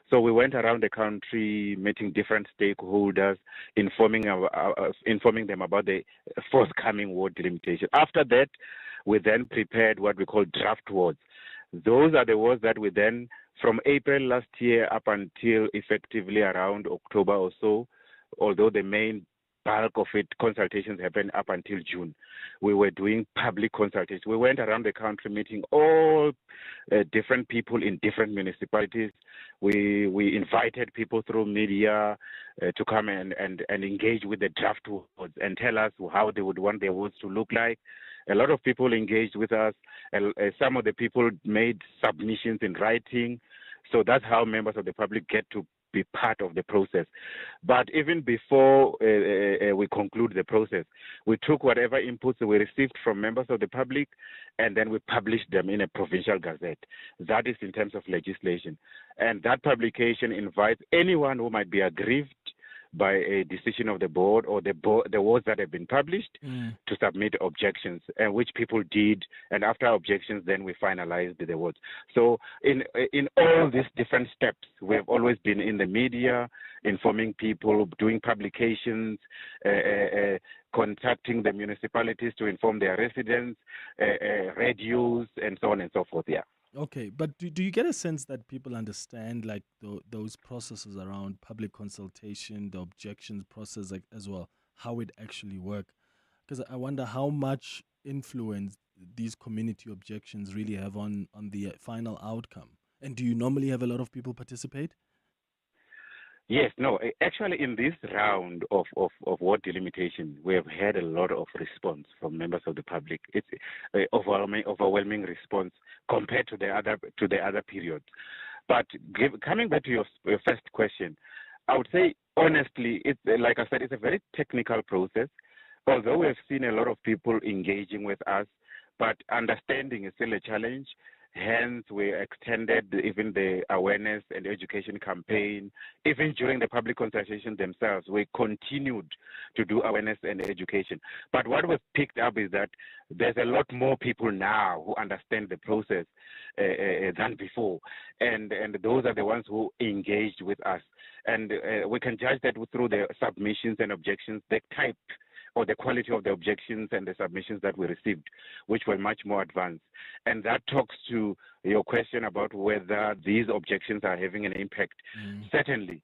So we went around the country meeting different stakeholders, informing them about the forthcoming ward delimitation. After that, we then prepared what we call draft wards. Those are the wards that we then, from April last year up until effectively around October or so, although the main bulk of it, consultations happened up until June. We were doing public consultations. We went around the country meeting all different people in different municipalities. We invited people through media to come and engage with the draft wards and tell us how they would want their wards to look like. A lot of people engaged with us. Some of the people made submissions in writing. So that's how members of the public get to be part of the process. But even before we conclude the process, we took whatever inputs we received from members of the public, and then we published them in a provincial gazette. That is in terms of legislation. And that publication invites anyone who might be aggrieved by a decision of the board or the wards that have been published to submit objections, and which people did. And after objections, then we finalized the wards. So in all these different steps, we have always been in the media, informing people, doing publications, contacting the municipalities to inform their residents, radios, and so on and so forth. Yeah. Okay, but do you get a sense that people understand like those processes around public consultation, the objections process as well, how it actually works? Because I wonder how much influence these community objections really have on the final outcome. And do you normally have a lot of people participate? Yes, no, actually in this round of ward delimitation, we have had a lot of response from members of the public. It's overwhelming response compared to the other periods. But coming back to your first question, I would say honestly, it's like I said, it's a very technical process. Although we have seen a lot of people engaging with us, but understanding is still a challenge. Hence, we extended even the awareness and education campaign. Even during the public consultation themselves, we continued to do awareness and education. But what we've picked up is that there's a lot more people now who understand the process than before. And those are the ones who engaged with us. And we can judge that through the submissions and objections, the type or the quality of the objections and the submissions that we received, which were much more advanced. And that talks to your question about whether these objections are having an impact. Certainly,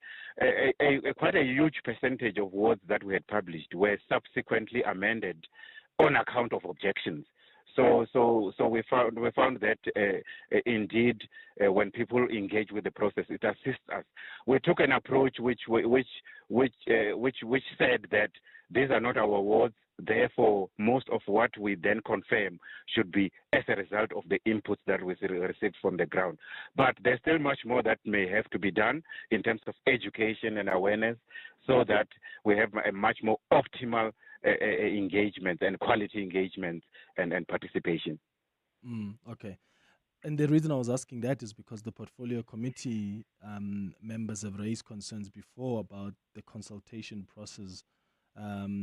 quite a huge percentage of wards that we had published were subsequently amended on account of objections. So we found that indeed when people engage with the process, it assists us. We took an approach which said that these are not our wards. Therefore, most of what we then confirm should be as a result of the inputs that we received from the ground. But there's still much more that may have to be done in terms of education and awareness, so that we have a much more optimal engagement and quality engagement and participation. Okay. And the reason I was asking that is because the portfolio committee members have raised concerns before about the consultation process,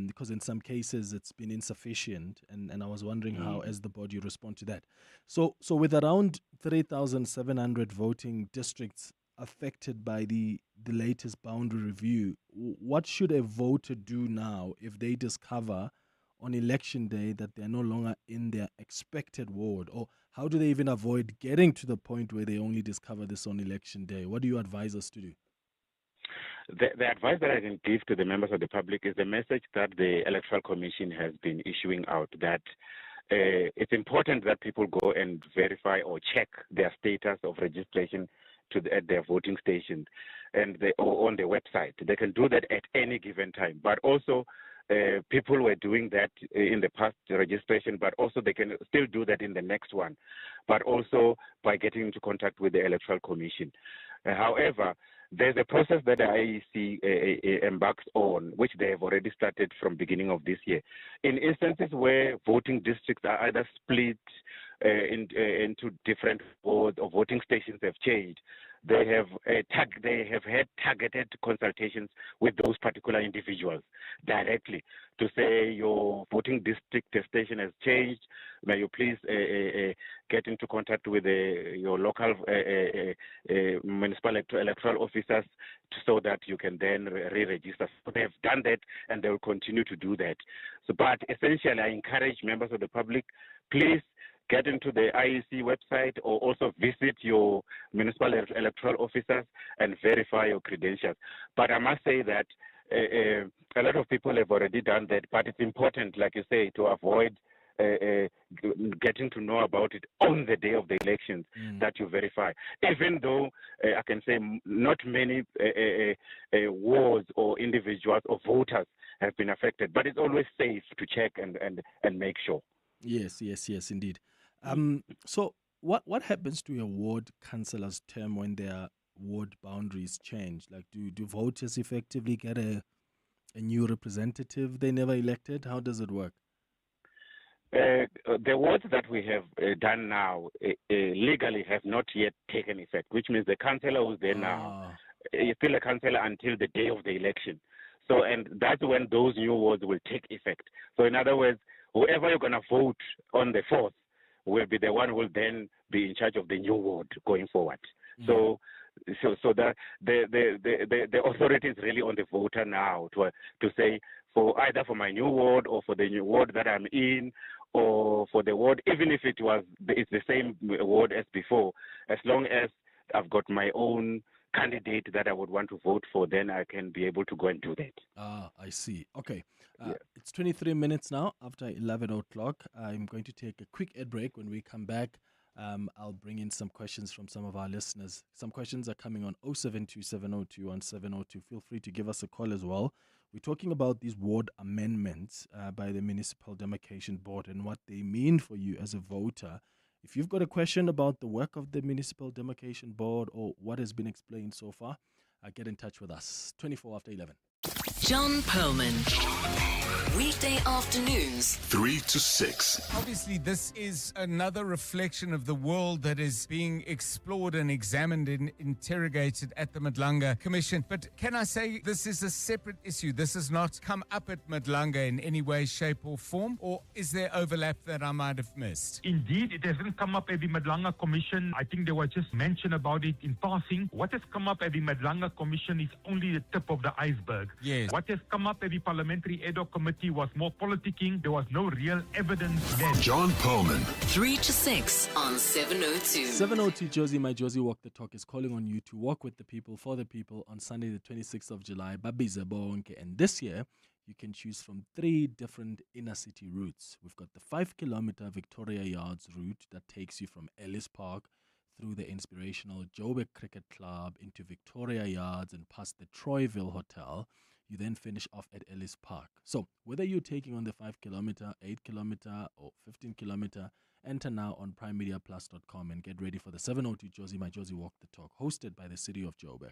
because in some cases it's been insufficient, and I was wondering how, as the body, respond to that. So with around 3,700 voting districts affected by the latest boundary review, what should a voter do now if they discover on election day that they're no longer in their expected ward? Or how do they even avoid getting to the point where they only discover this on election day? What do you advise us to do? The advice that I can give to the members of the public is the message that the Electoral Commission has been issuing out, that it's important that people go and verify or check their status of registration at their voting stations or on the website. They can do that at any given time. But also, people were doing that in the past registration, but also they can still do that in the next one, but also by getting into contact with the Electoral Commission. However, there's a process that the IEC embarks on, which they have already started from beginning of this year. In instances where voting districts are either split into different wards or voting stations have changed, they have had targeted consultations with those particular individuals directly to say your voting district station has changed. May you please get into contact with your local municipal electoral officers so that you can then re-register. So they have done that, and they will continue to do that. So, but essentially, I encourage members of the public, please get into the IEC website or also visit your municipal electoral officers and verify your credentials. But I must say that a lot of people have already done that, but it's important, like you say, to avoid getting to know about it on the day of the elections, that you verify. Even though I can say not many wards or individuals or voters have been affected, but it's always safe to check and make sure. Yes, indeed. So what happens to a ward councillor's term when their ward boundaries change? Like, do voters effectively get a new representative they never elected? How does it work? The words that we have done now legally have not yet taken effect, which means the councillor who's there now is still a councillor until the day of the election. So, and that's when those new words will take effect. So, in other words, whoever you're going to vote on the 4th will be the one who will then be in charge of the new ward going forward. So that the authority is really on the voter now to say, for either for my new ward or for the new ward that I'm in, or for the ward, even if it's the same ward as before, as long as I've got my own candidate that I would want to vote for, then I can be able to go and do that. I see. Okay. It's 23 minutes now after 11 o'clock. I'm going to take a quick ad break. When we come back, I'll bring in some questions from some of our listeners. Some questions are coming on 072-702-1702. Feel free to give us a call as well. We're talking about these ward amendments by the Municipal Demarcation Board and what they mean for you as a voter. If you've got a question about the work of the Municipal Demarcation Board or what has been explained so far, get in touch with us. 24 after 11. John Perlman. Weekday afternoons, 3 to 6. Obviously, this is another reflection of the world that is being explored and examined and interrogated at the Madlanga Commission. But can I say this is a separate issue? This has not come up at Madlanga in any way, shape or form? Or is there overlap that I might have missed? Indeed, it hasn't come up at the Madlanga Commission. I think there was just mention about it in passing. What has come up at the Madlanga Commission is only the tip of the iceberg. Yes. What has come up at the Parliamentary Ad Hoc Committee was more politicking. There was no real evidence there. John Perlman. 3 to 6 on 702. 702 Josie, my Josie Walk the Talk is calling on you to walk with the people, for the people on Sunday the 26th of July. Babiza bonke. And this year, you can choose from 3 different inner city routes. We've got the 5-kilometer Victoria Yards route that takes you from Ellis Park through the inspirational Joburg Cricket Club into Victoria Yards and past the Troyville Hotel. You then finish off at Ellis Park. So whether you're taking on the 5-kilometer, 8-kilometer or 15-kilometer, enter now on primemediaplus.com and get ready for the 702 Josie My Josie Walk the Talk, hosted by the City of Joburg.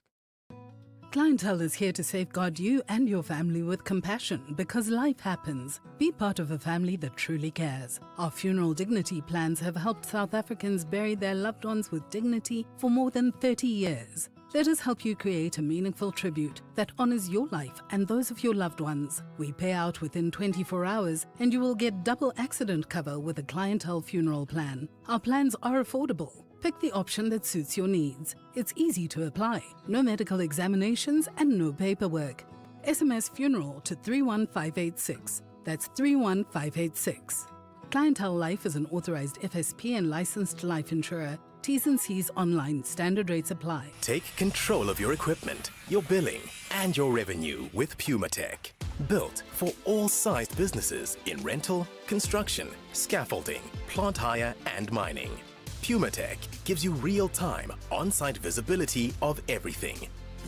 Clientele is here to safeguard you and your family with compassion because life happens. Be part of a family that truly cares. Our funeral dignity plans have helped South Africans bury their loved ones with dignity for more than 30 years. Let us help you create a meaningful tribute that honors your life and those of your loved ones. We pay out within 24 hours and you will get double accident cover with a clientele funeral plan. Our plans are affordable. Pick the option that suits your needs. It's easy to apply. No medical examinations and no paperwork. SMS funeral to 31586. That's 31586. Clientele Life is an authorized FSP and licensed life insurer. T's and C's online. Standard rates apply. Take control of your equipment, your billing, and your revenue with PumaTech. Built for all sized businesses in rental, construction, scaffolding, plant hire, and mining. PumaTech gives you real-time, on-site visibility of everything.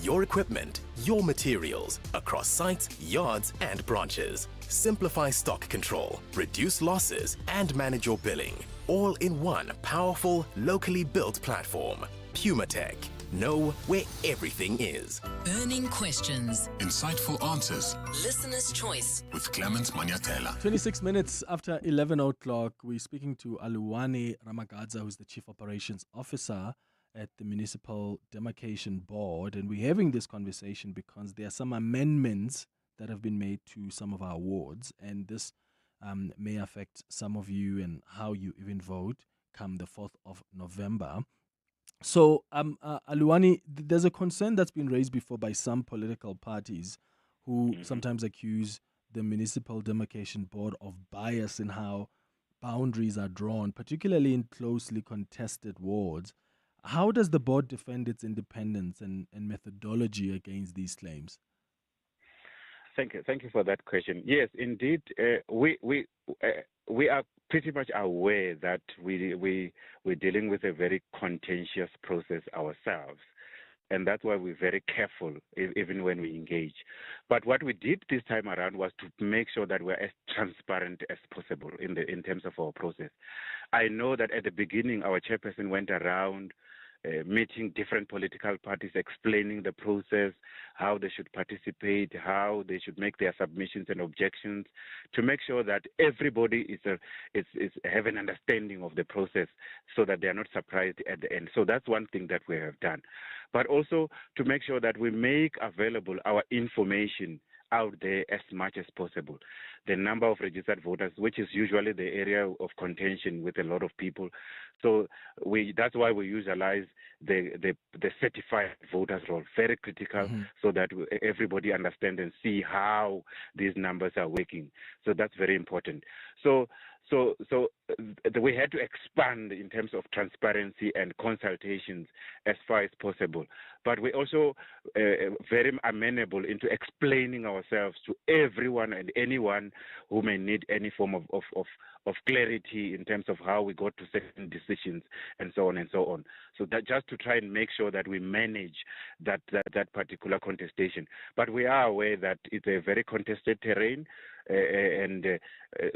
Your equipment, your materials, across sites, yards, and branches. Simplify stock control, reduce losses, and manage your billing. All in one powerful, locally built platform. PumaTech. Know where everything is. Burning questions. Insightful answers. Listener's choice. With Clement Manyathela. 26 minutes after 11 o'clock, we're speaking to Aluwane Ramagadza, who's the Chief Operations Officer at the Municipal Demarcation Board. And we're having this conversation because there are some amendments that have been made to some of our wards. And this may affect some of you and how you even vote come the 4th of November. So, Aluwane, there's a concern that's been raised before by some political parties who sometimes accuse the Municipal Demarcation Board of bias in how boundaries are drawn, particularly in closely contested wards. How does the board defend its independence and methodology against these claims? Thank you for that question. Yes, indeed, we are pretty much aware that we're dealing with a very contentious process ourselves, and that's why we're very careful even when we engage. But what we did this time around was to make sure that we're as transparent as possible in terms of our process. I know that at the beginning, our chairperson went around meeting different political parties, explaining the process, how they should participate, how they should make their submissions and objections, to make sure that everybody is have an understanding of the process, so that they are not surprised at the end. So that's one thing that we have done, but also to make sure that we make available our information out there as much as possible. The number of registered voters, which is usually the area of contention with a lot of people. So that's why we utilize the certified voters role, very critical, so that everybody understands and see how these numbers are working. So that's very important. So we had to expand in terms of transparency and consultations as far as possible. But we also very amenable into explaining ourselves to everyone and anyone who may need any form of clarity in terms of how we got to certain decisions and so on and so on. So that just to try and make sure that we manage that particular contestation. But we are aware that it's a very contested terrain, and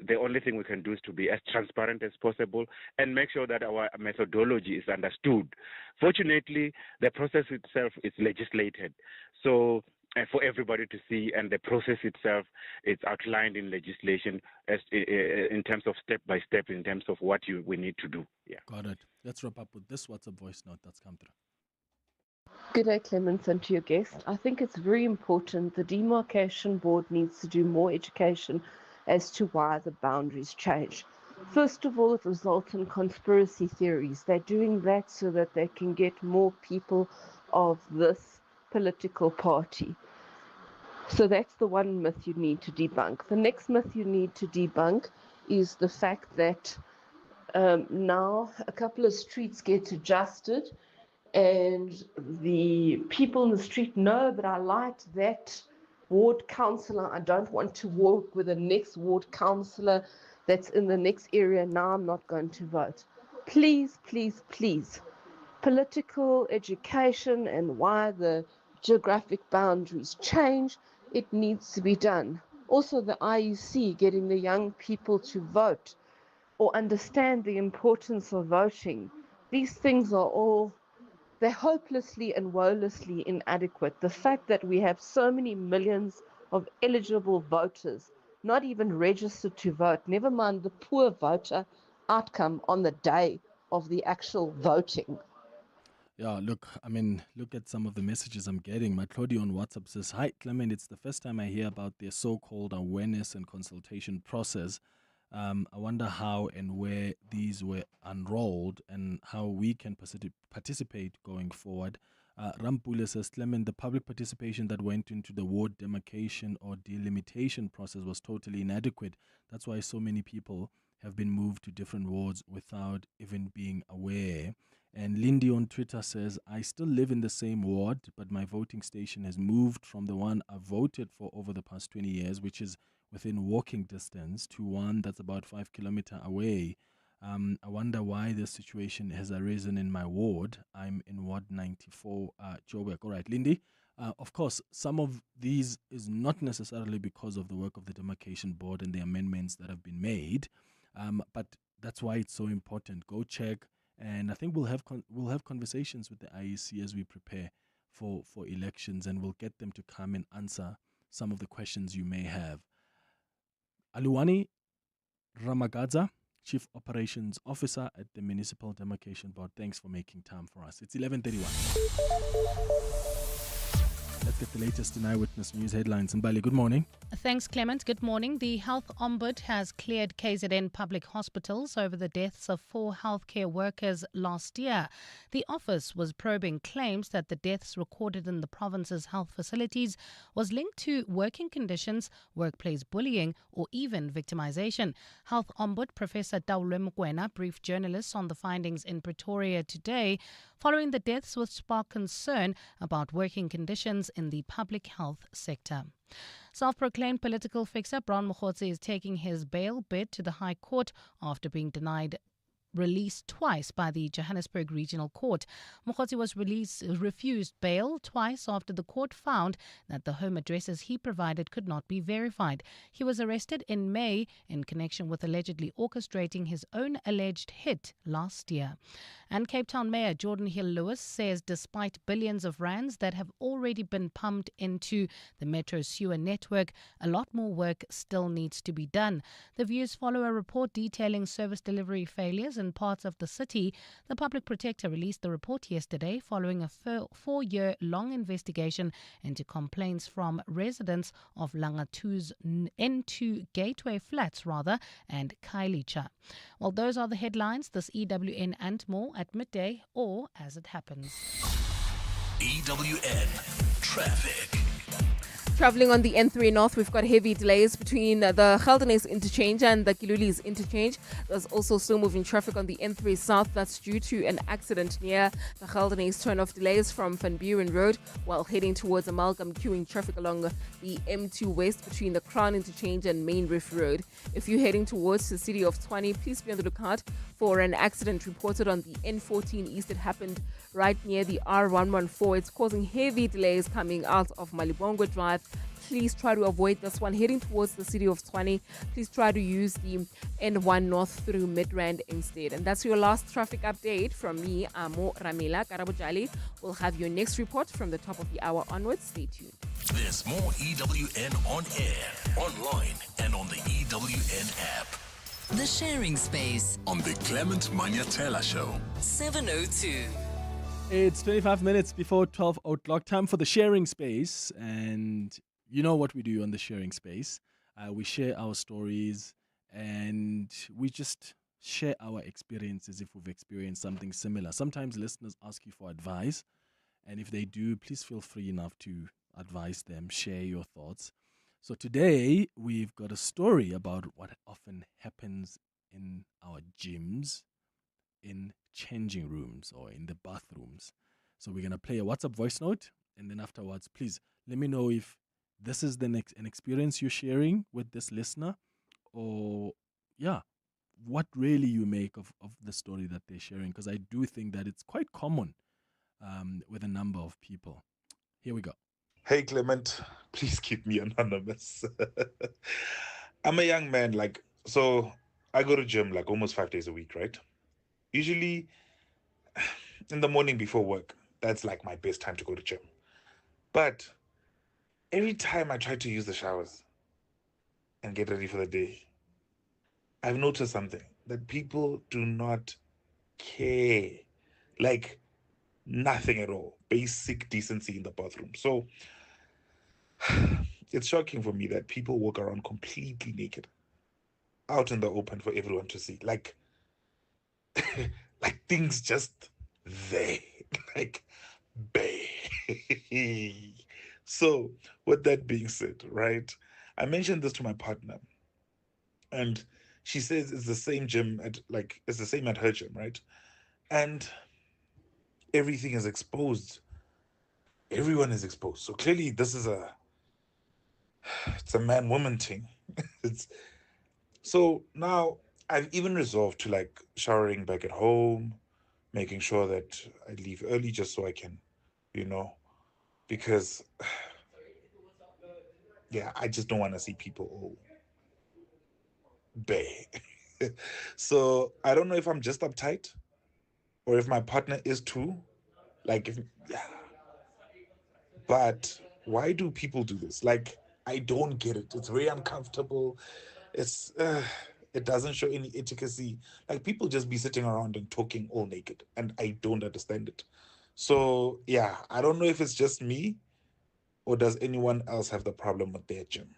the only thing we can do is to be as transparent as possible and make sure that our methodology is understood. Fortunately, the process itself is legislated, so for everybody to see, and the process itself is outlined in legislation as in terms of step by step, in terms of what we need to do. Yeah. Got it. Let's wrap up with this WhatsApp voice note that's come through. Good day, Clement, and to your guest. I think it's very important. The Demarcation Board needs to do more education as to why the boundaries change. First of all, it results in conspiracy theories. They're doing that so that they can get more people of this political party. So that's the one myth you need to debunk. The next myth you need to debunk is the fact that now a couple of streets get adjusted and the people in the street know, but I liked that ward councillor. I don't want to work with the next ward councillor that's in the next area. Now I'm not going to vote. Please, please, please. Political education and why the geographic boundaries change, it needs to be done. Also, the IEC getting the young people to vote or understand the importance of voting. These things are all, they're hopelessly and woelessly inadequate. The fact that we have so many millions of eligible voters not even registered to vote, never mind the poor voter outcome on the day of the actual voting. Yeah, look, look at some of the messages I'm getting. My Claudio on WhatsApp says, "Hi, Clement, it's the first time I hear about their so-called awareness and consultation process. I wonder how and where these were unrolled and how we can participate going forward." Rampule says, "Clement, the public participation that went into the ward demarcation or delimitation process was totally inadequate. That's why so many people have been moved to different wards without even being aware." And Lindy on Twitter says, "I still live in the same ward, but my voting station has moved from the one I voted for over the past 20 years, which is within walking distance, to one that's about 5 kilometers away. I wonder why this situation has arisen in my ward. I'm in Ward 94, Joburg." All right, Lindy. Of course, some of these is not necessarily because of the work of the Demarcation Board and the amendments that have been made, but that's why it's so important. Go check. And I think we'll have conversations with the IEC as we prepare for elections, and we'll get them to come and answer some of the questions you may have. Aluwani Ramagadza, Chief Operations Officer at the Municipal Demarcation Board, thanks for making time for us. It's 11:31. Let's get the latest in Eyewitness News headlines. Mbali, good morning. Thanks, Clement. Good morning. The Health Ombud has cleared KZN public hospitals over the deaths of 4 healthcare workers last year. The office was probing claims that the deaths recorded in the province's health facilities was linked to working conditions, workplace bullying, or even victimization. Health Ombud Professor Clement Manyathela briefed journalists on the findings in Pretoria today, following the deaths which sparked concern about working conditions in the public health sector. Self-proclaimed political fixer Ramaphosa is taking his bail bid to the High Court after being denied release twice by the Johannesburg Regional Court. Mokgotsi was refused bail twice after the court found that the home addresses he provided could not be verified. He was arrested in May in connection with allegedly orchestrating his own alleged hit last year. And Cape Town Mayor Jordan Hill-Lewis says despite billions of rands that have already been pumped into the Metro sewer network, a lot more work still needs to be done. The views follow a report detailing service delivery failures in parts of the city. The Public Protector released the report yesterday following a 4-year-long investigation into complaints from residents of Langatu's N2 Gateway Flats, and Kailicha. Well, those are the headlines this EWN and more at midday or as it happens. EWN Traffic. Traveling on the N3 North, we've got heavy delays between the Geldenes interchange and the Kilulis interchange. There's also slow moving traffic on the N3 South. That's due to an accident near the Geldenes turn-off. Delays from Van Buren Road while heading towards Amalgam, queuing traffic along the M2 West between the Crown interchange and Main Reef Road. If you're heading towards the city of Tshwane, please be on the lookout for an accident reported on the N14 East. It happened right near the R114. It's causing heavy delays coming out of Malibongwe Drive. Please try to avoid this one. Heading towards the city of Tshwane, please try to use the N1 North through Midrand instead. And that's your last traffic update from me, Amo Ramila Karabujali. We'll have your next report from the top of the hour onwards. Stay tuned. There's more EWN on air, online, and on the EWN app. The Sharing Space on the Clement Manyathela Show. 7:02. It's 25 minutes before 12 o'clock. Time for the Sharing Space. And you know what we do on the Sharing Space. We share our stories and we just share our experiences if we've experienced something similar. Sometimes listeners ask you for advice. And if they do, please feel free enough to advise them, share your thoughts. So today we've got a story about what often happens in our gyms, in changing rooms or in the bathrooms. So we're going to play a WhatsApp voice note, and then afterwards, please let me know if this is an experience you're sharing with this listener, or what really you make of the story that they're sharing, because I do think that it's quite common with a number of people. Here we go. Hey Clement, please keep me anonymous. I'm a young man, so I go to gym like almost 5 days a week, right? Usually in the morning before work, that's like my best time to go to gym. But every time I try to use the showers and get ready for the day, I've noticed something, that people do not care. Like nothing at all. Basic decency in the bathroom. So it's shocking for me that people walk around completely naked out in the open for everyone to see. Like things just there. Like bare. So with that being said, right, I mentioned this to my partner, and she says it's the same gym it's the same at her gym, right? And everything is exposed. Everyone is exposed. So clearly this is it's a man-woman thing. So now I've even resolved to showering back at home, making sure that I leave early just so I can, because I just don't want to see people all bare. So I don't know if I'm just uptight or if my partner is too. But why do people do this? I don't get it. It's very uncomfortable. It doesn't show any efficacy. People just be sitting around and talking all naked, and I don't understand it. So I don't know if it's just me, or does anyone else have the problem with their gym?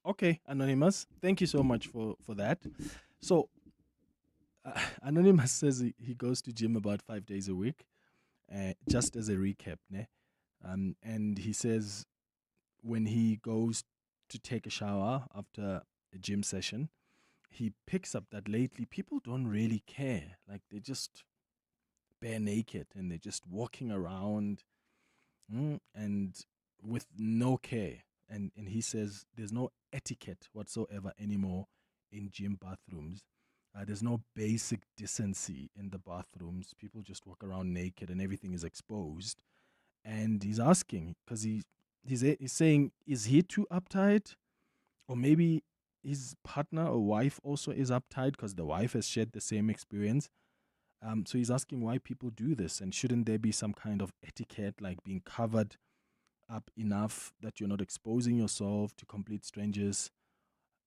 Okay, Anonymous, thank you so much for that. So Anonymous says he goes to gym about 5 days a week. Just as a recap, and he says when he goes to take a shower after a gym session, he picks up that lately people don't really care. They're just bare naked and they're just walking around and with no care. And he says there's no etiquette whatsoever anymore in gym bathrooms. There's no basic decency in the bathrooms. People just walk around naked and everything is exposed. And he's asking, because he's saying, is he too uptight? Or maybe his partner or wife also is uptight because the wife has shared the same experience. So he's asking why people do this, and shouldn't there be some kind of etiquette, like being covered up enough that you're not exposing yourself to complete strangers?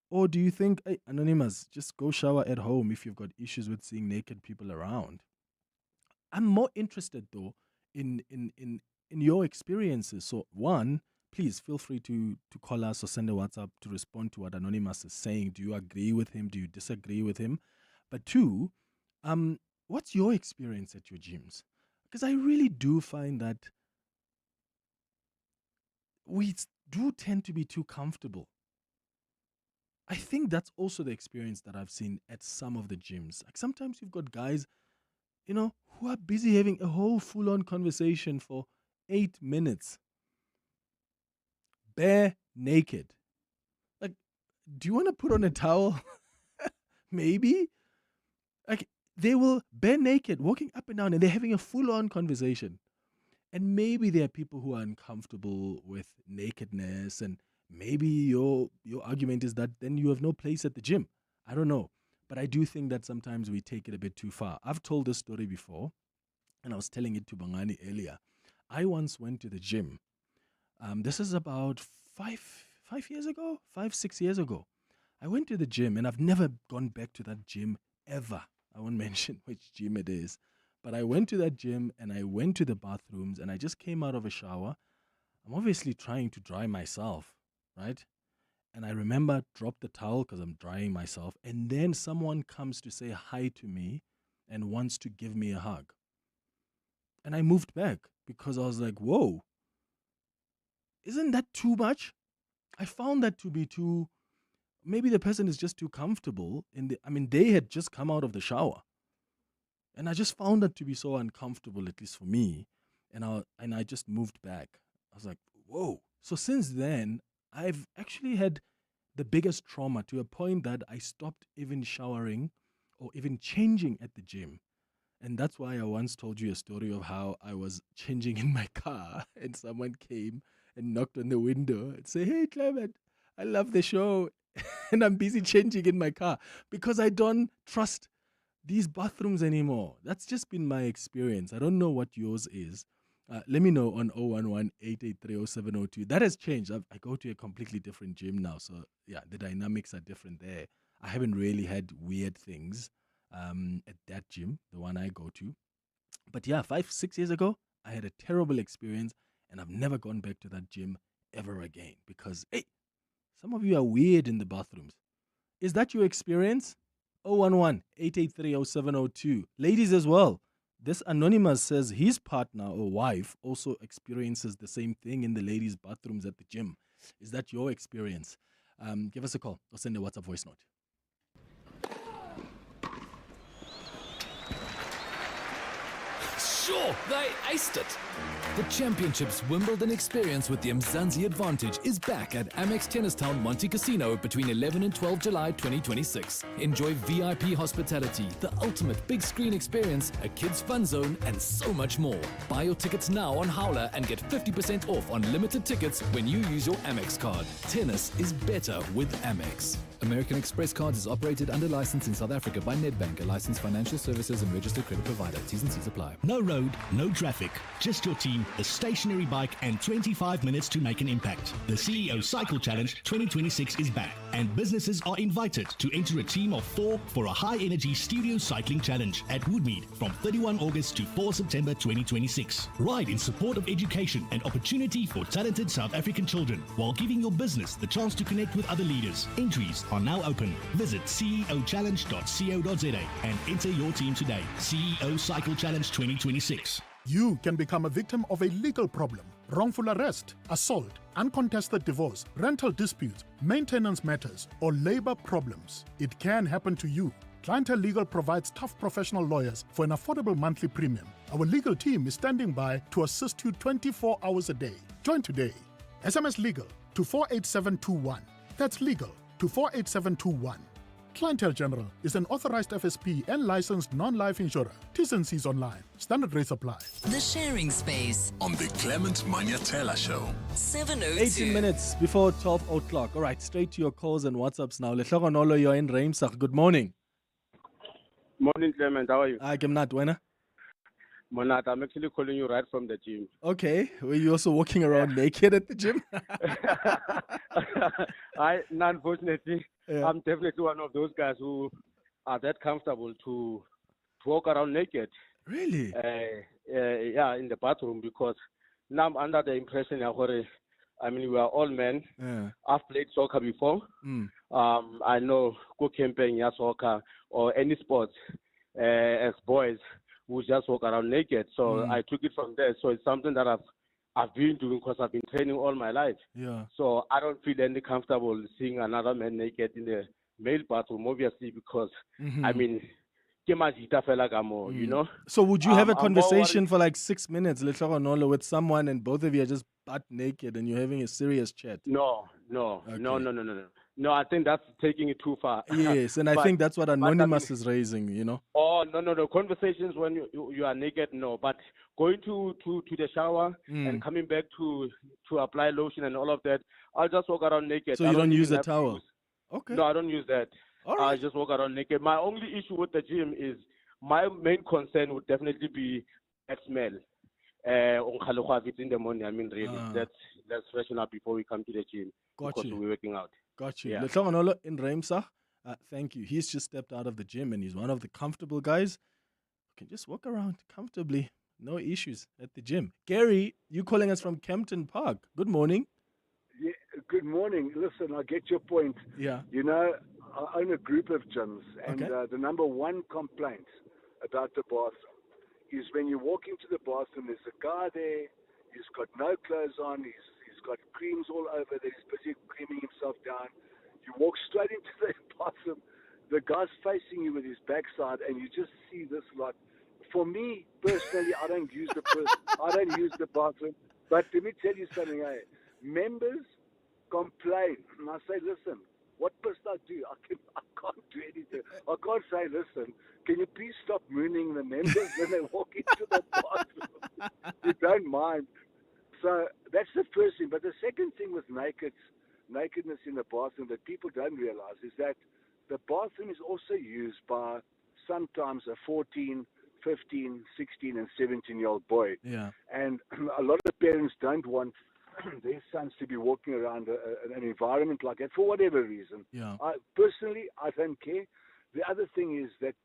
Or do you think, hey, Anonymous, just go shower at home if you've got issues with seeing naked people around? I'm more interested, though, in your experiences. So, one, please feel free to call us or send a WhatsApp to respond to what Anonymous is saying. Do you agree with him? Do you disagree with him? But two, what's your experience at your gyms? Because I really do find that we do tend to be too comfortable. I think that's also the experience that I've seen at some of the gyms. Sometimes you've got guys, who are busy having a whole full-on conversation for 8 minutes. Bare naked. Do you want to put on a towel? Maybe. They will bare naked, walking up and down, and they're having a full-on conversation. And maybe there are people who are uncomfortable with nakedness, and maybe your argument is that then you have no place at the gym. I don't know. But I do think that sometimes we take it a bit too far. I've told this story before, and I was telling it to Bangani earlier. I once went to the gym. This is about 6 years ago. I went to the gym, and I've never gone back to that gym ever. I won't mention which gym it is. But I went to that gym, and I went to the bathrooms, and I just came out of a shower. I'm obviously trying to dry myself, right? And I remember drop the towel because I'm drying myself. And then someone comes to say hi to me and wants to give me a hug. And I moved back because I was like, whoa, isn't that too much? I found that to be too, maybe the person is just too comfortable. They had just come out of the shower. And I just found that to be so uncomfortable, at least for me. And I just moved back. I was like, whoa, So since then, I've actually had the biggest trauma to a point that I stopped even showering or even changing at the gym. And that's why I once told you a story of how I was changing in my car and someone came and knocked on the window and said, "Hey, Clement, I love the show." And I'm busy changing in my car because I don't trust these bathrooms anymore. That's just been my experience. I don't know what yours is. Let me know on 011-883-0702. That has changed. I go to a completely different gym now. So, yeah, the dynamics are different there. I haven't really had weird things at that gym, the one I go to. But yeah, 5-6 years ago, I had a terrible experience and I've never gone back to that gym ever again because, hey, some of you are weird in the bathrooms. Is that your experience? 011-883-0702. Ladies as well. This anonymous says his partner or wife also experiences the same thing in the ladies' bathrooms at the gym. Is that your experience? Give us a call or send a WhatsApp voice note. Sure, they aced it. The Championships Wimbledon experience with the Mzansi Advantage is back at Amex Tennistown Monte Casino between 11 and 12 July 2026. Enjoy VIP hospitality, the ultimate big screen experience, a kids fun zone, and so much more. Buy your tickets now on Howler and get 50% off on limited tickets when you use your Amex card. Tennis is better with Amex. American Express Cards is operated under license in South Africa by Nedbank, a licensed financial services and registered credit provider. T's and C's apply. No road, no traffic, just your team, a stationary bike, and 25 minutes to make an impact. The CEO Cycle Challenge 2026 is back, and businesses are invited to enter a team of 4 for a high-energy studio cycling challenge at Woodmead from 31 August to 4 September 2026. Ride in support of education and opportunity for talented South African children, while giving your business the chance to connect with other leaders. Entries are now open. Visit ceochallenge.co.za and enter your team today. CEO Cycle Challenge 2026. You can become a victim of a legal problem, wrongful arrest, assault, uncontested divorce, rental disputes, maintenance matters, or labor problems. It can happen to you. Clientele Legal provides tough professional lawyers for an affordable monthly premium. Our legal team is standing by to assist you 24 hours a day. Join today. SMS Legal to 48721. That's legal to 48721. Clientele General is an authorized FSP and licensed non-life insurer. T's and C's online. Standard rates apply. The Sharing Space on the Clement Manyathela Show. 7:02. 18 minutes before 12 o'clock. All right, straight to your calls and WhatsApps now. Lehlogonolo, you're in Ramsar. Good morning. Morning, Clement. How are you? I'm not Wena. Monat, I'm actually calling you right from the gym. Okay. Were you also walking around naked at the gym? Unfortunately, Yeah. I'm definitely one of those guys who are that comfortable to walk around naked. Really? Yeah, in the bathroom, because now I'm under the impression that we are all men. Yeah. I've played soccer before. Mm. I know go camping, yeah, soccer or any sports as boys who just walk around naked. So I took it from there. So it's something that I've been doing because I've been training all my life. Yeah. So I don't feel any comfortable seeing another man naked in the male bathroom, obviously, because you know. So would you have a I'm more conversation for like 6 minutes, Lehlogonolo, with someone and both of you are just butt naked and you're having a serious chat? No. I think that's taking it too far. Yes, and I think that's what Anonymous is raising, you know. Oh, no. Conversations when you are naked, no. But going to the shower and coming back to apply lotion and all of that, I'll just walk around naked. So you don't use a towel? Okay. No, I don't use that. All right. I just walk around naked. My only issue with the gym is my main concern would definitely be that smell. It's in the morning. Really, let's freshen up before we come to the gym because we're working out. Got you. Yeah. Lehlogonolo in Ramsar, thank you. He's just stepped out of the gym and he's one of the comfortable guys who can just walk around comfortably. No issues at the gym. Gary, you calling us from Kempton Park. Good morning. Yeah, good morning. Listen, I get your point. Yeah. You know, I own a group of gyms, and the number one complaint about the bathroom is when you walk into the bathroom, there's a guy there, he's got no clothes on, he's got creams all over there, he's busy creaming himself down. You walk straight into the bathroom, the guy's facing you with his backside, and you just see this lot. For me, personally, I don't use the bathroom. But let me tell you something, members complain, and I say, listen, what must I do? I can't do anything. I can't say, listen, can you please stop mooning the members when they walk into the bathroom? You don't mind. So that's the first thing. But the second thing with nakedness in the bathroom that people don't realize is that the bathroom is also used by sometimes a 14, 15, 16, and 17-year-old boy. Yeah. And a lot of parents don't want their sons to be walking around an environment like that for whatever reason. Yeah. Personally, I don't care. The other thing is that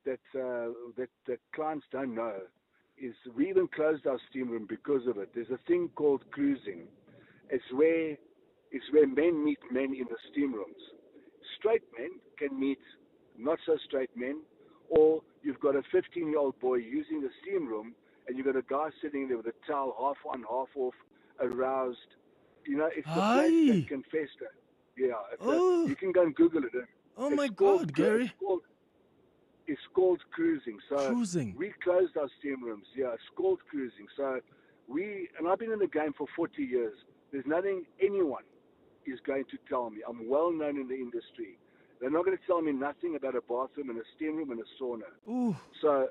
clients don't know is we even closed our steam room because of it. There's a thing called cruising. It's where men meet men in the steam rooms. Straight men can meet not so straight men, or you've got a 15-year-old boy using the steam room, and you've got a guy sitting there with a towel half on, half off, aroused. You know, it's the place that can fester. Yeah, you can go and Google it. Oh my God, Gary! It's called cruising. So Cruising. we closed our steam rooms. Yeah, it's called cruising. So and I've been in the game for 40 years. There's nothing anyone is going to tell me. I'm well known in the industry. They're not going to tell me nothing about a bathroom and a steam room and a sauna. Ooh. So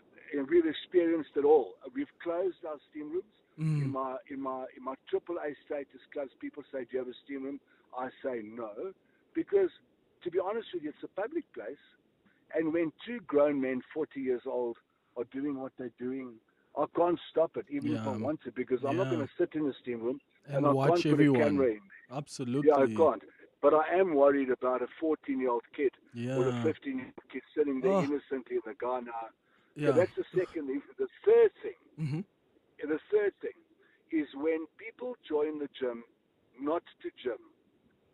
we've experienced it all. We've closed our steam rooms. In my AAA status clubs, people say, "Do you have a steam room?" I say no, because to be honest with you, it's a public place, and when two grown men, 40 years old, are doing what they're doing, I can't stop it, even if I want to, because I'm not going to sit in the steam room and I watch can't everyone. put a camera in. Absolutely. Yeah, I can't. But I am worried about a 14-year-old kid or a Yeah. 15-year-old kid sitting there innocently in the Ghana. Yeah. So that's the second thing. The third thing, Mm-hmm. the third thing is when people join the gym, not to gym.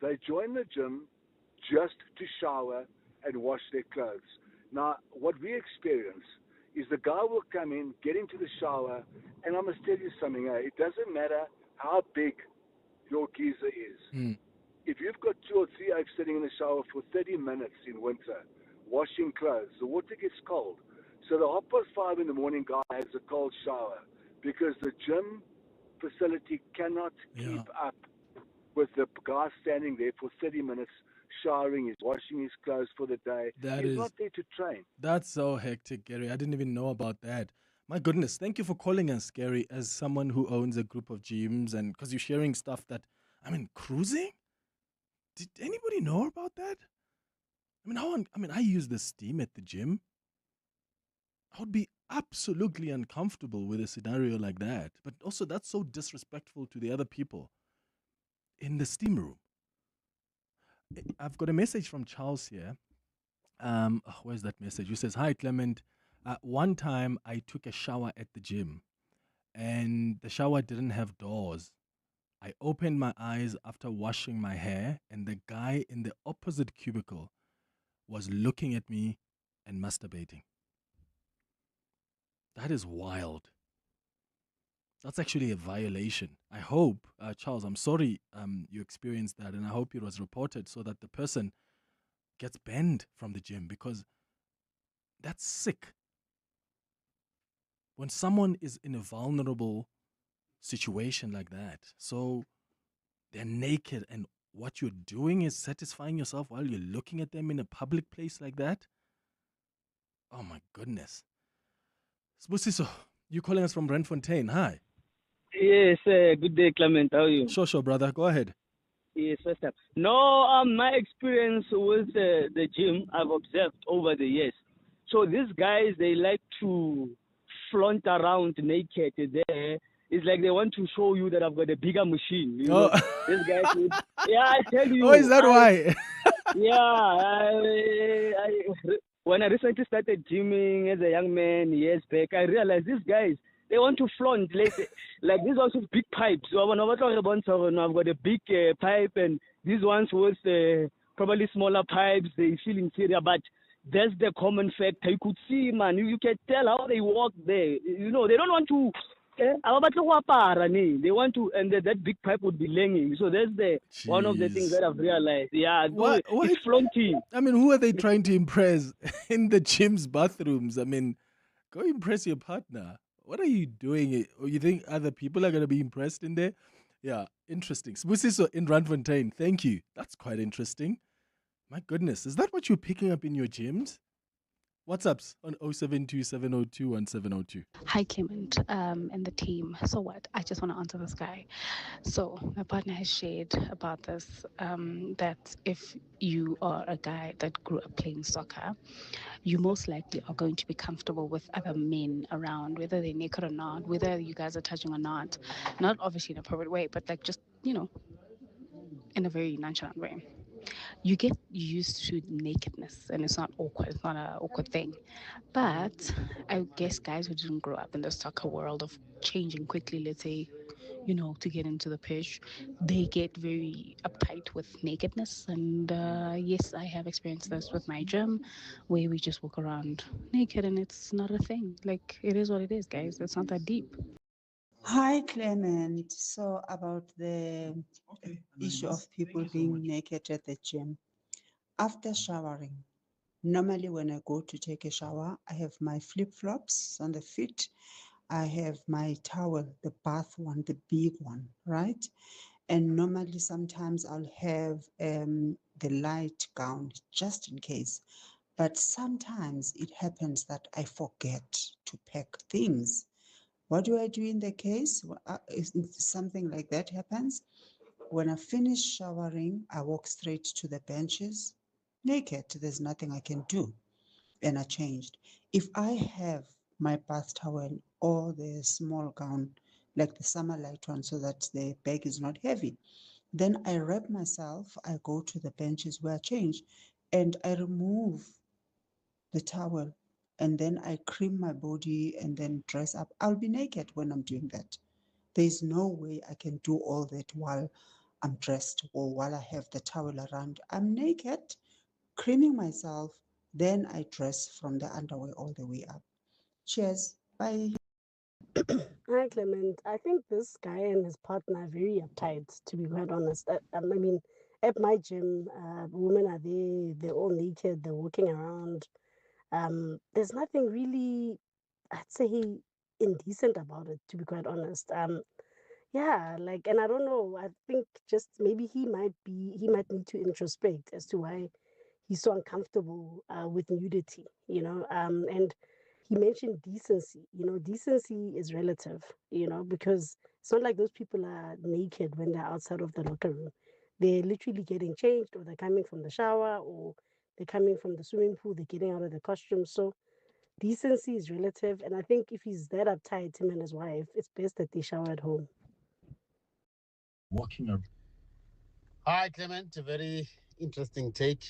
They join the gym just to shower and wash their clothes. Now, what we experience is the guy will come in, get into the shower, and I must tell you something, it doesn't matter how big your geyser is. If you've got 2 or 3 oaks sitting in the shower for 30 minutes in winter, washing clothes, the water gets cold. So the 5:30 in the morning guy has a cold shower because the gym facility cannot keep up with the guy standing there for 30 minutes showering, he's washing his clothes for the day. He's not there to train. That's so hectic, Gary. I didn't even know about that. My goodness, thank you for calling us, Gary, as someone who owns a group of gyms, and because you're sharing stuff that, cruising? Did anybody know about that? I use the steam at the gym. I would be absolutely uncomfortable with a scenario like that. But also, that's so disrespectful to the other people in the steam room. I've got a message from Charles here. Where's that message? He says, "Hi, Clement. One time I took a shower at the gym, and the shower didn't have doors. I opened my eyes after washing my hair, and the guy in the opposite cubicle was looking at me and masturbating." That is wild. That's actually a violation. I hope, Charles, I'm sorry you experienced that, and I hope it was reported so that the person gets banned from the gym, because that's sick. When someone is in a vulnerable situation like that, so they're naked, and what you're doing is satisfying yourself while you're looking at them in a public place like that. Oh my goodness. Sbusiso, you're calling us from Randfontein. Hi. Yes, good day, Clement. How are you? Sure, brother. Go ahead. Yes, first up. No, my experience with the gym, I've observed over the years. So these guys, they like to flaunt around naked there. It's like they want to show you that I've got a bigger machine. You know? These guys, I tell you. Oh, is that why? When I recently started gymming as a young man years back, I realized these guys, they want to flaunt like these ones with big pipes. So I've got a big pipe, and these ones with probably smaller pipes. They feel inferior, but that's the common fact. You could see, man, you can tell how they walk there. You know, they don't want to. They want to, and that big pipe would be langing. So that's one of the things that I've realized. Yeah, it's flaunting. Who are they trying to impress in the gym's bathrooms? Go impress your partner. What are you doing? You think other people are going to be impressed in there? Yeah, interesting. Sbusiso in Randfontein, thank you. That's quite interesting. My goodness, is that what you're picking up in your gyms? WhatsApps on 0727021702. Hi, Clement, and the team. So what? I just want to answer this guy. So my partner has shared about this, that if you are a guy that grew up playing soccer, you most likely are going to be comfortable with other men around, whether they're naked or not, whether you guys are touching or not. Not obviously in a appropriate way, but like just, in a very nonchalant way. You get used to nakedness and it's not awkward. It's not an awkward thing. But I guess guys who didn't grow up in the soccer world of changing quickly, let's say, to get into the pitch, they get very uptight with nakedness. And yes, I have experienced this with my gym where we just walk around naked and it's not a thing. Like, it is what it is, guys. It's not that deep. Hi, Clement. So, about the issue of people being naked at the gym. After showering, normally when I go to take a shower, I have my flip-flops on the feet. I have my towel, the bath one, the big one, right? And normally sometimes I'll have the light gown just in case. But sometimes it happens that I forget to pack things. What do I do in the case? If something like that happens, when I finish showering, I walk straight to the benches, naked. There's nothing I can do. And I changed. If I have my bath towel or the small gown, like the summer light one, so that the bag is not heavy, then I wrap myself, I go to the benches where I change, and I remove the towel, and then I cream my body and then dress up. I'll be naked when I'm doing that. There's no way I can do all that while I'm dressed or while I have the towel around. I'm naked, creaming myself, then I dress from the underwear all the way up. Cheers. Bye. Hi, Clement. I think this guy and his partner are very uptight, to be quite honest. I mean, at my gym, women are there, they're all naked, they're walking around. There's nothing really, I'd say, indecent about it, to be quite honest. Yeah, like, and I don't know, I think just maybe he might need to introspect as to why he's so uncomfortable with nudity, and he mentioned decency. Decency is relative, because it's not like those people are naked when they're outside of the locker room. They're literally getting changed, or they're coming from the shower, or they're coming from the swimming pool, they're getting out of the costume. So decency is relative, and I think if he's that uptight, him and his wife, it's best that they shower at home. Walking around. Hi, Clement. A very interesting take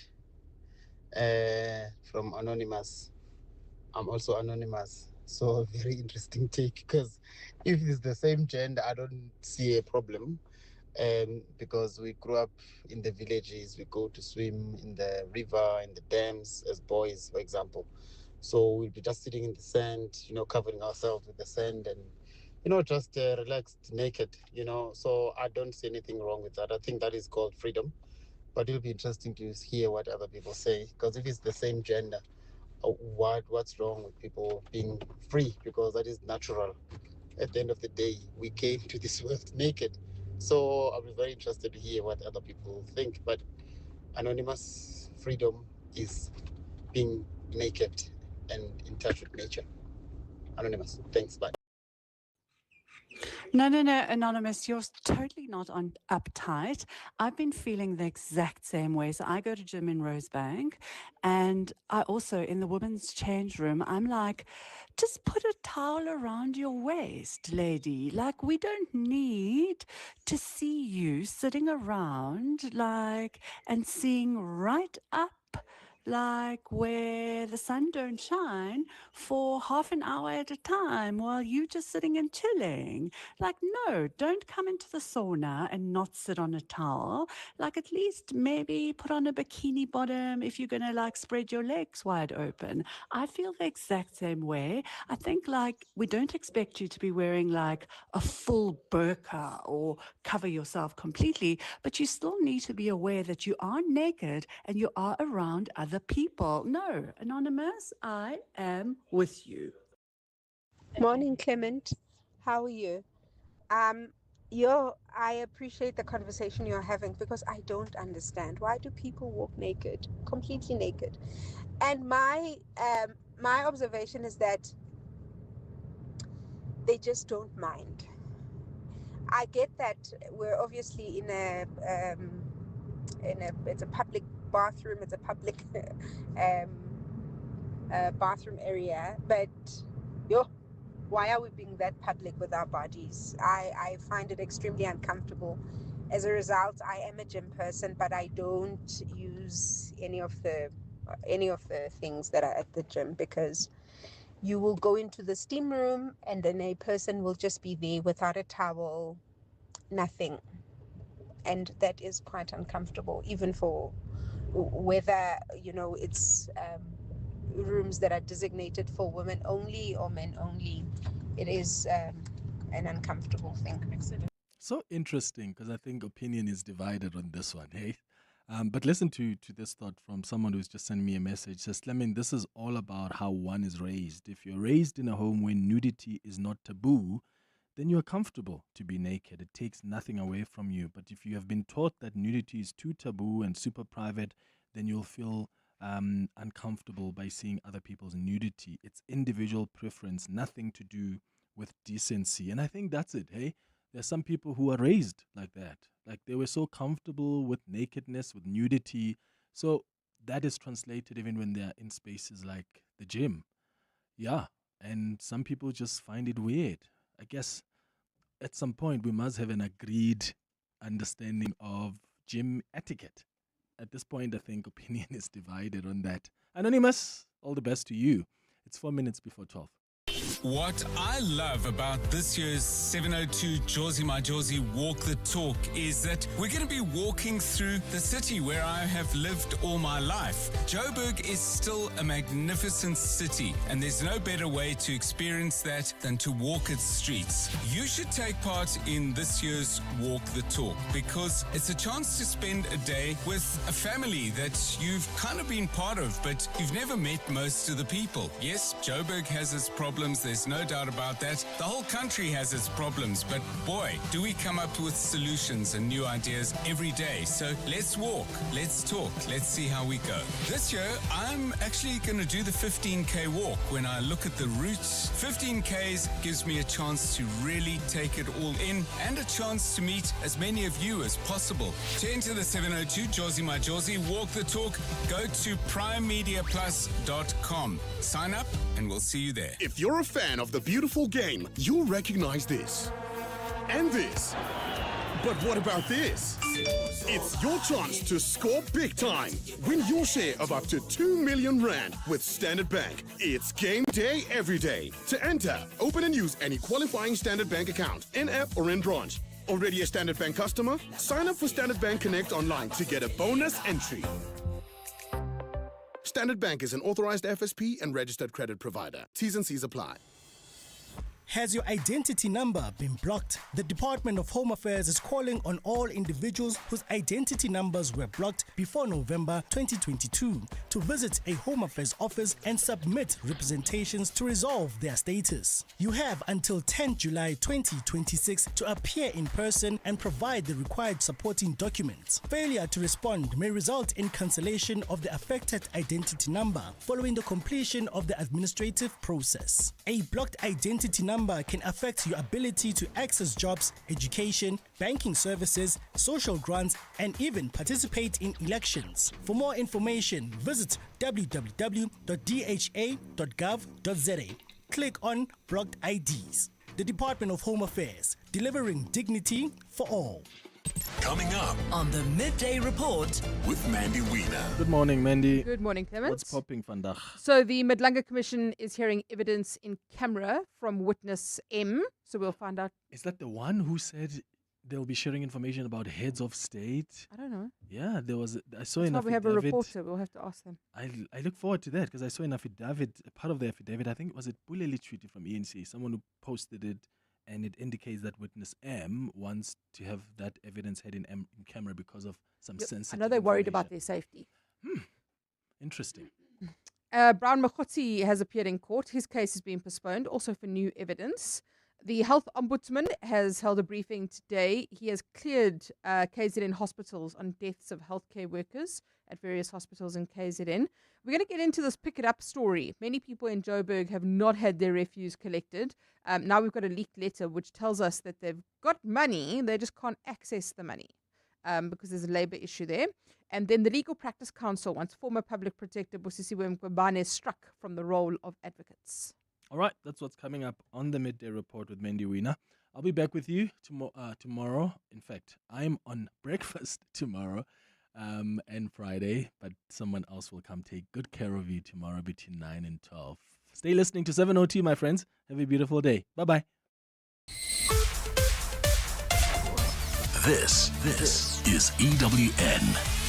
from Anonymous. I'm also anonymous, so a very interesting take, because if it's the same gender, I don't see a problem. Because we grew up in the villages, we go to swim in the river, in the dams as boys, for example. So we'll be just sitting in the sand, covering ourselves with the sand and, just relaxed, naked, So I don't see anything wrong with that. I think that is called freedom. But it'll be interesting to hear what other people say, because if it's the same gender, what's wrong with people being free? Because that is natural. At the end of the day, we came to this world naked. So I'll be very interested to hear what other people think. But anonymous freedom is being naked and in touch with nature. Anonymous, thanks, bye. No, Anonymous, you're totally not uptight. I've been feeling the exact same way. So I go to gym in Rosebank, and I also, in the women's change room, I'm like, just put a towel around your waist, lady. Like, we don't need to see you sitting around, and seeing right up, where the sun don't shine for half an hour at a time while you just sitting and chilling. No, don't come into the sauna and not sit on a towel. At least maybe put on a bikini bottom if you're going to spread your legs wide open. I feel the exact same way. I think we don't expect you to be wearing a full burqa or cover yourself completely, but you still need to be aware that you are naked and you are around other people. No, Anonymous, I am with you. Morning, Clement. How are you? I appreciate the conversation you're having because I don't understand. Why do people walk naked, completely naked? And my observation is that they just don't mind. I get that we're obviously in it's a public bathroom, it's a public bathroom area, but why are we being that public with our bodies? I find it extremely uncomfortable. As a result, I am a gym person, but I don't use any of the things that are at the gym because you will go into the steam room and then a person will just be there without a towel, nothing. And that is quite uncomfortable, even for whether, it's rooms that are designated for women only or men only. It is an uncomfortable thing. So interesting, because I think opinion is divided on this one, hey? But listen to this thought from someone who's just sent me a message. Says, Clement, this is all about how one is raised. If you're raised in a home where nudity is not taboo, then you're comfortable to be naked. It takes nothing away from you. But if you have been taught that nudity is too taboo and super private, then you'll feel uncomfortable by seeing other people's nudity. It's individual preference, nothing to do with decency. And I think that's it, hey? There's some people who are raised like that. Like they were so comfortable with nakedness, with nudity. So that is translated even when they're in spaces like the gym. Yeah. And some people just find it weird. I guess at some point we must have an agreed understanding of gym etiquette. At this point, I think opinion is divided on that. Anonymous, all the best to you. It's 4 minutes before 12. What I love about this year's 702 Josie My Josie Walk the Talk is that we're going to be walking through the city where I have lived all my life. Joburg is still a magnificent city, and there's no better way to experience that than to walk its streets. You should take part in this year's Walk the Talk because it's a chance to spend a day with a family that you've kind of been part of, but you've never met most of the people. Yes, Joburg has its problems. There's no doubt about that. The whole country has its problems, but boy, do we come up with solutions and new ideas every day. So let's walk, let's talk, let's see how we go. This year, I'm actually going to do the 15K walk. When I look at the routes, 15Ks gives me a chance to really take it all in and a chance to meet as many of you as possible. To enter the 702 Josie My Josie Walk the Talk, go to primemediaplus.com. Sign up and we'll see you there. If you're a fan of the beautiful game, you'll recognize this. And this. But what about this? It's your chance to score big time. Win your share of up to 2 million rand with Standard Bank. It's game day every day. To enter, open and use any qualifying Standard Bank account, in-app or in branch. Already a Standard Bank customer? Sign up for Standard Bank Connect online to get a bonus entry. Standard Bank is an authorized FSP and registered credit provider. T's and C's apply. Has your identity number been blocked? The Department of Home Affairs is calling on all individuals whose identity numbers were blocked before November 2022 to visit a Home Affairs office and submit representations to resolve their status. You have until 10 July 2026 to appear in person and provide the required supporting documents. Failure to respond may result in cancellation of the affected identity number following the completion of the administrative process. A blocked identity number can affect your ability to access jobs, education, banking services, social grants, and even participate in elections. For more information, visit www.dha.gov.za. Click on Blocked IDs. The Department of Home Affairs, delivering dignity for all. Coming up on the Midday Report with Mandy Wiener. Good morning, Mandy. Good morning, Clement. What's popping vandag? So the Madlanga Commission is hearing evidence in camera from witness M. So we'll find out. Is that the one who said they'll be sharing information about heads of state? I don't know. Yeah, there was. I saw That's an why affidavit. we have a reporter. We'll have to ask them. I look forward to that because I saw an affidavit, part of the affidavit. I think was it Buleli Treaty from ENC. Someone who posted it. And it indicates that witness M wants to have that evidence head in camera because of some sensitive. I know they're worried about their safety. Interesting. Brown Makotsi has appeared in court. His case has been postponed, also for new evidence. The Health Ombudsman has held a briefing today. He has cleared KZN hospitals on deaths of healthcare workers at various hospitals in KZN. We're going to get into this pick it up story. Many people in Joburg have not had their refuse collected. Now we've got a leaked letter which tells us that they've got money, they just can't access the money because there's a labour issue there. And then the Legal Practice Council wants former public protector Busisiwe Mqobane struck from the role of advocates. All right, that's what's coming up on the Midday Report with Mandiwina. I'll be back with you tomorrow. In fact, I'm on breakfast tomorrow and Friday, but someone else will come take good care of you tomorrow between 9 and 12. Stay listening to 702, my friends. Have a beautiful day. Bye-bye. This is EWN.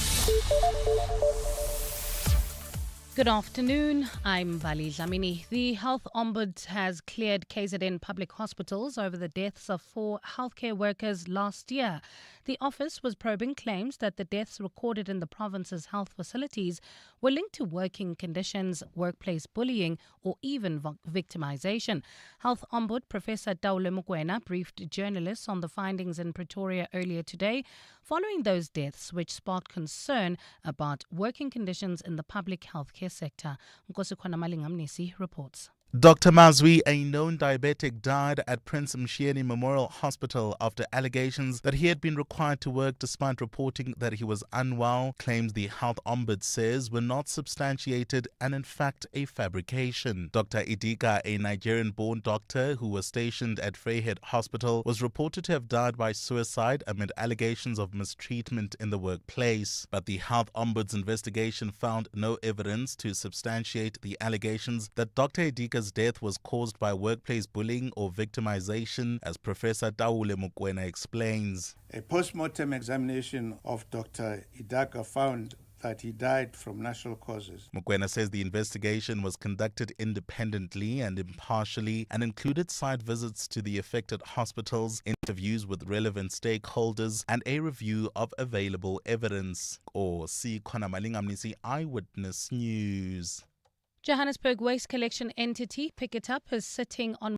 Good afternoon. I'm Vali Dlamini. The Health Ombuds has cleared KZN public hospitals over the deaths of 4 healthcare workers last year. The office was probing claims that the deaths recorded in the province's health facilities were linked to working conditions, workplace bullying, or even victimization. Health Ombud Professor Taule Mokoena briefed journalists on the findings in Pretoria earlier today, following those deaths which sparked concern about working conditions in the public healthcare sector. Nkosikwana Malingamnisi reports. Dr. Mazwi, a known diabetic, died at Prince Mshieni Memorial Hospital after allegations that he had been required to work despite reporting that he was unwell. Claims the Health Ombuds says were not substantiated and in fact a fabrication. Dr. Idika, a Nigerian-born doctor who was stationed at Freyhead Hospital, was reported to have died by suicide amid allegations of mistreatment in the workplace. But the Health Ombuds investigation found no evidence to substantiate the allegations that Dr. Idika's death was caused by workplace bullying or victimization, as Professor Taule Mokoena explains. A post-mortem examination of Dr. Idaka found that he died from natural causes. Mokoena says the investigation was conducted independently and impartially and included site visits to the affected hospitals, interviews with relevant stakeholders, and a review of available evidence. Or see Konamalingamnisi Eyewitness News. Johannesburg waste collection entity Pick It Up is sitting on